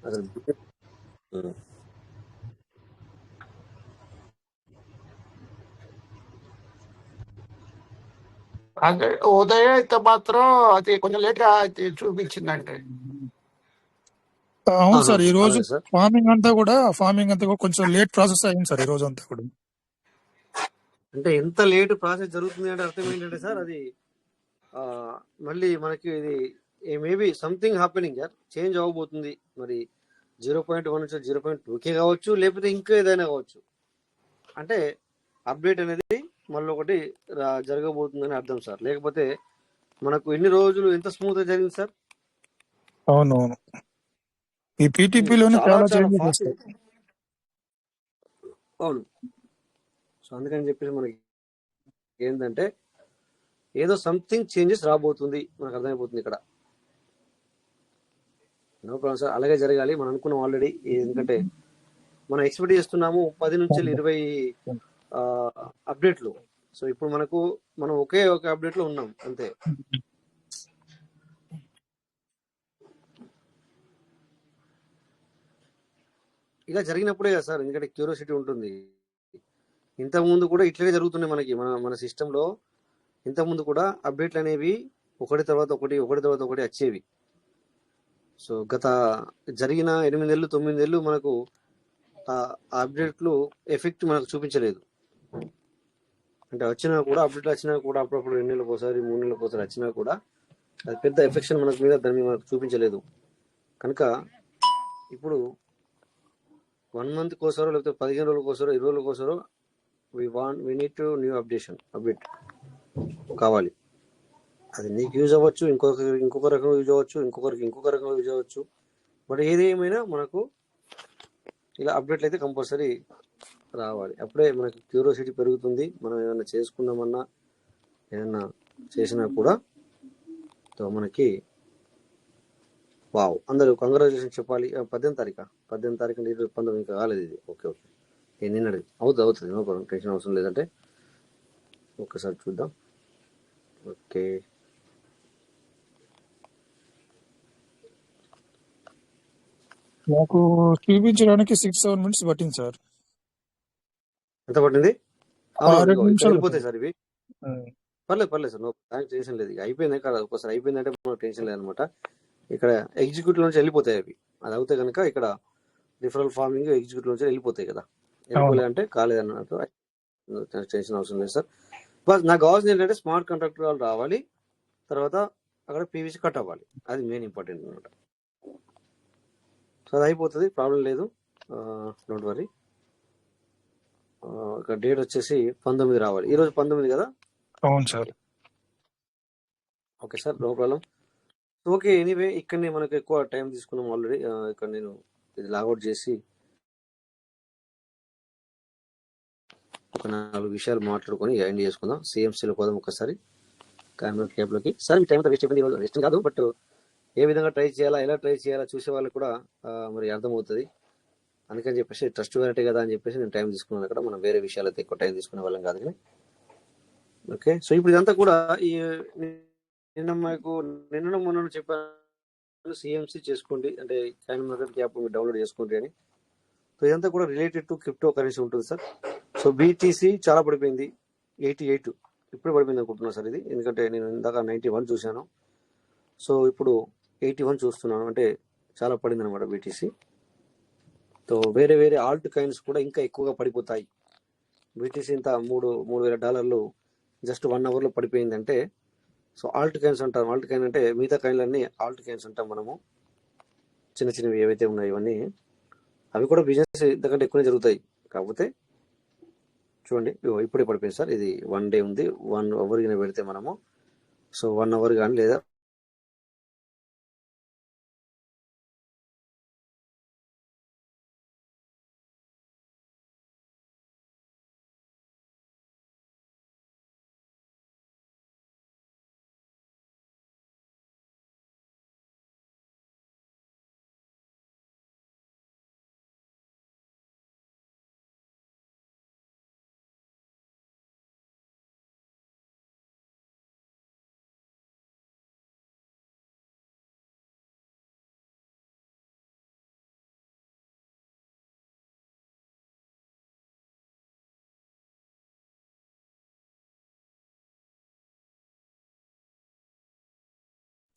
A: అసలు.
F: అదే ఉదయం అయితే మాత్రం అది కొంచెం లేట్ గా అయితే చూపించిందండి.
J: అవును సార్, ఈ రోజు
A: అలాగే సార్.
J: ఫార్మింగ్ అంతా కూడా కొంచెం లేట్ ప్రాసెస్ అయింది సార్ ఈ రోజు అంతా కూడా.
A: అంటే ఎంత లేట్ ప్రాసెస్ జరుగుతుంది అంటే అర్థం ఏంటంటే సార్, అది మళ్ళీ మనకి ఇది మేబీ సంథింగ్ హ్యాపెనింగ్ యార్, చేంజ్ అవ్వబోతుంది. మరి 0.1 నుంచి 0.2K కావచ్చు, లేకపోతే ఇంకా ఏదైనా కావచ్చు. అంటే అప్డేట్ అనేది మళ్ళీ ఒకటి జరగబోతుందని అర్థం సార్. లేకపోతే మనకు ఎన్ని రోజులు ఎంత స్మూత్ గా జరిగింది సార్?
J: అవునవును, ఈ పీటీపీలోనే
A: చాలా
J: చాలా
A: చాలా
J: చేంజెస్
A: ఫాస్ట్.
J: వస్తాయి.
A: అవును. సో అందుకని చెప్పేసి మనకి ఏంటంటే ఏదో సంథింగ్ చేంజెస్ రాబోతుంది, మనకు అర్థమైపోతుంది ఇక్కడ. నో ప్రాబ్లం సార్, అలాగే జరగాలి. మనం అనుకున్నాం ఆల్రెడీ. ఎందుకంటే మనం ఎక్స్పెక్ట్ చేస్తున్నాము 10 నుంచి 20 అప్డేట్లు. సో ఇప్పుడు మనం ఒకే ఒక అప్డేట్ లో ఉన్నాం అంతే. ఇలా జరిగినప్పుడే కదా సార్, ఎందుకంటే క్యూరియాసిటీ ఉంటుంది. ఇంతకుముందు కూడా ఇట్లనే జరుగుతున్నాయి మనకి, మన సిస్టంలో. ఇంతకుముందు కూడా అప్డేట్లు అనేవి ఒకటి తర్వాత ఒకటి వచ్చేవి. సో గత జరిగిన 8 నెలలు 9 నెలలు మనకు ఆ అప్డేట్లు ఎఫెక్ట్ మనకు చూపించలేదు. అంటే అప్డేట్లు వచ్చినా కూడా అప్పుడప్పుడు 2 నెలలకు ఒకసారి 3 నెలలకు ఒకసారి వచ్చినా కూడా అది పెద్ద ఎఫెక్షన్ దాని మీద మనకు చూపించలేదు. కనుక ఇప్పుడు 1 మంత్ కోసారో, లేకపోతే 15 రోజుల కోసారో, 20 రోజుల కోసారో we need to new update కావాలి. అది నీకు యూజ్ అవ్వచ్చు, ఇంకొక రకంగా యూజ్ అవ్వచ్చు, ఇంకొక రకంగా యూజ్ అవ్వచ్చు. బట్ ఏదేమైనా మనకు ఇలా అప్డేట్లు అయితే కంపల్సరీ రావాలి. అప్పుడే మనకి క్యూరియాసిటీ పెరుగుతుంది. మనం ఏమైనా చేసుకుందామన్నా, ఏదైనా చేసినా కూడా మనకి వావ్, అందరూ కంగ్రాచులేషన్ చెప్పాలి. 18 తారీఖు అంటే 19 ఇంకా కాలేదు ఇది. ఓకే ఓకే, నిన్న అవుతుంది. నో ప్రాబ్లం, టెన్షన్ అవసరం లేదంటే ఒక్కసారి చూద్దాం. ఓకే,
J: నాకు చూపించడానికి 6-7 మినిట్స్ పట్టింది సార్.
A: ఎంత పట్టింది?
J: 6 నిమిషాలు
A: వెళ్ళిపోతాయి సార్ ఇవి. పర్లేదు సార్, దానికి టెన్షన్ లేదు. అయిపోయింది కదా, ఒకసారి అయిపోయిందంటే మనకు టెన్షన్ లేదనమాట. ఇక్కడ ఎగ్జిక్యూటివ్ నుంచి వెళ్ళిపోతాయి అవి. అది అవుతే కనుక ఇక్కడ రిఫరల్ ఫార్మింగ్ ఎగ్జిక్యూటివ్ నుంచి వెళ్ళిపోతాయి కదా. వెళ్ళిపోలే అంటే కాలేదన్నట్టు టెన్షన్ అవసరం లేదు సార్. బట్ నాకు కావాల్సింది ఏంటంటే స్మార్ట్ కాంట్రాక్టర్ వాళ్ళు రావాలి, తర్వాత అక్కడ పీవీసీ కట్ అవ్వాలి. అది మెయిన్ ఇంపార్టెంట్ అనమాట. సో అది అయిపోతుంది, ప్రాబ్లం లేదు, డోంట్ వరీ. ఇక్కడ డేట్ వచ్చేసి 19 రావాలి. ఈరోజు 19 కదా?
J: అవును sir.
A: Okay sir, no problem. Okay, anyway ఇక్కడనే మనకు ఎక్కువ టైం తీసుకున్నాం ఆల్రెడీ. ఇక్కడ నేను ఇది లాగౌట్ చేసి ఒక 4 విషయాలు మాట్లాడుకొని ఎండ్ చేసుకుందాం. సిఎంసీలో పోదాం ఒకసారి కాన్వెంట్ క్యాబ్లోకి. సార్ మీ టైం అంతా వేస్ట్ అయిపోయింది. ఈరోజు వేస్ట్ కాదు, బట్ ఏ విధంగా ట్రై చేయాలా, ఎలా ట్రై చేయాలా చూసే వాళ్ళకి కూడా మరి అర్థమవుతుంది. అందుకని చెప్పేసి ట్రస్ట్ వెరైటీ కదా అని చెప్పేసి నేను టైం తీసుకున్నాను. అక్కడ మనం వేరే విషయాలు అయితే ఎక్కువ టైం తీసుకునే వాళ్ళం కాదు కానీ. ఓకే, సో ఇప్పుడు ఇదంతా కూడా ఈ నిన్న మొన్న చెప్పాను సిఎంసీ చేసుకోండి, అంటే కాయిన్ మార్కెట్ యాప్ మీరు డౌన్లోడ్ చేసుకోండి అని. సో ఇదంతా కూడా రిలేటెడ్ టు క్రిప్టో కరెన్సీ ఉంటుంది సార్. సో బీటీసీ చాలా పడిపోయింది, 88 ఇప్పుడు పడిపోయింది అనుకుంటున్నాను సార్ ఇది, ఎందుకంటే నేను ఇందాక 91 చూశాను. సో ఇప్పుడు 81 చూస్తున్నాను, అంటే చాలా పడింది అనమాట బీటీసీ. సో వేరే వేరే ఆల్ట్ కాయిన్స్ కూడా ఇంకా ఎక్కువగా పడిపోతాయి. బీటీసీ ఇంత $3,000 జస్ట్ 1 అవర్లో పడిపోయిందంటే, సో ఆల్ట్ కాయిన్స్ అంటాం. ఆల్ట్ కాయిన్ అంటే మిగతా కాయిన్లన్నీ ఆల్ట్ కాయిన్స్ అంటాం మనము, చిన్న చిన్నవి ఏవైతే ఉన్నాయో ఇవన్నీ. అవి కూడా బిజినెస్ ఇంతకంటే ఎక్కువనే జరుగుతాయి. కాకపోతే చూడండి ఇప్పుడే పడిపోయింది సార్, ఇది 1 డే ఉంది. 1 అవర్ కానీ పెడితే మనము, సో 1 అవర్ కానీ లేదా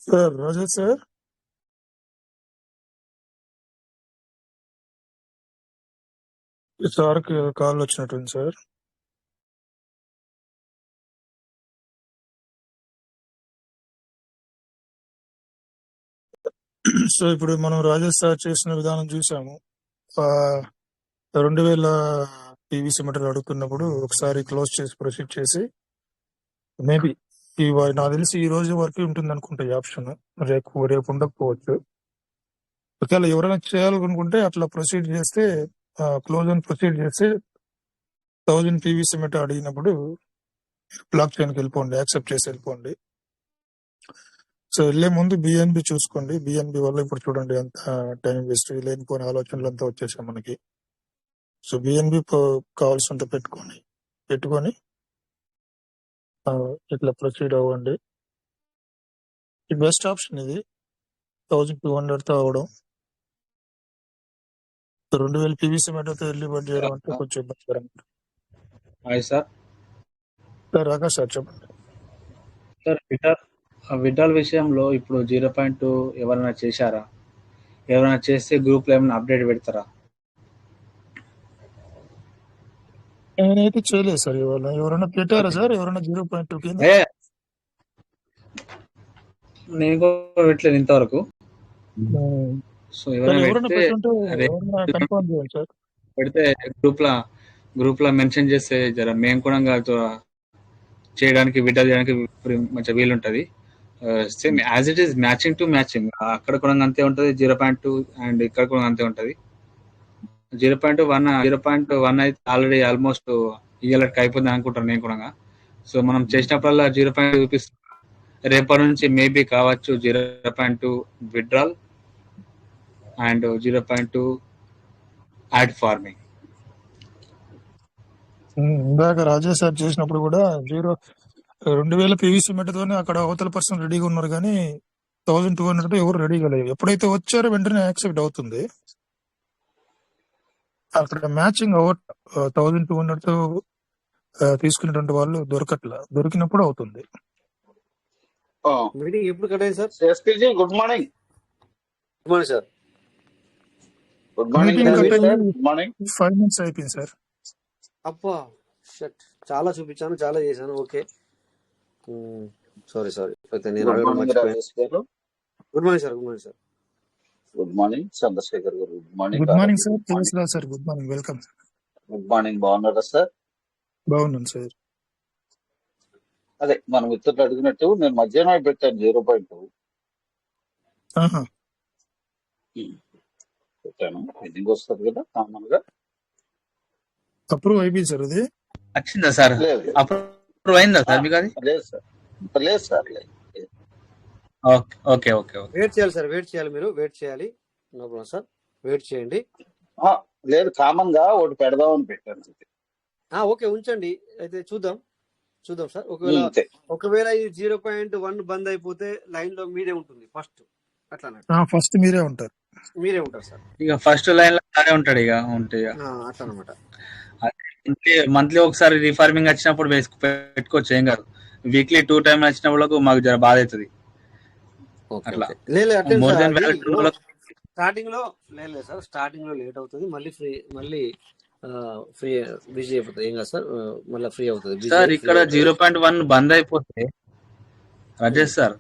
J: సార్ రాజా సార్, సార్కి కాల్ వచ్చినట్టుంది సార్. సో ఇప్పుడు మనం రాజా సార్ చేసిన విధానం చూసాము. 2000 పీవీసీ మెటీరియల్ అడుగుతున్నప్పుడు ఒకసారి క్లోజ్ చేసి ప్రొసీడ్ చేసి, మేబీ నాకు తెలిసి ఈ రోజు వరకు ఉంటుంది అనుకుంటా ఈ ఆప్షన్, రేపు ఉండకపోవచ్చు. ఒకవేళ ఎవరైనా చేయాలనుకుంటే అట్లా ప్రొసీడ్ చేస్తే, క్లోజ్ అని ప్రొసీడ్ చేస్తే 1000 పీవీసీ మెటీరియల్ అడిగినప్పుడు బ్లాక్ చైన్కి వెళ్ళిపోండి, యాక్సెప్ట్ చేసి వెళ్ళిపోండి. సో వెళ్ళే ముందు బిఎన్బి చూసుకోండి. బిఎన్బి వల్ల ఇప్పుడు చూడండి ఎంత టైం వేస్ట్, లేనిపోయిన ఆలోచనలు అంతా వచ్చేసాయి మనకి. సో బిఎన్బి కావాల్సినంత పెట్టుకొని ఇట్లా ప్రొసీడ్ అవ్వండి. ఈ బెస్ట్ ఆప్షన్ ఇది, 1200తో అవడం. 2000 పీవీసీ మెటీరియల్తో వెళ్ళి బట్ చేయడం అంటే కొంచెం ఇబ్బందికరంగా.
C: Hi sir.
J: Sir Akash sir చెప్పండి.
C: సార్ విడ్రాల్ విషయంలో ఇప్పుడు 0.2 ఎవరైనా చేశారా? ఎవరైనా చేస్తే గ్రూప్లో ఏమైనా అప్డేట్ పెడతారా?
J: నేనైతే చేయలేదు సార్. ఇవాళ ఎవరైనా పెట్టారా సార్? ఎవరైనా 0.2 కింద?
C: నేను కూడా పెట్టలేదు ఇంతవరకు. సో ఎవరైనా
J: కన్ఫర్మ్ చేయండి సార్.
C: పెడితే గ్రూప్ లో మెన్షన్ చేస్తే జర మేము కూడా చేయడానికి విడ్రా చేయడానికి మంచిగా వీలుంటది. Same as it is matching to matching, అక్కడ కూడా అంతే ఉంటది 0.2 అండ్ ఇక్కడ కూడా అంతే ఉంటది. 0.1 అయితే ఆల్రెడీ ఆల్మోస్ట్ ఇయ్యాలకి అయిపోయింది అనుకుంటాను నేను కూడా. సో మనం చేసినప్పుడల్లా 0.2 చూపిస్తుంది. రేపటి నుంచి మేబీ కావచ్చు 0.2 విడ్రాల్ అండ్ 0.2 యాడ్ ఫార్మింగ్.
J: ఇందాక రాజా సార్ చేసినప్పుడు కూడా 2000 పీవీసీ మెటీరియల్తోనే అక్కడ అవతల పర్సన్ రెడీగా ఉన్నారు, కానీ 1200 ఎవరు రెడీగా లేరు. ఎప్పుడైతే వచ్చారో వెంటనే యాక్సెప్ట్ అవుతుంది. అక్కడ మ్యాచింగ్ 1200తో తీసుకునేటువంటి వాళ్ళు దొరికినప్పుడు అవుతుంది.
A: మీటింగ్ ఎప్పుడు కట్ అయింది sir?
K: Good morning.
A: Good morning sir.
K: Good morning.
J: 5 minutes అయిపోయింది సార్.
A: అబ్బా షట్, చాలా చూపించాను, చాలా చేశాను. ఓకే సారీ అయితే నేను అడగడం మర్చిపోయాను. Good morning sir.
K: Good morning Chandrashekar garu.
J: Good morning sir. Tulasiraj sir good morning, welcome.
K: Good morning. బాగున్నారా సార్?
J: బాగున్నాను సార్.
K: అదే మన మిత్రులు అడిగినట్టు నేను మధ్యాహ్నం పెట్టాను 0.2 పెట్టాను. హెడ్డింగ్ వస్తుంది కదా కామన్ గా.
J: అప్రూవ్ అయిపోయింది సార్. అది
C: వచ్చిందా సార్? అప్రూవ్ అయిందా సార్ మీకు? అది
K: లేదు సార్.
C: ఓకే
A: వెయిట్ చేయాలి సార్, మీరు వెయిట్ చేయాలి. నో ప్రాబ్లం సార్, వెయిట్ చేయండి.
K: లేదు కామన్ గా ఒకటి పెడదామని పెట్టాను.
A: ఓకే ఉంచండి, అయితే చూద్దాం సార్. ఒకవేళ ఈ 0.1 బంద్ అయిపోతే లైన్ లో మీరే ఉంటుంది ఫస్ట్, అట్లా
J: ఫస్ట్ మీరే ఉంటారు
A: సార్.
C: ఇక ఫస్ట్ లైన్ లో ఉంటాడు ఇక.
A: అట్లా అనమాట.
C: మంత్లీ ఒకసారి రీఫార్మింగ్ వచ్చినప్పుడు పెట్టుకోవచ్చు, ఏం కాదు. వీక్లీ 2 టైమ్ వచ్చినప్పుడు మాకు జర బాధ అవుతుంది.
A: ఓకే
C: అట్లా
A: ఓకే లేదు అట్లే
C: మోర్
A: సార్
C: దెన్
A: అది
C: వ్యాలిడ్
A: ఇప్పుడు స్టార్టింగ్ లో లేదు సార్ స్టార్టింగ్ లో లేట్ అవుతుంది మళ్ళీ ఫ్రీ బిజీ అయిపోతుంది ఏం కాదు సార్ మళ్ళీ ఫ్రీ అవుతుంది బిజీ
C: సార్.
A: అయ్యి ఫ్రీ
C: ఇక్కడ
A: అవుతుంది
C: 0.1 బంద్ అయిపోతే రాజేష్ సార్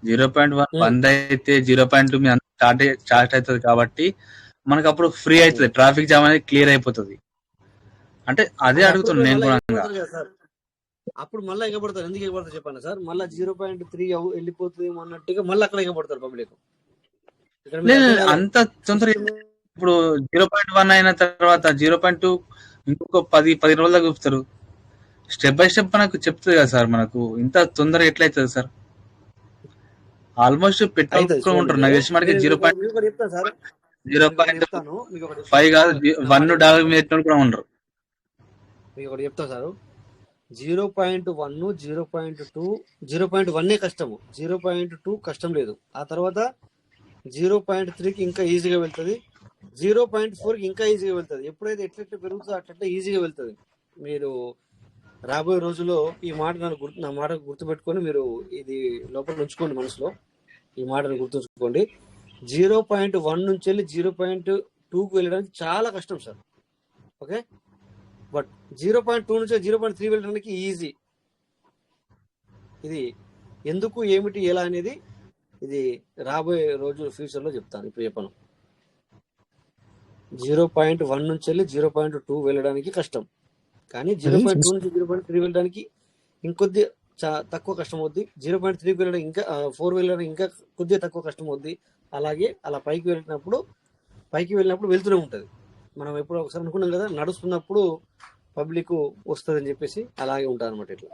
C: 0.1 బంద్ అయితే 0.2 మీ స్టార్ట్ అవుతుంది కాబట్టి మనకు అప్పుడు ఫ్రీ అవుతుంది, ట్రాఫిక్ జామ్ అనేది క్లియర్ అయిపోతుంది. అంటే అదే
A: అప్పుడు
C: అడుగుతున్నాను నేను
A: మళ్ళీ
C: కూడా.
A: ఎగబడతారు కదా సార్ అప్పుడు మళ్ళీ ఎగబడతారు ఎందుకు ఎగబడతారు చెప్పండి సార్ మళ్ళీ 0.3 వెళ్ళిపోతుంది అన్నట్టుగా మళ్ళీ అక్కడ ఎగబడతారు పబ్లిక్ ఇక్కడ మీకు
C: లేదు
A: అర్థం కాలేదు
C: అంత తొందర
A: సిస్టమ్
C: ఇప్పుడు 0.1 అయిన తర్వాత 0.2 ఇంకొక 10 రోజుల దాకా చూపుతారు. స్టెప్ బై స్టెప్ మనకు చెప్తుంది కదా సార్. మనకు ఇంత తొందర ఎట్లయితుంది సార్? ఆల్మోస్ట్
A: అవుతుంది
C: పెట్రోల్
A: చూడండి
C: ఉంటారు నాకు తెలిసి మనకి
A: మీకు ఒకటి చెప్తాను సార్ మీకు ఒకటి చెప్తాను
C: 0.5 కాదు
A: నా మాట
C: 1 డాలర్ మీద కూడా ఉండరు.
A: మీకు ఒకటి చెప్తాను సార్ 0.1 0.2 0.1 కష్టము 0.2 కష్టం లేదు ఆ తర్వాత 0.3కి ఇంకా ఈజీగా వెళ్తుంది 0.4కి ఇంకా ఈజీగా వెళ్తుంది ఎప్పుడైతే ఎట్లెట్లా పెరుగుతుందో అట్లా ఈజీగా వెళ్తుంది మీరు రాబోయే రోజుల్లో ఈ మాట నా మాట గుర్తుపెట్టుకొని మీరు ఇది లోపల ఉంచుకోండి మనసులో ఈ మాటను గుర్తుంచుకోండి 0.1 నుంచి వెళ్ళి 0.2కు వెళ్ళడానికి చాలా కష్టం సార్ ఓకే బట్ 0.2 నుంచి 0.3 వెళ్ళడానికి ఈజీ ఇది ఎందుకు ఏమిటి ఎలా అనేది ఇది రాబోయే రోజు ఫ్యూచర్లో చెప్తాను ఇప్పుడు చెప్పను 0.1 నుంచి వెళ్ళి 0.2 వెళ్ళడానికి కష్టం కానీ 0.2 నుంచి 0.3 వెళ్ళడానికి ఇంకొద్ది తక్కువ కష్టం అవుద్ది 0.3 వెళ్ళడం ఇంకా 4 వెళ్ళడానికి ఇంకా కొద్దిగా తక్కువ కష్టం అవుద్ది అలాగే అలా పైకి వెళ్ళినప్పుడు వెళ్తూనే ఉంటుంది మనం ఎప్పుడు ఒకసారి అనుకున్నాం కదా నడుస్తున్నప్పుడు పబ్లిక్ వస్తుంది అని చెప్పేసి అలాగే ఉంటుంది అనమాట ఇట్లా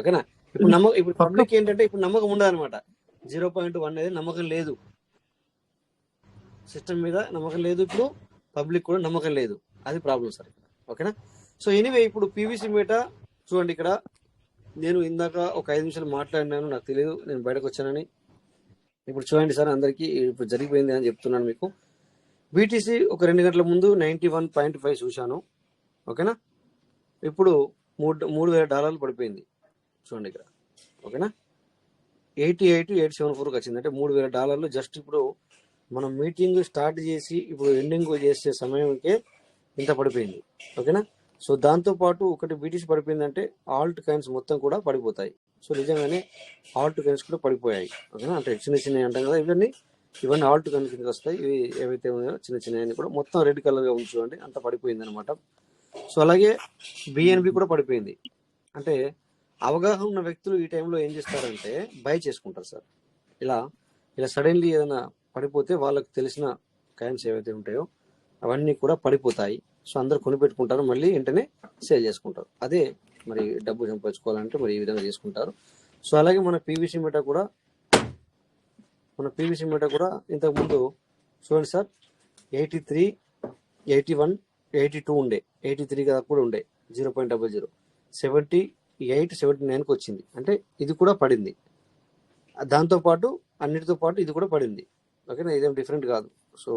A: ఓకేనా ఇప్పుడు పబ్లిక్ ఏంటంటే ఇప్పుడు నమ్మకం ఉండదు అనమాట 0.1 అనేది నమ్మకం లేదు సిస్టమ్ మీద నమ్మకం లేదు ఇప్పుడు పబ్లిక్ కూడా నమ్మకం లేదు అది ప్రాబ్లం సార్ ఓకేనా సో ఎనీవే ఇప్పుడు పీవీసీ మీట చూడండి ఇక్కడ నేను ఇందాక ఒక 5 నిమిషాలు మాట్లాడినాను నాకు తెలియదు నేను బయటకు వచ్చానని ఇప్పుడు చూడండి సార్ అందరికీ ఇప్పుడు జరిగిపోయింది అని చెప్తున్నాను మీకు బీటీసీ ఒక 2 గంటల ముందు 91.5 చూశాను ఓకేనా ఇప్పుడు $3,000 పడిపోయింది చూడండి ఇక్కడ ఓకేనా 88,874కి వచ్చింది అంటే $3,000 జస్ట్ ఇప్పుడు మనం మీటింగ్ స్టార్ట్ చేసి ఇప్పుడు ఎండింగ్ చేసే సమయంకే ఇంత పడిపోయింది ఓకేనా సో దాంతోపాటు ఒకటి బీటీసీ పడిపోయిందంటే ఆల్ట్ కాయిన్స్ మొత్తం కూడా పడిపోతాయి సో నిజంగానే ఆల్ట్ కాయిన్స్ కూడా పడిపోయాయి ఓకేనా అంటే చిన్న అంటాం కదా ఇవన్నీ ఆల్ట్ కాయిన్స్ కిందకి వస్తాయి ఇవి ఏవైతే ఉన్నాయో చిన్న కూడా మొత్తం రెడ్ కలర్గా ఉంచుకోండి అంత పడిపోయింది అనమాట సో అలాగే బిఎన్బి కూడా పడిపోయింది అంటే అవగాహన ఉన్న వ్యక్తులు ఈ టైంలో ఏం చేస్తారంటే బై చేసుకుంటారు సార్ ఇలా సడన్లీ ఏదైనా పడిపోతే వాళ్ళకి తెలిసిన కాయిన్స్ ఏవైతే ఉంటాయో అవన్నీ కూడా పడిపోతాయి సో అందరు కొనిపెట్టుకుంటారు మళ్ళీ వెంటనే సేల్ చేసుకుంటారు అదే మరి డబ్బు సంపాదించుకోవాలంటే మరి ఈ విధంగా చేసుకుంటారు సో అలాగే మన పీవీసీ మీట కూడా ఇంతకుముందు చూడండి సార్ 83 81 82 ఉండే 83 కదా కూడా ఉండే 0.00 78 79కి వచ్చింది అంటే ఇది కూడా పడింది దాంతోపాటు అన్నిటితో పాటు ఇది కూడా పడింది ఓకేనా ఇదేం డిఫరెంట్ కాదు సో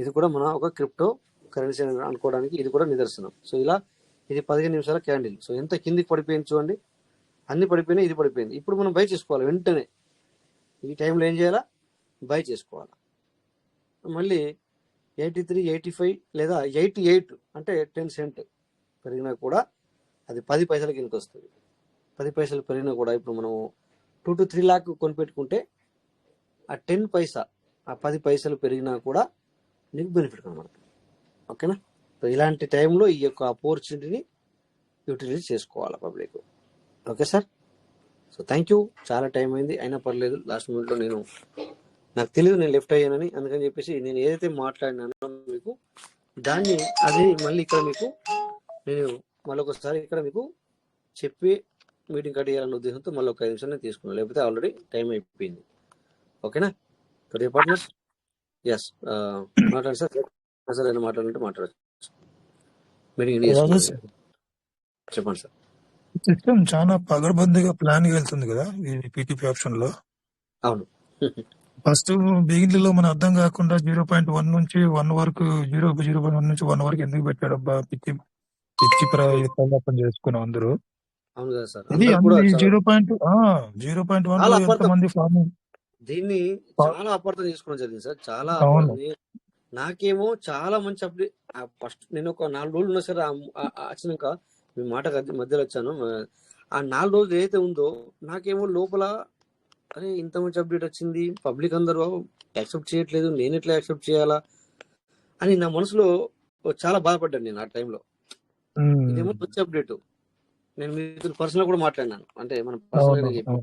A: ఇది కూడా మన ఒక క్రిప్టో కరెన్సీ అనుకోవడానికి ఇది కూడా నిదర్శనం సో ఇలా ఇది 15 నిమిషాల క్యాండిల్ సో ఎంత కిందికి పడిపోయింది చూడండి అన్ని పడిపోయినాయి ఇది పడిపోయింది ఇప్పుడు మనం బై చేసుకోవాలి వెంటనే ఈ టైంలో ఏం చేయాలా బై చేసుకోవాలి మళ్ళీ 83 85 లేదా 88 అంటే 10 సెంట్ పెరిగినా కూడా అది 10 పైసల కిందకి వస్తుంది 10 పైసలు పెరిగినా కూడా ఇప్పుడు మనం 2 to 3 లాక్ కొనిపెట్టుకుంటే ఆ 10 పైసా ఆ 10 పైసలు పెరిగినా కూడా నీకు బెనిఫిట్ కనబడుతుంది ఓకేనా సో ఇలాంటి టైంలో ఈ యొక్క ఆపర్చునిటీని యూటిలైజ్ చేసుకోవాలి public okay sir so thank you చాలా టైం అయింది అయినా పర్లేదు లాస్ట్ మినిట్లో నాకు తెలియదు నేను లెఫ్ట్ అయ్యానని అందుకని చెప్పేసి నేను ఏదైతే మాట్లాడినానో మీకు దాన్ని అది మళ్ళీ ఇక్కడ మీకు నేను మళ్ళొకసారి ఇక్కడ మీకు చెప్పి మీటింగ్ కట్ చేయాలన్న ఉద్దేశంతో మళ్ళీ ఒక 5 నిమిషాలు నేను తీసుకున్నాను లేకపోతే ఆల్రెడీ టైం అయిపోయింది ఓకేనా సో పార్ట్నర్స్ ఎస్ మాట్లాడండి సార్ సార్ ఏమైనా మాట్లాడాలంటే మాట్లాడచ్చు మీటింగ్ చెప్పండి సార్
J: సిస్టమ్ చాలా పగడబందిగా ప్లాన్ వెళ్తుంది కదా ఈ పీటీపీ ఆప్షన్ లో
A: అవును
J: ఫస్ట్ బిగినింగ్ లో మన అర్థం కాకుండా 0.1 నుంచి 1 వరకు 0.1 నుంచి 1 వరకు ఎందుకు పెట్టాడు అబ్బా పిచ్చి ఇచ్చి ప్రలాపం చేసుకున్నాం అందరూ.
A: అవును కదా సార్,
J: ఇది
A: అందరు కూడా
J: అన్ని
A: చాలా
J: 0.1
A: చాలా
J: లో
A: అపార్థం,
J: ఎంతమంది ఫార్మింగ్
A: దీన్ని చాలా అపార్థం చేసుకోవడం జరిగింది సార్. చాలా
J: అవును.
A: నాకేమో చాలా మంచి అప్డేట్. ఫస్ట్ నేను ఒక 4 రోజులు ఉన్నా సరే వచ్చినాక మీ మాట మధ్యలో వచ్చాను. ఆ 4 రోజులు ఏదైతే ఉందో నాకేమో లోపల అరే ఇంత మంచి అప్డేట్ వచ్చింది, పబ్లిక్ అందరూ యాక్సెప్ట్ చేయట్లేదు, నేను ఎట్లా యాక్సెప్ట్ చేయాలా అని నా మనసులో చాలా బాధపడ్డాను నేను ఆ టైంలో. ఇదేమో మంచి అప్డేట్. నేను మీతో పర్సనల్ కూడా మాట్లాడినాను, అంటే మనం పర్సనల్ గా చెప్పి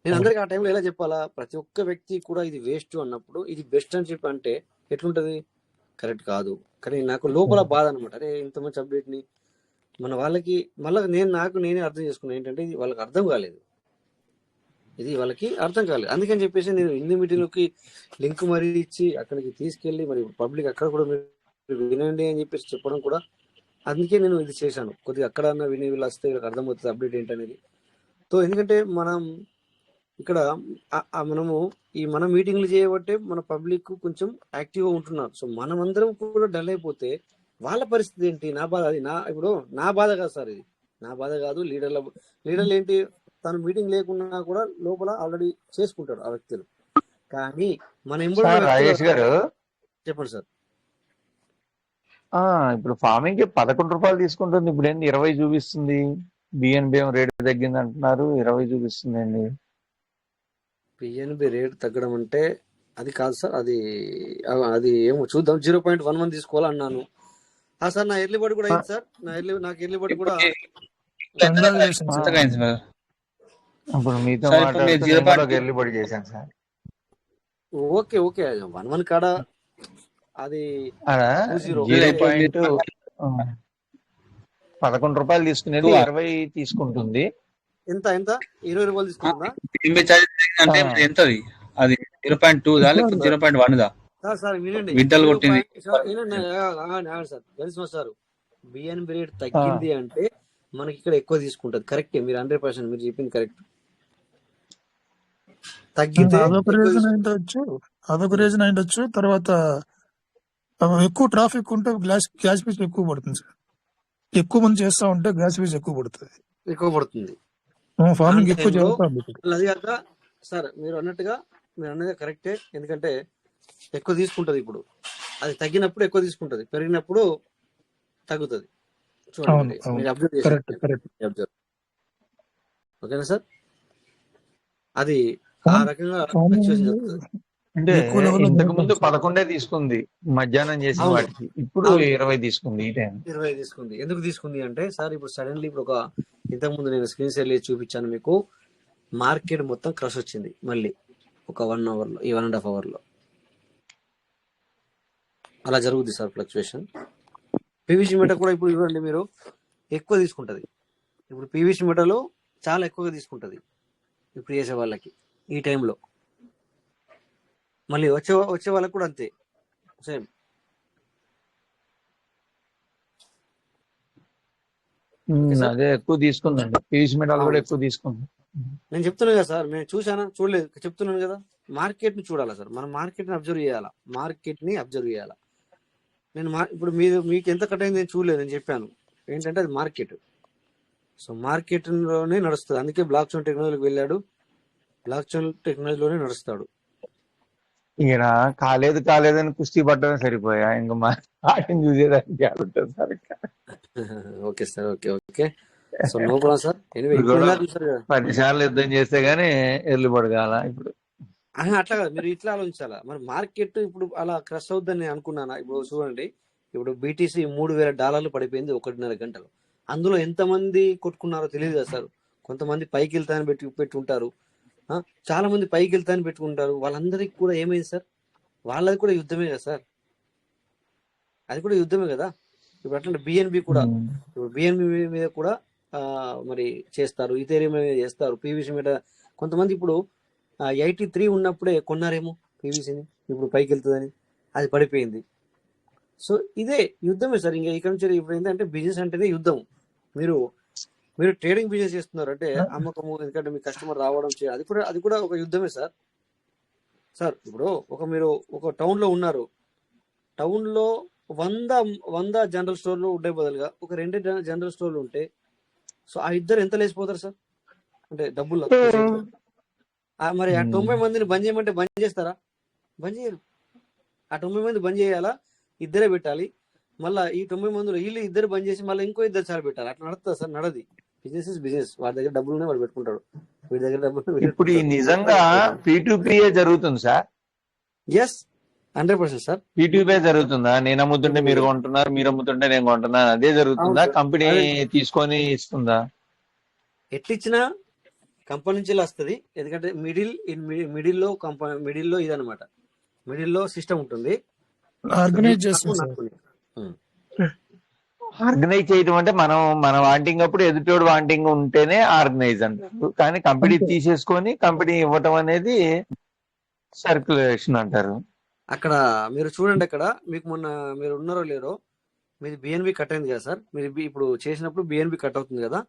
A: నేను అందరికి ఆ టైంలో ఎలా చెప్పాలా, ప్రతి ఒక్క వ్యక్తి కూడా ఇది వేస్ట్ అన్నప్పుడు ఇది బెస్ట్ అని చెప్పి అంటే ఎట్లుంటది, కరెక్ట్ కాదు. కానీ నాకు లోపల బాధ అనమాట, అరే ఇంత మంచి అప్డేట్ ని మన వాళ్ళకి మళ్ళీ నేనే అర్థం చేసుకున్నాను ఏంటంటే ఇది వాళ్ళకి అర్థం కాలేదు, ఇది వాళ్ళకి అర్థం కాలేదు. అందుకని చెప్పేసి నేను ఇన్ని మీటింగ్లకి లింక్ మరీ ఇచ్చి అక్కడికి తీసుకెళ్ళి మరి పబ్లిక్ అక్కడ కూడా మీరు వినండి అని చెప్పేసి చెప్పడం కూడా, అందుకే నేను ఇది చేశాను. కొద్దిగా అక్కడ విని వీళ్ళు వస్తే వీళ్ళకి అర్థమవుతుంది అప్డేట్ ఏంటనేది. సో ఎందుకంటే మనం ఇక్కడ మనము మన మీటింగ్లు చేయబట్టే మన పబ్లిక్ కొంచెం యాక్టివ్గా ఉంటున్నారు. సో మనం అందరం కూడా డల్ అయిపోతే వాళ్ళ పరిస్థితి ఏంటి, నా బాధ అది. ఇప్పుడు నా బాధ కాదు సార్, ఇది నా బాధ కాదు. లీడర్లు ఏంటి, తను మీటింగ్ లేకున్నా కూడా లోపల ఆల్రెడీ చేసుకుంటారు ఆ వ్యక్తులు. కానీ మన ఎంబడి
D: రాజేష్ గారు,
A: చెప్పండి సార్.
D: ఇప్పుడు ఫార్మింగ్ కి 11 రూపాయలు తీసుకుంటుంది, ఇప్పుడు ఏంటి 20 చూపిస్తుంది. బిఎన్బిఎం రేటు తగ్గింది అంటున్నారు, 20 చూపిస్తుంది.
A: పిఎన్బి రేట్ తగ్గడం అంటే అది కాదు సార్, అది ఏమో చూద్దాం. 0.11 తీసుకోవాలన్నాను. సార్ నా ఎర్లీ బర్డ్ కూడా అయింది సార్, నాకు ఎర్లీ బర్డ్ కూడా
D: ఇప్పుడు మీతో మాట్లాడుతూ ఎర్లీ బర్డ్ చేశాను సార్.
A: ఓకే 11 కాడ అది
D: 11 రూపాయలు తీసుకునేది 20 తీసుకుంటుంది.
A: ఎంత 20 రూపాయలు తీసుకుంటుందా?
C: ఎంత అది 0.2 లేకపోతే 0.1
A: సార్ వినండి సార్, తెలిసిన సార్ బిఎన్బి రేట్ తగ్గింది అంటే మనకి ఇక్కడ ఎక్కువ తీసుకుంటది. కరెక్టే, మీరు 100% మీరు చెప్పింది కరెక్ట్. తగ్గితే
J: అదొక రీజన్ అయిండొచ్చు. తర్వాత ఎక్కువ ట్రాఫిక్ ఉంటే గ్యాస్ ఫీజు ఎక్కువ పడుతుంది సార్. ఎక్కువ మంది చేస్తా ఉంటే గ్యాస్ ఫీజు ఎక్కువ పడుతుంది. ఫార్మింగ్ ఎక్కువ జరుగుతుంది.
A: అది కాక సార్ మీరు అన్నది కరెక్టే, ఎందుకంటే ఎక్కువ తీసుకుంటది. ఇప్పుడు అది తగ్గినప్పుడు ఎక్కువ తీసుకుంటది, పెరిగినప్పుడు తగ్గుతుంది. చూడండి మీరు అబ్జర్వ్ చేసి, ఓకేనా సార్? అది ఆ రకంగా
D: అంటే ఇంతకు ముందు 11 తీసుకుంది మధ్యాహ్నం చేసిన వాటికి, ఇప్పుడు 20 తీసుకుంది. ఈ టైం
A: 20 తీసుకుంది. ఎందుకు తీసుకుంది అంటే సార్ ఇప్పుడు సడన్లీ ఇప్పుడు ఇంతకు ముందు నేను స్క్రీన్ షేర్ చేసి చూపించాను మీకు, మార్కెట్ మొత్తం క్రష్ వచ్చింది మళ్ళీ ఒక 1 అవర్లో, ఈ 1.5 అవర్లో అలా జరుగుద్ది సార్ ఫ్లక్చువేషన్. పీవీసీ మీటర్ కూడా ఇప్పుడు ఇవ్వండి, మీరు ఎక్కువ తీసుకుంటది. ఇప్పుడు పీవీసీ మీటర్లో చాలా ఎక్కువగా తీసుకుంటది ఇప్పుడు చేసే వాళ్ళకి ఈ టైంలో. మళ్ళీ వచ్చే వాళ్ళకి కూడా అంతే సేమ్.
D: అదే ఎక్కువ తీసుకుందండి, పీవీసీ మీటర్ కూడా ఎక్కువ తీసుకుంది.
A: నేను చెప్తున్నాను కదా సార్, నేను చూడలేదు, చెప్తున్నాను కదా. మార్కెట్ ని చూడాలా సార్, మనం మార్కెట్ ని అబ్జర్వ్ చేయాలా. నేను ఇప్పుడు మీకు ఎంత కట్ అయింది నేను చూడలేదు, నేను చెప్పాను ఏంటంటే అది మార్కెట్. సో మార్కెట్ లోనే నడుస్తుంది, అందుకే బ్లాక్ చైన్ టెక్నాలజీకి వెళ్ళాడు, బ్లాక్ చైన్ టెక్నాలజీలోనే నడుస్తాడు.
D: ఈయన కాలేదని కుస్తీ పడ్డమే సరిపోయా, ఇంకా మార్కెట్ చూసేదానికి ఉంటుంది sir.
A: Okay sir, okay. So no problem sir.
D: 10 సార్లు యుద్ధం చేస్తే గానీ ఎర్లీ పడగాల. ఇప్పుడు
A: అట్లా కాదు, మీరు ఇట్లా ఆలోచించాలా. మరి మార్కెట్ ఇప్పుడు అలా క్రష్ అవుద్దని నేను అనుకున్నానా? ఇప్పుడు చూడండి, ఇప్పుడు బీటీసీ $3,000 పడిపోయింది 1.5 గంటలు. అందులో ఎంతమంది కొట్టుకున్నారో తెలియదు కదా సార్. కొంతమంది పైకి వెళ్తానని పెట్టుకుంటారు, చాలా మంది పైకి వెళ్తానని పెట్టుకుంటారు. వాళ్ళందరికీ కూడా ఏమైంది సార్, వాళ్ళది కూడా యుద్ధమే కదా సార్, అది కూడా యుద్ధమే కదా. ఇప్పుడు అట్లా బిఎన్బి కూడా, ఇప్పుడు బిఎన్బి మీద కూడా మరి చేస్తారు, ఇథేరియం మీద చేస్తారు, పీవీసీ మీద. కొంతమంది ఇప్పుడు 83 ఉన్నప్పుడే కొన్నారేమో పీవీసీని, ఇప్పుడు పైకి వెళ్తుందని, అది పడిపోయింది. సో ఇదే యుద్ధమే సార్. ఇంకా ఇక్కడ నుంచి ఇప్పుడు ఏంటంటే బిజినెస్ అంటేనే యుద్ధం. మీరు ట్రేడింగ్ బిజినెస్ చేస్తున్నారు అంటే అమ్మకము, ఎందుకంటే మీ కస్టమర్ రావడం అది కూడా ఒక యుద్ధమే సార్. ఇప్పుడు మీరు ఒక టౌన్ లో ఉన్నారు, టౌన్ లో వంద వంద జనరల్ స్టోర్లు ఉండే బదులుగా ఒక 2 జనరల్ స్టోర్లు ఉంటే సో ఆ ఇద్దరు ఎంత లేచిపోతారు సార్? అంటే డబ్బులు మరి ఆ 90 మందిని బంద్ చేయమంటే బంద్ చేస్తారా? బంద్ చేయరు. ఆ 90 మంది బంద్ చేయాలా? ఇద్దరే పెట్టాలి. మళ్ళీ ఈ 90 మందిలో వీళ్ళు ఇద్దరు బంద్ చేసి మళ్ళీ ఇంకో ఇద్దరు సార్ పెట్టాలి. అట్లా నడుస్తుంది సార్? నడది. Business is business. వాడి దగ్గర డబ్బులు ఉన్నాయి, వాడు పెట్టుకుంటాడు. వీడి దగ్గర డబ్బులు
D: ఇప్పుడు ఈ నిజంగా P2P జరుగుతుంది సార్?
A: Yes, 100% sir.
D: P2P జరుగుతుందా? నేను అమ్ముతుంటే మీరు కొంటున్నారు, మీరు అమ్ముతుంటే నేను కొంటున్నాను, అదే జరుగుతుందా? కంపెనీ తీసుకొని ఇస్తుందా?
A: ఎట్లిచ్చినా కంపెనీ నుంచి వస్తుంది. ఎందుకంటే మిడిల్లో ఇదనమాట. మిడిల్లో సిస్టమ్ ఉంటుంది.
J: ఆర్గనైజ్ చేస్తుంది సార్.
D: ఆర్గనైజ్ చేయడం అంటే మన వాంటింగ్ అప్పుడు ఎదుటోడు వాంటింగ్ ఉంటేనే ఆర్గనైజ్ అంటారు. కానీ కంపెనీ తీసేసుకొని కంపెనీ ఇవ్వటం అనేది సర్క్యులేషన్ అంటారు.
A: అక్కడ మీరు చూడండి, అక్కడ మీకు మొన్న మీరు ఉన్నారో లేరో, మీది బిఎన్బి కట్ అయింది కదా సార్. మీరు ఇప్పుడు చేసినప్పుడు బిఎన్బి కట్ అవుతుంది కదా.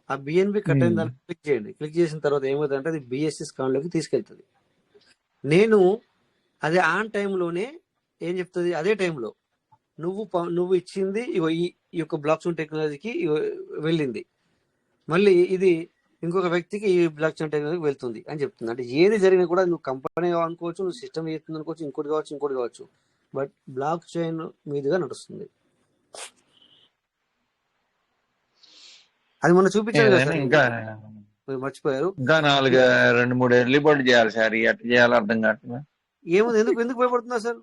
A: ఆ బిఎన్బి కట్ అయిన దాన్ని క్లిక్ చేయండి. క్లిక్ చేసిన తర్వాత ఏమవుతుందంటే అది బిఎస్సి స్కాన్లోకి తీసుకెళ్తుంది. నేను అదే ఆన్ టైంలోనే ఏం చెప్తుంది, అదే టైంలో నువ్వు ఇచ్చింది ఈ యొక్క బ్లాక్ చైన్ టెక్నాలజీకి వెళ్ళింది, మళ్ళీ ఇది ఇంకొక వ్యక్తికి ఈ బ్లాక్ చైన్ టెక్నాలజీకి వెళ్తుంది అని చెప్తుంది. అంటే ఏది జరిగినా కూడా నువ్వు కంపెనీ అనుకోవచ్చు, నువ్వు సిస్టమ్ చేస్తుంది అనుకోవచ్చు, ఇంకోటి కావచ్చు, బట్ బ్లాక్ చైన్ మీదుగా నడుస్తుంది. అది మొన్న చూపించాను కదా సార్,
D: ఇంకా
A: మర్చిపోయారు.
D: ఇంకా 2-3 ఎర్లీ బర్డ్ చేయాలి సార్. ఎట్లా చేయాలో అర్థం కావట్లేదు.
A: ఏముంది, ఎందుకు భయపడుతున్నా సార్?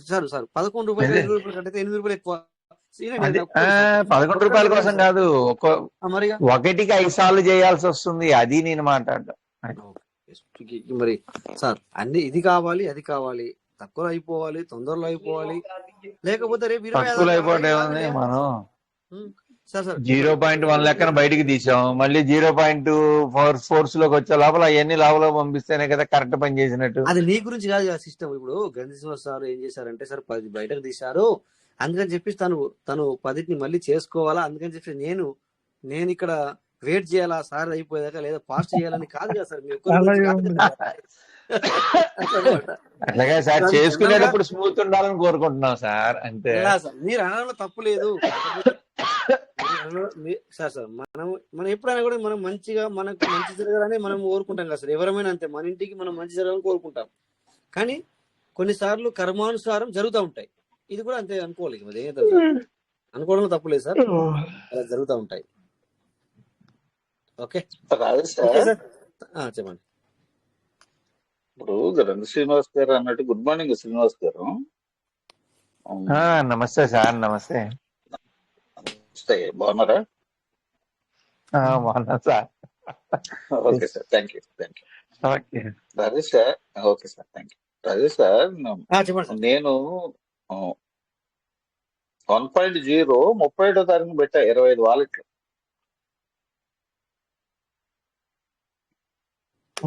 A: సార్ 11 రూపాయలు 8 రూపాయలు కట్టయితే 8 రూపాయలు ఎక్కువ.
D: 11 రూపాయల కోసం కాదు,
A: మరి
D: ఒకటికి 5 సార్లు చేయాల్సి వస్తుంది. అది నేను మాట్లాడటం.
A: మరి సార్ అన్ని ఇది కావాలి, అది కావాలి, తక్కువలో అయిపోవాలి, తొందరలో అయిపోవాలి, లేకపోతే రేపు
D: తక్కువలో అయిపోవడం మనం
A: సార్
D: 0.1 లెక్కన బయటికి తీసాం. మళ్ళీ 0.4 లోకి వచ్చే లోపల అవన్నీ లోపల పంపిస్తేనే కదా కరెక్ట్ పని చేసినట్టు.
A: అది నీ గురించి కాదు కదా సిస్టమ్. ఇప్పుడు గంధీశ్వర్ సార్ ఏం చేశారంటే, సార్ 10 బయటకు తీశారు, అందుకని చెప్పి తను 10ని మళ్ళీ చేసుకోవాలా, అందుకని చెప్పి నేను ఇక్కడ వెయిట్ చేయాలా సార్ అయిపోయాక, లేదా పాస్ట్ చేయాలని కాదు కదా సార్.
D: అట్లాగే సార్, చేసుకునేటప్పుడు స్మూత్ ఉండాలని కోరుకుంటున్నాం సార్, అంతే.
A: మీరు అనడంలో తప్పు లేదు సార్. మనం ఎప్పుడైనా కూడా మనం మనకు మంచి జరగాలని మనం కోరుకుంటాం కదా సార్. ఎవరైనా అంతే, మన ఇంటికి మనం మంచి జరగాలని కోరుకుంటాం. కానీ కొన్నిసార్లు కర్మానుసారం జరుగుతూ ఉంటాయి. ఇది కూడా అంతే అనుకోవాలి. అనుకోవడంలో తప్పు లేదు సార్, అలా జరుగుతూ ఉంటాయి. ఓకే సార్, చెప్పండి.
K: ఇప్పుడు రంగ శ్రీనివాస్ గారు అన్నట్టు, గుడ్ మార్నింగ్ శ్రీనివాస్ గారు.
D: నమస్తే సార్. నమస్తే.
K: బాగున్నారా?
D: బాగున్నా sir.
K: Okay sir, thank you. Rajesh sir. Okay sir, thank you. Rajesh sir, నేను 1.0 31వ తారీఖు పెట్టా 25 వాలెట్లు.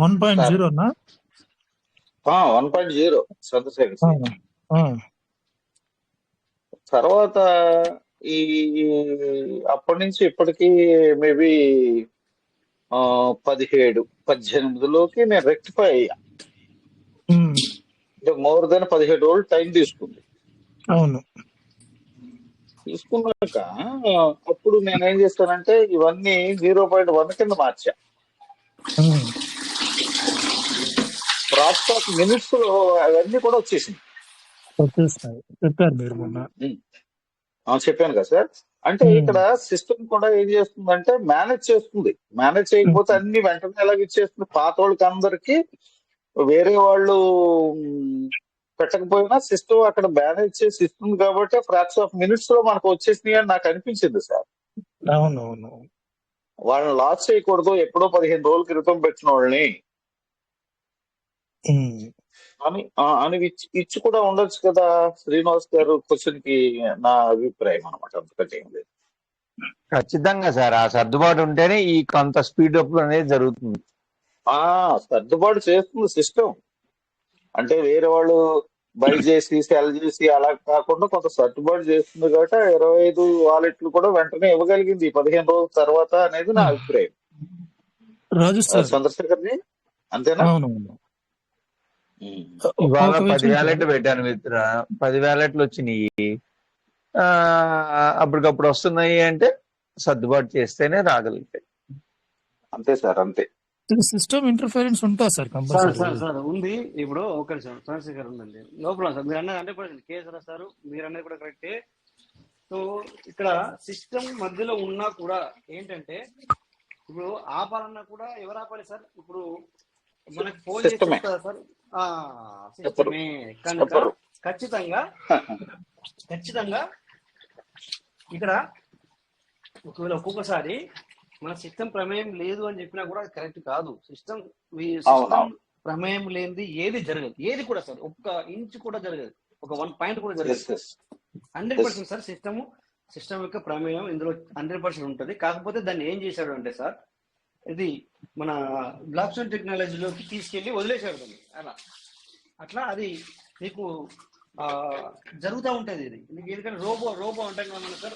K: 1.0 చంద్రశేఖర్. తర్వాత ఈ అప్పటి నుంచి ఇప్పటికి మేబీ 17-18లోకి నేను రెక్టిఫై అయ్యా. అంటే మోర్ దెన్ 17 రోజులు టైం తీసుకుంది. తీసుకున్నాక అప్పుడు నేనేం చేస్తానంటే ఇవన్నీ 0.1 కింద మార్చా. ప్రాసెస్ ఆఫ్ మినిట్స్ లో అవన్నీ కూడా వచ్చేసింది. చెప్పాను కదా సార్. అంటే ఇక్కడ సిస్టమ్ కూడా ఏం చేస్తుందంటే మేనేజ్ చేస్తుంది. మేనేజ్ చేయకపోతే అన్ని వెంటనే ఎలాగ ఇచ్చేస్తుంది. పాత వాళ్ళకి అందరికి వేరే వాళ్ళు పెట్టకపోయినా సిస్టమ్ అక్కడ మేనేజ్ చేసి ఇస్తుంది కాబట్టి ఫ్రాక్షన్ ఆఫ్ మినిట్స్ లో మనకు వచ్చేసినాయి అని నాకు అనిపించింది సార్.
J: అవునవును,
K: వాళ్ళని లాస్ చేయకూడదు, ఎప్పుడో 15 రోజుల క్రితం పెట్టిన వాళ్ళని అని ఇచ్చి కూడా ఉండొచ్చు కదా శ్రీనివాస్ గారు. క్వశ్చన్ కి నా అభిప్రాయం అనమాట, అంతకంటే ఏం లేదు.
D: ఖచ్చితంగా సార్, ఆ సర్దుబాటు ఉంటేనే ఈ కొంత స్పీడ్ అప్ అనేది జరుగుతుంది.
K: సర్దుబాటు చేస్తుంది సిస్టమ్. అంటే వేరే వాళ్ళు బై చేసి సెల్ చేసి అలా కాకుండా కొంత సర్దుబాటు చేస్తుంది కాబట్టి 25 వాలెట్లు కూడా వెంటనే ఇవ్వగలిగింది 15 రోజుల తర్వాత అనేది నా అభిప్రాయం. చంద్రశేఖర్ని అంతేనా?
D: ఇవాళ 10 వ్యాలెట్లు పెట్టాను మిత్ర, 10 వ్యాలెట్లు వచ్చినాయి. ఆ, అప్పటికప్పుడు వస్తున్నాయి అంటే సర్దుబాటు చేస్తేనే రాగలుగుతాయి.
K: అంతే సార్, అంతే.
J: సిస్టమ్ ఇంటర్ఫరెన్స్ ఉంటుంది sir
L: sir
J: compulsory.
L: Sir sir ఉంది. ఇప్పుడు ఒక నిమిషం చంద్రశేఖర్ ఉందండి, నో ప్రాబ్లం సార్. మీరు అన్నది 100% కేసీఆర్ సార్, మీరు అన్నది కూడా కరెక్టే. సో ఇక్కడ సిస్టమ్ మధ్యలో ఉన్నా కూడా ఏంటంటే ఇప్పుడు ఆపాలన్నా కూడా ఎవరు ఆపాలి సార్? ఇప్పుడు మనకు ఫోన్ చేసి
K: సిస్టమే
L: చెప్తారా సార్?
K: చెప్పరు,
L: సిస్టమే. కనుక
K: చెప్పరు.
L: ఖచ్చితంగా ఖచ్చితంగా ఇక్కడ ఒకవేళ ఒక్కొక్కసారి మన సిస్టమ్ ప్రమేయం లేదు అని చెప్పినా కూడా అది కరెక్ట్ కాదు. సిస్టమ్
K: అవునవును.
L: ప్రమేయం లేనిది ఏది జరగదు, ఏది కూడా సార్, ఒక్క ఇంచ్ కూడా జరగదు, ఒక 1 పాయింట్ కూడా జరగదు.
K: ఎస్ ఎస్
L: 100% సార్ సిస్టమ్ యొక్క ప్రమేయం ఇందులో 100% ఉంటుంది. కాకపోతే దాన్ని ఏం చేశాడు అంటే సార్, ఇది మన బ్లాక్ చైన్ టెక్నాలజీలోకి తీసుకెళ్లి వదిలేశాడు దాన్ని. అట్లా అది మీకు జరుగుతూ ఉంటుంది. ఇది మీకు ఎందుకంటే రోబో అంటాం కదా మనం సార్,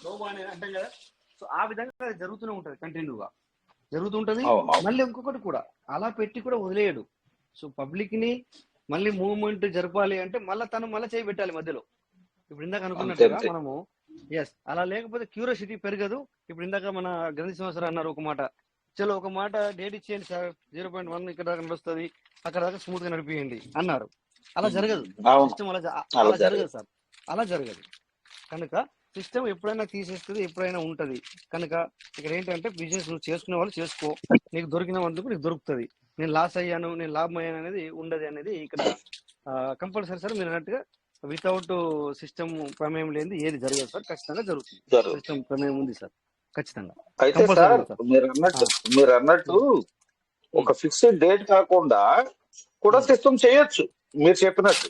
L: రోబో అనేది అంటాం కదా. సో ఆ విధంగా అది జరుగుతూనే ఉంటుంది, కంటిన్యూగా జరుగుతుంటది.
K: అవునవును.
L: మళ్ళీ ఇంకొకటి కూడా అలా పెట్టి కూడా వదిలేయడు. సో పబ్లిక్ ని మళ్ళీ మూవ్మెంట్ జరపాలి అంటే మళ్ళీ చేయి పెట్టాలి మధ్యలో. ఇప్పుడు ఇందాక
K: అంతే
L: అనుకున్నట్టుగా
K: అంతే.
L: మనము అలా లేకపోతే క్యూరియాసిటీ పెరగదు. ఇప్పుడు ఇందాక మన గ్రంథి సంవత్సరం అన్నారు ఒక మాట, చలో ఒక మాట డేట్ ఇచ్చేయండి సార్, 0.1 ఇక్కడ దాకా నడుస్తుంది, అక్కడ దాకా స్మూత్ గా నడిపియండి అన్నారు. అలా జరగదు
K: అవును,
L: సిస్టమ్, అలా
K: అలా
L: జరగదు
K: జరగదు.
L: సార్, అలా జరగదు. కనుక సిస్టమ్ ఎప్పుడైనా తీసేస్తుంది, ఎప్పుడైనా ఉంటది. కనుక ఇక్కడ ఏంటంటే బిజినెస్ నువ్వు చేసుకునే వాళ్ళు చేసుకో, నీకు దొరికినందుకు నీకు దొరుకుతుంది. నేను లాస్ అయ్యాను, నేను లాభం అయ్యాను అనేది ఉండదు అనేది ఇక్కడ కంపల్సరీ సార్. మీరు అన్నట్టుగా వితౌట్ సిస్టమ్ ప్రమేయం లేనిది ఏది జరగదు సార్, ఖచ్చితంగా జరుగుతుంది.
K: జరుగుతుంది.
L: సిస్టమ్ ప్రమేయం ఉంది సార్, ఖచ్చితంగా
K: అయితే
L: కంపల్సరీ
K: సార్
L: ఉంది సార్.
K: మీరు అన్నట్టు ఒక ఫిక్స్డ్ డేట్ కాకుండా కూడా సిస్టమ్ చేయొచ్చు మీరు చెప్పినట్టు.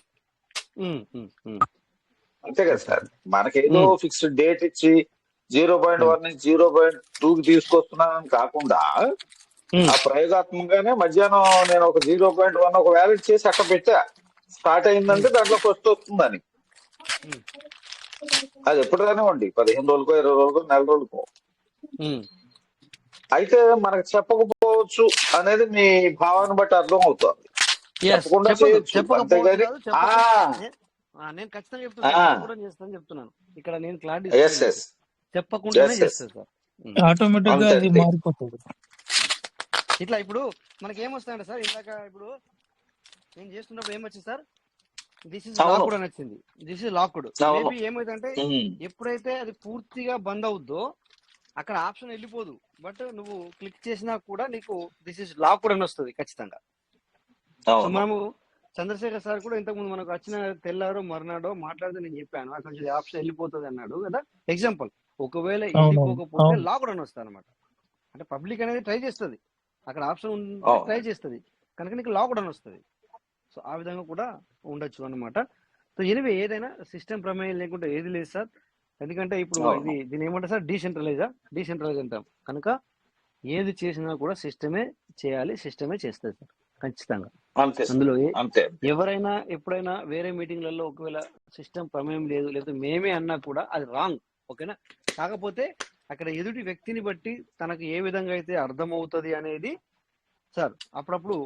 K: అంతే కదా సార్, మనకేదో ఫిక్స్డ్ డేట్ ఇచ్చి 0.1 నుంచి 0.2కి తీసుకొస్తున్నానని కాకుండా ఆ ప్రయోగాత్మకంగానే మధ్యాహ్నం నేను ఒక 0.1 ఒక వ్యాలిడ్ చేసి అక్కడ పెట్టా, స్టార్ట్ అయిందంటే దాంట్లో ఫస్ట్ వస్తుందని. అది ఎప్పుడు కానివ్వండి, 15 రోజులకో 20 రోజులకో నెల రోజులకో. అయితే మనకు చెప్పకపోవచ్చు అనేది మీ భావాన్ని బట్టి అర్థం అవుతుంది. చెప్పకుండా చేయొచ్చు, అంతేగాని
L: నేను ఖచ్చితంగా చెప్తాను చెప్తున్నాను. ఇక్కడ నేను క్లారిటీ చెప్పకుండానే చేస్తాను సార్.
J: ఆటోమేటిక్ గా అది మారిపోతుంది.
L: ఇట్లా ఇప్పుడు మనకి ఏమొస్తాయంటే సార్, ఇందాక ఇప్పుడు నేను చేస్తున్నప్పుడు ఏమొచ్చింది సార్, దిస్ ఇస్ లాక్డ్ అని వచ్చింది. This is locked. మేబీ ఏమైందంటే ఎప్పుడైతే అది పూర్తిగా బంద్ అవుద్దో అక్కడ ఆప్షన్ వెళ్ళిపోదు, బట్ నువ్వు క్లిక్ చేసినా కూడా నీకు దిస్ ఇస్ లాక్డ్ అని వస్తుంది ఖచ్చితంగా. సో మనము చంద్రశేఖర్ సార్ కూడా ఇంతకుముందు మనకు వచ్చిన తెల్లారో మర్నాడో మాట్లాడితే నేను చెప్పాను అక్కడ నుంచి ఆప్షన్ వెళ్ళిపోతుంది అన్నాడు కదా. ఎగ్జాంపుల్, ఒకవేళ వెళ్ళిపోకపోతే లాక్డ్ అని వస్తుంది అనమాట. అంటే పబ్లిక్ అనేది ట్రై చేస్తుంది, అక్కడ ఆప్షన్ ట్రై చేస్తుంది కనుక నీకు లాక్డ్ అని వస్తుంది. సో ఆ విధంగా కూడా ఉండొచ్చు అన్నమాట. సో ఎనివే ఏదైనా సిస్టమ్ ప్రమేయం లేకుండా ఏది లేదు సార్. ఎందుకంటే ఇప్పుడు దీని ఏమంటారు సార్, డీసెంట్రలైజ్ అంటాం. కనుక ఏది చేసినా కూడా సిస్టమే చేయాలి, సిస్టమే చేస్తుంది సార్ ఖచ్చితంగా. అందులో ఎవరైనా ఎప్పుడైనా వేరే మీటింగ్లలో ఒకవేళ సిస్టమ్ ప్రమేయం లేదు లేదా మేమే అన్నా కూడా అది రాంగ్, ఓకేనా. కాకపోతే అక్కడ ఎదుటి వ్యక్తిని బట్టి తనకు ఏ విధంగా అయితే అర్థమవుతుంది అనేది సార్ అప్పుడప్పుడు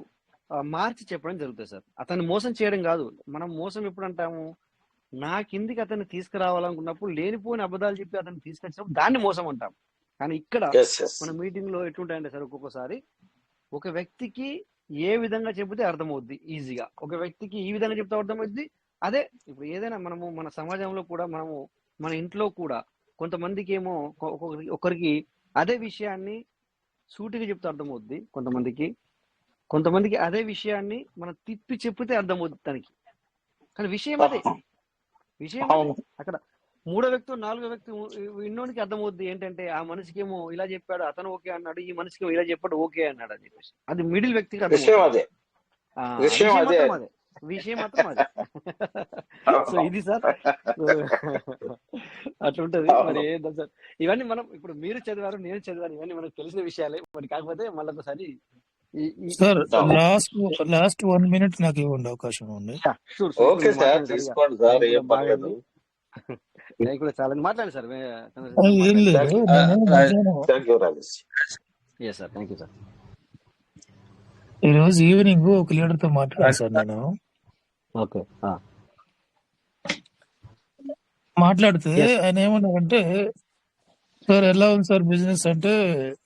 L: మార్చి చెప్పడం జరుగుతుంది సార్. అతన్ని మోసం చేయడం కాదు. మనం మోసం ఎప్పుడు అంటాము, నా కిందికి అతన్ని తీసుకురావాలనుకున్నప్పుడు లేనిపోని అబద్ధాలు చెప్పి అతన్ని తీసుకొచ్చినప్పుడు దాన్ని మోసం అంటాం. కానీ ఇక్కడ మన మీటింగ్ లో ఎట్లుంటాయంటే సార్, ఒక్కొక్కసారి ఒక వ్యక్తికి ఏ విధంగా చెబితే అర్థమవుద్ది ఈజీగా, ఒక వ్యక్తికి ఈ విధంగా చెప్తే అర్థమవుద్ది. అదే ఇప్పుడు ఏదైనా మనము మన సమాజంలో కూడా మనము మన ఇంట్లో కూడా కొంతమందికి ఏమో ఒకరికి అదే విషయాన్ని సూటిగా చెప్తే అర్థమవుద్ది, కొంతమందికి అదే విషయాన్ని మనం తిప్పి చెప్పితే అర్థమవుద్ది తనకి. కానీ విషయం అదే అక్కడ మూడో వ్యక్తి నాలుగో వ్యక్తి ఇన్నోనికి అర్థమవుద్ది ఏంటంటే ఆ మనిషికి ఏమో ఇలా చెప్పాడు, అతను ఓకే అన్నాడు, ఈ మనిషికి ఇలా చెప్పాడు ఓకే అన్నాడు అని చెప్పేసి అది మిడిల్ వ్యక్తికి అర్థమవుతుంది. విషయం మాత్రం అదే. సో ఇది సార్ అట్లుంటది. మరి ఏంటో సార్ ఇవన్నీ మనం ఇప్పుడు మీరు చదివారు, నేను చదివాను, ఇవన్నీ మనకు తెలిసిన విషయాలే. మరి కాకపోతే మళ్ళీ ఒకసారి
J: సార్ లాస్ట్ 1 minute నాకు ఇవ్వండి, అవకాశం ఉంది.
L: కూడా చాలా మాట్లాడండి సార్.
J: ఏం లేదు,
L: సార్ థ్యాంక్ యూ సార్.
J: ఈ రోజు ఈవినింగ్ ఒక లీడర్ తో మాట్లాడాను సార్. నేను మాట్లాడితే
L: ఎస్
J: ఆయన ఏమన్నారంటే, సార్ ఎలా ఉంది సార్ బిజినెస్ అంటే,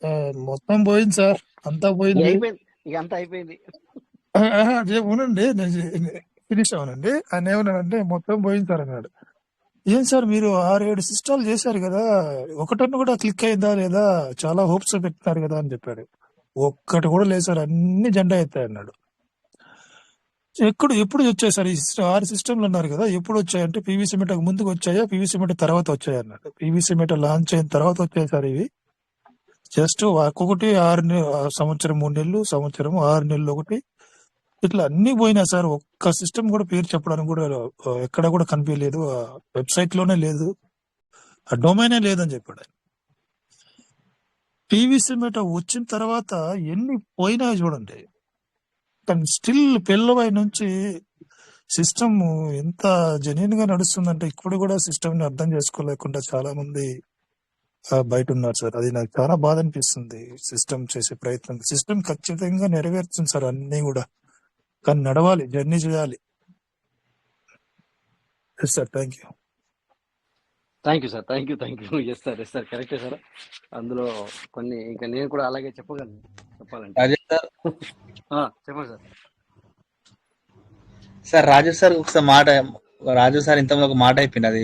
J: "ఆ, మొత్తం పోయింది సార్, అంతా
L: ఇక
J: పోయింది."
L: అయిపోయింది, ఇక అంతా అయిపోయింది.
J: అదే అవునండి, నేను ఫినిష్ అవునండి. ఆయన ఏమన్నాడంటే మొత్తం పోయింది సార్ అన్నాడు. ఏం సార్ మీరు 6-7 సిస్టాలు చేశారు కదా, ఒకటన్నా కూడా క్లిక్ అయిందా లేదా, చాలా హోప్స్ పెట్టినారు కదా అని చెప్పాడు. ఒక్కటి కూడా లేదు సార్, అన్ని జెండా ఎత్తాయి అన్నాడు. ఎప్పుడు వచ్చాయి సార్ ఈ 6 సిస్టమ్లు అన్నారు కదా, ఎప్పుడు వచ్చాయంటే పీవీసీ మీట ముందుకు వచ్చాయా, పీవీసీ మీట తర్వాత వచ్చాయి అన్నాడు. పీవీసీ మీట లాంచ్ అయిన తర్వాత వచ్చాయి సార్ ఇవి. జస్ట్ ఒక్కొక్కటి 6 సంవత్సరం 3 నెలలు, సంవత్సరం 6 నెలలు ఒకటి, ఇట్లా అన్ని పోయినా సార్. ఒక్క సిస్టమ్ కూడా పేరు చెప్పడానికి కూడా ఎక్కడ కూడా కనిపించలేదు, వెబ్సైట్ లోనే లేదు, ఆ డొమైనే లేదని చెప్పాడు. పీవీసీ మీట వచ్చిన తర్వాత ఎన్ని పోయినాయో చూడండి. కానీ స్టిల్ పిల్లవై నుంచి సిస్టమ్ ఎంత జెన్యున్ గా నడుస్తుందంటే ఇప్పుడు కూడా సిస్టమ్ ని అర్థం చేసుకోలేకుండా చాలా మంది బయట ఉన్నారు సార్. అది నాకు చాలా బాధ అనిపిస్తుంది. సిస్టమ్ చేసే ప్రయత్నం, సిస్టమ్ ఖచ్చితంగా నెరవేరుతుంది సార్ అన్ని కూడా, కానీ నడవాలి, జర్నీ చేయాలి. Yes sir, thank you.
L: Thank you sir, thank you. Yes sir, కరెక్టే సార్. అందులో కొన్ని ఇంకా నేను కూడా అలాగే చెప్పగలను చెప్పాలంటే.
C: రాజేష్ సార్
L: చెప్పండి సార్.
C: సార్ రాజేష్ సార్ ఒకసారి మాట, రాజు సార్ ఇంతలో ఒక మాట అయిపోయింది, అది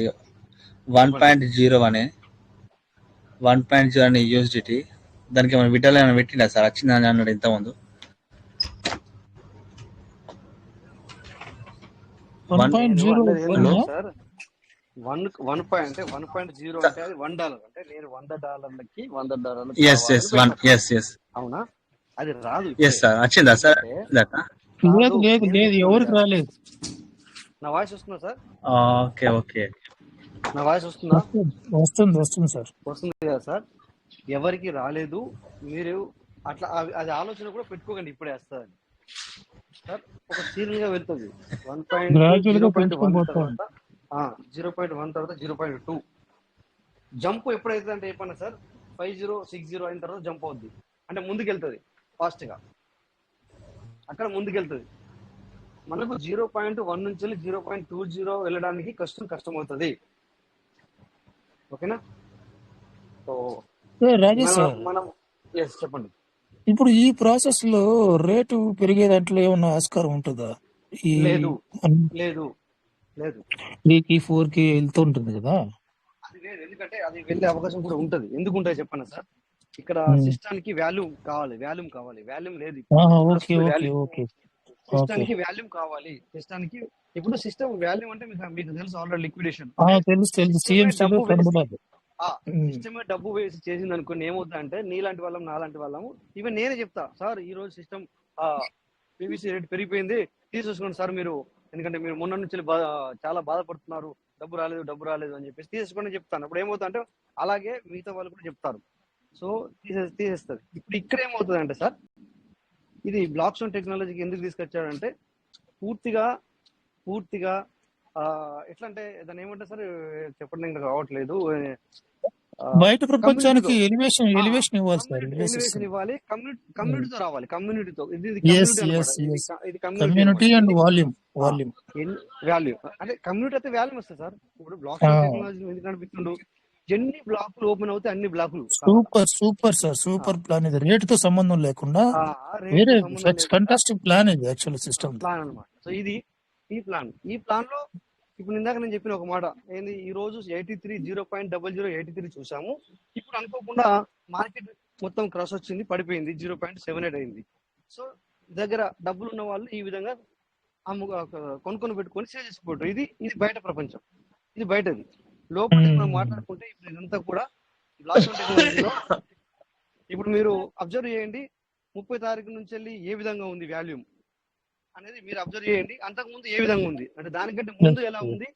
C: 1.0 అని 1.0 అని యూఎస్డిటీ, దానికి ఏమైనా విటాలు ఏమైనా పెట్టిండా సార్, వచ్చిందని అన్నాడు ఇంతకుముందు.
J: 1.0
C: హలో
L: సార్ 1.0 అంటే అది $1 అంటే నేను $100కి $100
C: ఎస్ ఎస్ ఎస్ ఎస్
L: అవునా, అది రాదు.
C: ఎస్ సార్, వచ్చిందా సార్?
J: లేదు లేదు లేదు, ఎవరికి రాలేదు.
L: నా వాయిస్ వస్తుందా సార్?
C: ఓకే ఓకే,
L: నా వాయిస్ వస్తుందా?
J: వస్తుంది సార్,
L: వస్తుంది కదా సార్. ఎవరికి రాలేదు, మీరు అట్లా అది ఆలోచన కూడా పెట్టుకోకండి, ఇప్పుడే వస్తుంది సార్. ఒక సీరియల్ గా వెళ్తుంది 1.0.1 తర్వాత 0.1 తర్వాత 0.2 జంప్ ఎప్పుడైతే అంటే చెప్పన్నా సార్ 5060 అయిన తర్వాత జంప్ అవుద్ది, అంటే ముందుకెళ్తుంది ఫాస్ట్ గా, అక్కడ ముందుకెళ్తుంది. మనకు 0.1 నుంచి 0.20 వెళ్ళడానికి కష్టం అవుతుంది. ఓకేనా? సో
J: రాజేష్ సార్,
L: మనం చెప్పండి.
J: ఇప్పుడు ఈ ప్రాసెస్ లో రేటు పెరిగే దాంట్లో ఏమన్నా ఆస్కారం ఉంటుందా? ఈ
L: లేదు లేదు లేదు
J: 3కి 4కి వెళ్తూ ఉంటుంది కదా,
L: అది లేదు. ఎందుకంటే అది వెళ్ళే అవకాశం కూడా ఉంటది. ఎందుకు ఉంటుంది చెప్పండి సార్, ఇక్కడ సిస్టానికి వాల్యూమ్ కావాలి, వాల్యూమ్ లేదు.
J: ఓకే ఓకే ఓకే
L: సిస్టానికి వాల్యూమ్ కావాలి. సిస్టానికి ఇప్పుడు సిస్టమ్ వాల్యూమ్ అంటే మీకు తెలుసు ఆల్రెడీ లిక్విడేషన్
J: తెలుసు సిఎంసీలో కనబడాలి.
L: సిస్టమే డబ్బు వేసి చేసింది అనుకుని ఏమవుతా అంటే నీలాంటి వాళ్ళం నాలాంటి వాళ్ళము ఈవెన్ నేనే చెప్తా సార్, ఈ రోజు సిస్టమ్ పీవీసీ రేట్ పెరిగిపోయింది తీసేసుకోండి సార్ మీరు, ఎందుకంటే మీరు మొన్న నుంచి చాలా బాధపడుతున్నారు, డబ్బు రాలేదు అని చెప్పేసి తీసేసుకోండి చెప్తాను. అప్పుడు ఏమవుతా అంటే అలాగే మిగతా వాళ్ళు కూడా చెప్తారు, సో తీసేస్తుంది. ఇప్పుడు ఇక్కడ ఏమవుతుంది అంటే సార్, ఇది బ్లాక్ చైన్ టెక్నాలజీకి ఎందుకు తీసుకొచ్చాడంటే పూర్తిగా ఎట్లా అంటే దాన్ని ఏమంటారు సార్, చెప్పండి ఇంకా రావట్లేదు.
J: బయట ప్రపంచానికి ఎలివేషన్ ఇవ్వాలి సార్,
L: ఎలివేషన్ ఇవ్వాలి, కమ్యూనిటీతో రావాలి, కమ్యూనిటీతో. ఇది
J: కమ్యూనిటీ అండ్ వాల్యూమ్
L: వాల్యూమ్ అంటే కమ్యూనిటీ అయితే వాల్యూమ్ వస్తుంది సార్. ఇప్పుడు బ్లాక్ చైన్ టెక్నాలజీ ఎందుకు నడిపిస్తుండు, ఎన్ని బ్లాకులు ఓపెన్ అవుతాయి అన్ని బ్లాకులు.
J: సూపర్ సార్, సూపర్ ప్లాన్ ఇది, రేటుతో సంబంధం లేకుండా వేరే ఫంటాస్టిక్ ప్లాన్ ఇది, యాక్చువల్ సిస్టమ్
L: ప్లాన్ అన్నమాట. సో ఇది ఈ ప్లాన్ లో ఇప్పుడు ఇందాక నేను చెప్పిన ఒక మాట ఏంది, ఈ రోజు 0.0083 చూసాము. ఇప్పుడు అనుకోకుండా మార్కెట్ మొత్తం క్రాస్ వచ్చింది, పడిపోయింది, 0.78 అయింది. సో దగ్గర డబ్బులు ఉన్న వాళ్ళు ఈ విధంగా కొనుక్కొని పెట్టుకొని సేల్ చేసుకోవటం. ఇది బయట ప్రపంచం, ఇది బయటది. లోపల మనం మాట్లాడుకుంటే ఇప్పుడు ఇదంతా కూడా బ్లాక్ చైన్ టెక్నాలజీలో ఇప్పుడు మీరు అబ్జర్వ్ చేయండి, 30 తారీఖు నుంచి వెళ్ళి ఏ విధంగా ఉంది వాల్యూమ్ అనేది మీరు అబ్జర్వ్ చేయండి. అంతకు ముందు ఏ విధంగా ఉంది అంటే దానికంటే ముందు ఎలా ఉంది,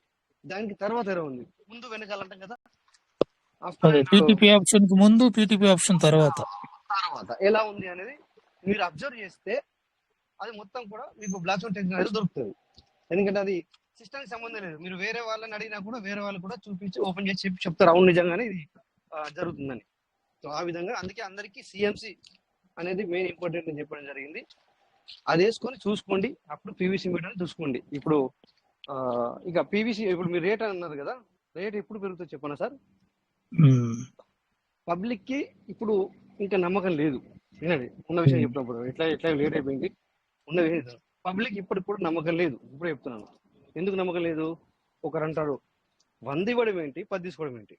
L: దానికి తర్వాత ఎలా ఉంది, ముందు వెనకాలంటాం కదా,
J: పీటీపీ ఆప్షన్ కి ముందు పీటీపీ ఆప్షన్ తర్వాత
L: ఎలా ఉంది అనేది మీరు అబ్జర్వ్ చేస్తే అది మొత్తం కూడా మీకు బ్లాక్ చైన్ టెక్నాలజీ దొరుకుతుంది. ఎందుకంటే అది సిస్టమ్కి సంబంధం లేదు, మీరు వేరే వాళ్ళని అడిగినా కూడా వేరే వాళ్ళు కూడా చూపించి ఓపెన్ చేసి చెప్తారు అవును నిజంగానే ఇది జరుగుతుందని. సో ఆ విధంగా అందుకే అందరికీ సిఎంసి అనేది మెయిన్ ఇంపార్టెంట్ అని చెప్పడం జరిగింది. అది వేసుకొని చూసుకోండి, అప్పుడు పీవీసీ మీటర్ చూసుకోండి. ఇప్పుడు ఇక పీవీసీ ఇప్పుడు మీరు రేట్ అన్నారు కదా, రేట్ ఎప్పుడు పెరుగుతుంది చెప్పనా సార్?
J: ఉమ్,
L: పబ్లిక్ కి ఇప్పుడు ఇంకా నమ్మకం లేదు. వినండి, ఉన్న విషయం
J: ఉమ్,
L: చెప్పినప్పుడు ఎట్లా లేట్ అయిపోయింది, ఉన్న విషయం పబ్లిక్ ఇప్పుడు కూడా నమ్మకం లేదు. ఇప్పుడు చెప్తున్నాను ఎందుకు నమ్మకం లేదు. ఒకరు అంటారు 100 ఇవ్వడం ఏంటి 10 తీసుకోవడం ఏంటి.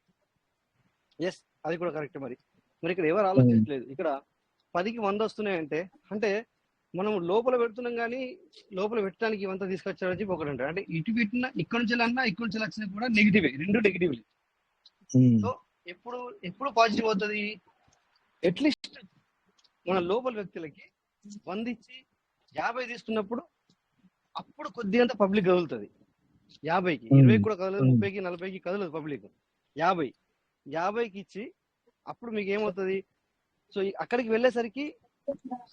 L: ఎస్, అది కూడా కరెక్ట్. మరి మరి ఇక్కడ ఎవరు
J: ఉమ్,
L: ఆలోచించలేదు. ఇక్కడ 10కి 100 వస్తున్నాయంటే అంటే మనం లోపల పెడుతున్నాం కానీ లోపల పెట్టడానికి ఇవంతా తీసుకొచ్చారని చెప్పి ఒకటి అంటారు. అంటే ఇటు పెట్టినా ఇక్కడ నుంచి అన్నా ఇక్కడ నుంచి వచ్చినా కూడా నెగిటివ్, రెండు నెగిటివ్.
J: ఉమ్,
L: సో ఎప్పుడు ఎప్పుడు పాజిటివ్ అవుతుంది? అట్లీస్ట్ మన లోపల వ్యక్తులకి 100 ఇచ్చి 50 తీసుకున్నప్పుడు అప్పుడు కొద్దిగంత పబ్లిక్ కదులుతుంది. 50కి 20కి కూడా కదలదు, 30కి 40కి కదలదు పబ్లిక్. 50కి ఇచ్చి అప్పుడు మీకు ఏమవుతుంది? సో అక్కడికి వెళ్ళేసరికి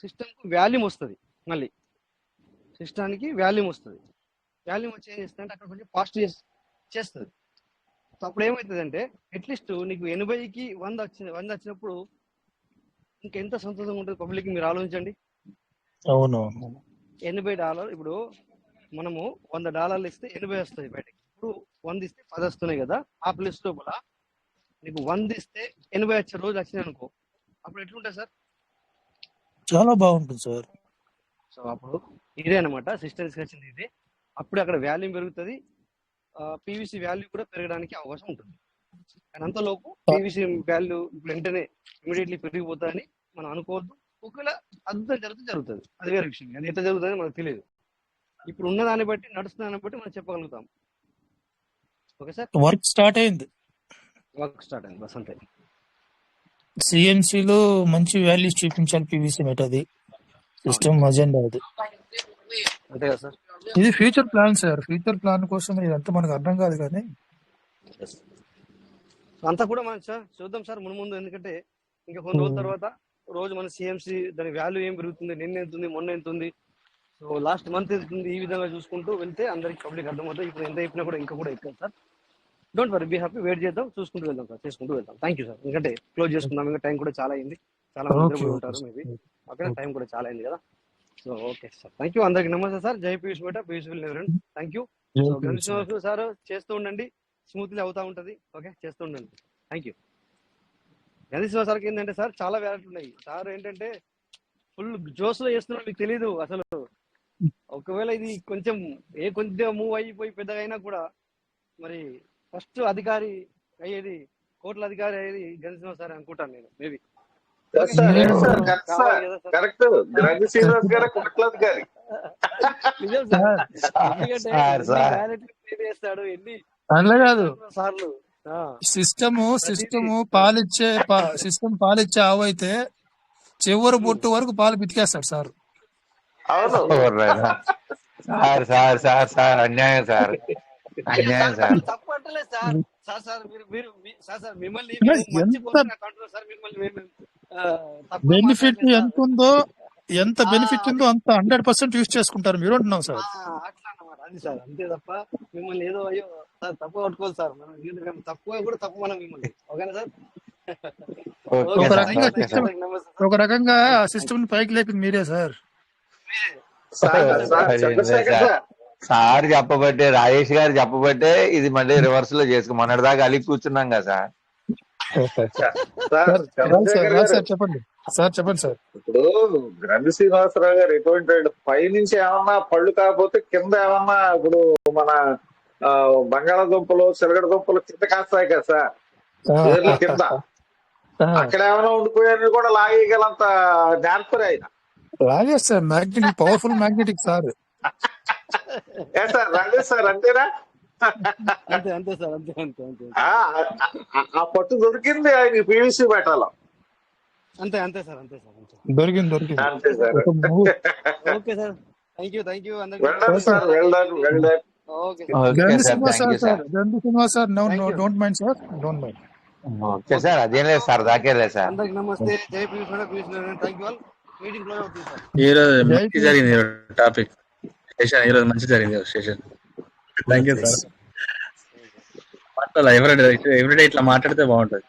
L: సిస్టమ్ కు వాల్యూమ్ వస్తుంది. మళ్ళీ సిస్టానికి వాల్యూమ్ వస్తుంది. వాల్యూమ్ వచ్చి ఏం చేస్తుంది అంటే అక్కడ కొంచెం ఫాస్ట్ చేస్తుంది. సో అప్పుడు ఏమవుతుంది అంటే అట్లీస్ట్ నీకు 80కి 100 వచ్చినప్పుడు ఇంకెంత సంతోషంగా ఉంటుంది పబ్లిక్, మీరు ఆలోచించండి.
J: అవును.
L: $80 ఇప్పుడు మనము $100 ఇస్తే 80 వస్తాయి బయటకి. ఇప్పుడు 100 ఇస్తే 10 వస్తున్నాయి కదా. ఆ ప్లేస్ లోపల నీకు 100 ఇస్తే 80 వచ్చే రోజు వచ్చినాయి అనుకో, అప్పుడు ఎట్లుంటుంది సార్?
J: చాలా బాగుంటుంది సార్.
L: సో అప్పుడు ఇదే అనమాట సిస్టమ్ తీసుకొచ్చింది ఇదే. అప్పుడు అక్కడ వాల్యూమ్ పెరుగుతుంది, పీవీసీ వాల్యూ కూడా పెరగడానికి అవకాశం ఉంటుంది. కానీ అంతలోపు పీవీసీ వాల్యూ ఇప్పుడు వెంటనే ఇమీడియట్లీ పెరిగిపోతుందని మనం అనుకోవద్దు. ఒకవేళ అద్భుతం జరుగుతుంది, అది వేరే విషయం. అది ఎట్లా జరుగుతుందని మనకు తెలియదు. ఇప్పుడు ఉన్న దాన్ని బట్టి, నడుస్తున్న దాన్ని బట్టి మనం చెప్పగలుగుతాం. ఓకే సార్,
J: వర్క్ స్టార్ట్ అయింది.
L: వర్క్ స్టార్ట్ అయింది, బస్ అంతే.
J: సిఎన్సిలో మంచి వాల్యూస్ చూపించాలి పీవీసీ మెట్, అది సిస్టమ్ అజెండా అది.
L: అంతే కదా సార్?
J: ఇది future plan sir. Future plan కోసం ఇదంతా మనకు అర్థం కాదు కానీ
L: అంతా కూడా మనం చూద్దాం సార్ ముందు. ఎందుకంటే ఇంకా కొన్ని రోజుల తర్వాత రోజు మన సిఎంసి దాని వాల్యూ ఏం పెరుగుతుంది, నిన్న ఎంత ఉంది, మొన్న ఎంత ఉంది, సో లాస్ట్ మంత్ ఎంత ఉంది, ఈ విధంగా చూసుకుంటూ వెళ్తే అందరికి పబ్లిక్ అర్థమవుతుంది. ఇప్పుడు ఎంత అయిపోయినా కూడా ఇంకా కూడా ఎక్కువ sir. Don't worry, be happy, wait చేద్దాం, చూసుకుంటూ వెళ్దాం సార్, చేసుకుంటూ వెళ్దాం. Thank you sir. ఎందుకంటే క్లోజ్ చేసుకుందాం, ఇంకా టైం కూడా చాలా అయింది, చాలా మంది నిద్రపోయి ఉంటారు మేబీ. ఓకే, టైం కూడా చాలా అయింది కదా. So okay sir, thank you. అందరికి నమస్తే సార్. జై పీయూష్ బేట, Piyush will never end. Thank you. So Ganesh sir చేస్తూ ఉండండి, స్మూత్లీ అవుతా ఉంటది. ఓకే, చేస్తూ ఉండండి. Thank you. గణేష్ సార్కి ఏంటంటే సార్ చాలా వ్యాలిటీ ఉన్నాయి. సార్ ఏంటంటే ఫుల్ జోస్ లో చేస్తున్నారు, మీకు తెలీదు అసలు. ఒకవేళ ఇది కొంచెం కొంచెం మూవ్ అయిపోయి పెద్దగా అయినా కూడా మరి ఫస్ట్ అధికారి అయ్యేది, కోట్ల అధికారి అయ్యేది గణేష్ సార్ అనుకుంటాను నేను మేబీ.
K: కరెక్ట్, గ్రాండ్ శ్రీనివాస్ గారు కోట్లాధికారి.
L: నిజం సార్, ఎందుకంటే ఎన్ని చేస్తాడు, ఎన్ని
J: అట్లా కాదు.
L: సార్లు
J: సిస్టమ్ పాలిచ్చే ఆవు అయితే చివరి బొట్టు వరకు పాలు పితికేస్తాడు సార్.
K: అవును
D: సార్ సార్ సార్ సార్ అన్యాయం సార్, అన్యాయం సార్.
L: తప్పు అంటలేదు సార్. సార్ సార్ మీరు సార్ మిమ్మల్ని
J: బెనిఫిట్ ఎంత బెనిఫిట్ ఉందో అంత 100% యూజ్ చేసుకుంటారు మీరు అంటున్నాం సార్.
L: అట్లా అన్నమాట, అది సార్, అంతే తప్ప మిమ్మల్ని ఏదో అయ్యో సార్ తప్పు పట్టుకోవాలి సార్. మనం తక్కువ కూడా తప్పు మనం మిమ్మల్ని. ఓకేనా సార్?
J: ఒక రకంగా సిస్టమ్ పైకి లేపింది మీరే సార్.
D: సార్ చెప్పబట్టే, రాజేష్ గారు చెప్పబట్టే ఇది మళ్ళీ రివర్స్ లో చేసుకో. మొన్నటిదాకా అలిగి కూర్చున్నాం కదా సార్.
J: చెప్పండి సార్, చెప్పండి సార్.
K: ఇప్పుడు గ్రంథి శ్రీనివాసరావు గారు ఎటువంటి పైనుంచి ఏమన్నా పళ్ళు కాకపోతే కింద ఏమన్నా, ఇప్పుడు మన బంగాళాదుంపలు, చిలకడ దుంపలు కింద కాస్తాయి కదా సార్, వేర్ల కింద. అక్కడ ఏమైనా ఉండిపోయారని కూడా లాగేయగలంత జ్ఞానపరి ఆయన.
J: లాగేస్తారు, మ్యాగ్నెటిక్, పవర్ఫుల్ మ్యాగ్నెటిక్ సార్.
K: ఏ సార్ రంగేష్ సార్ అంతేనా?
L: అంతే అంతే సార్, అంతే అంతే అంతే.
K: ఆ పట్టు దొరికింది ఆయన పీవీసీ పెట్టాలో.
L: అంతే అంతే సార్, అంతే సార్, అంతే.
J: దొరికింది.
K: అంతే sir.
L: Okay sir, thank you అందరికీ. Okay
J: sir, don't mind sir, don't mind.
D: Okay sir, అదేం లేదు సార్, దాకేలే సార్.
L: అందరికి నమస్తే. జై Piyush, thank you all. Meeting close అవుతుంది సార్.
C: ఈ రోజు మంచి జరిగింది టాపిక్ సెషన్, ఈ రోజు మంచి జరిగింది సెషన్. Thank you sir. మాట్లాడాలి ఎవ్రీడే ఇట్లా మాట్లాడితే బాగుంటది.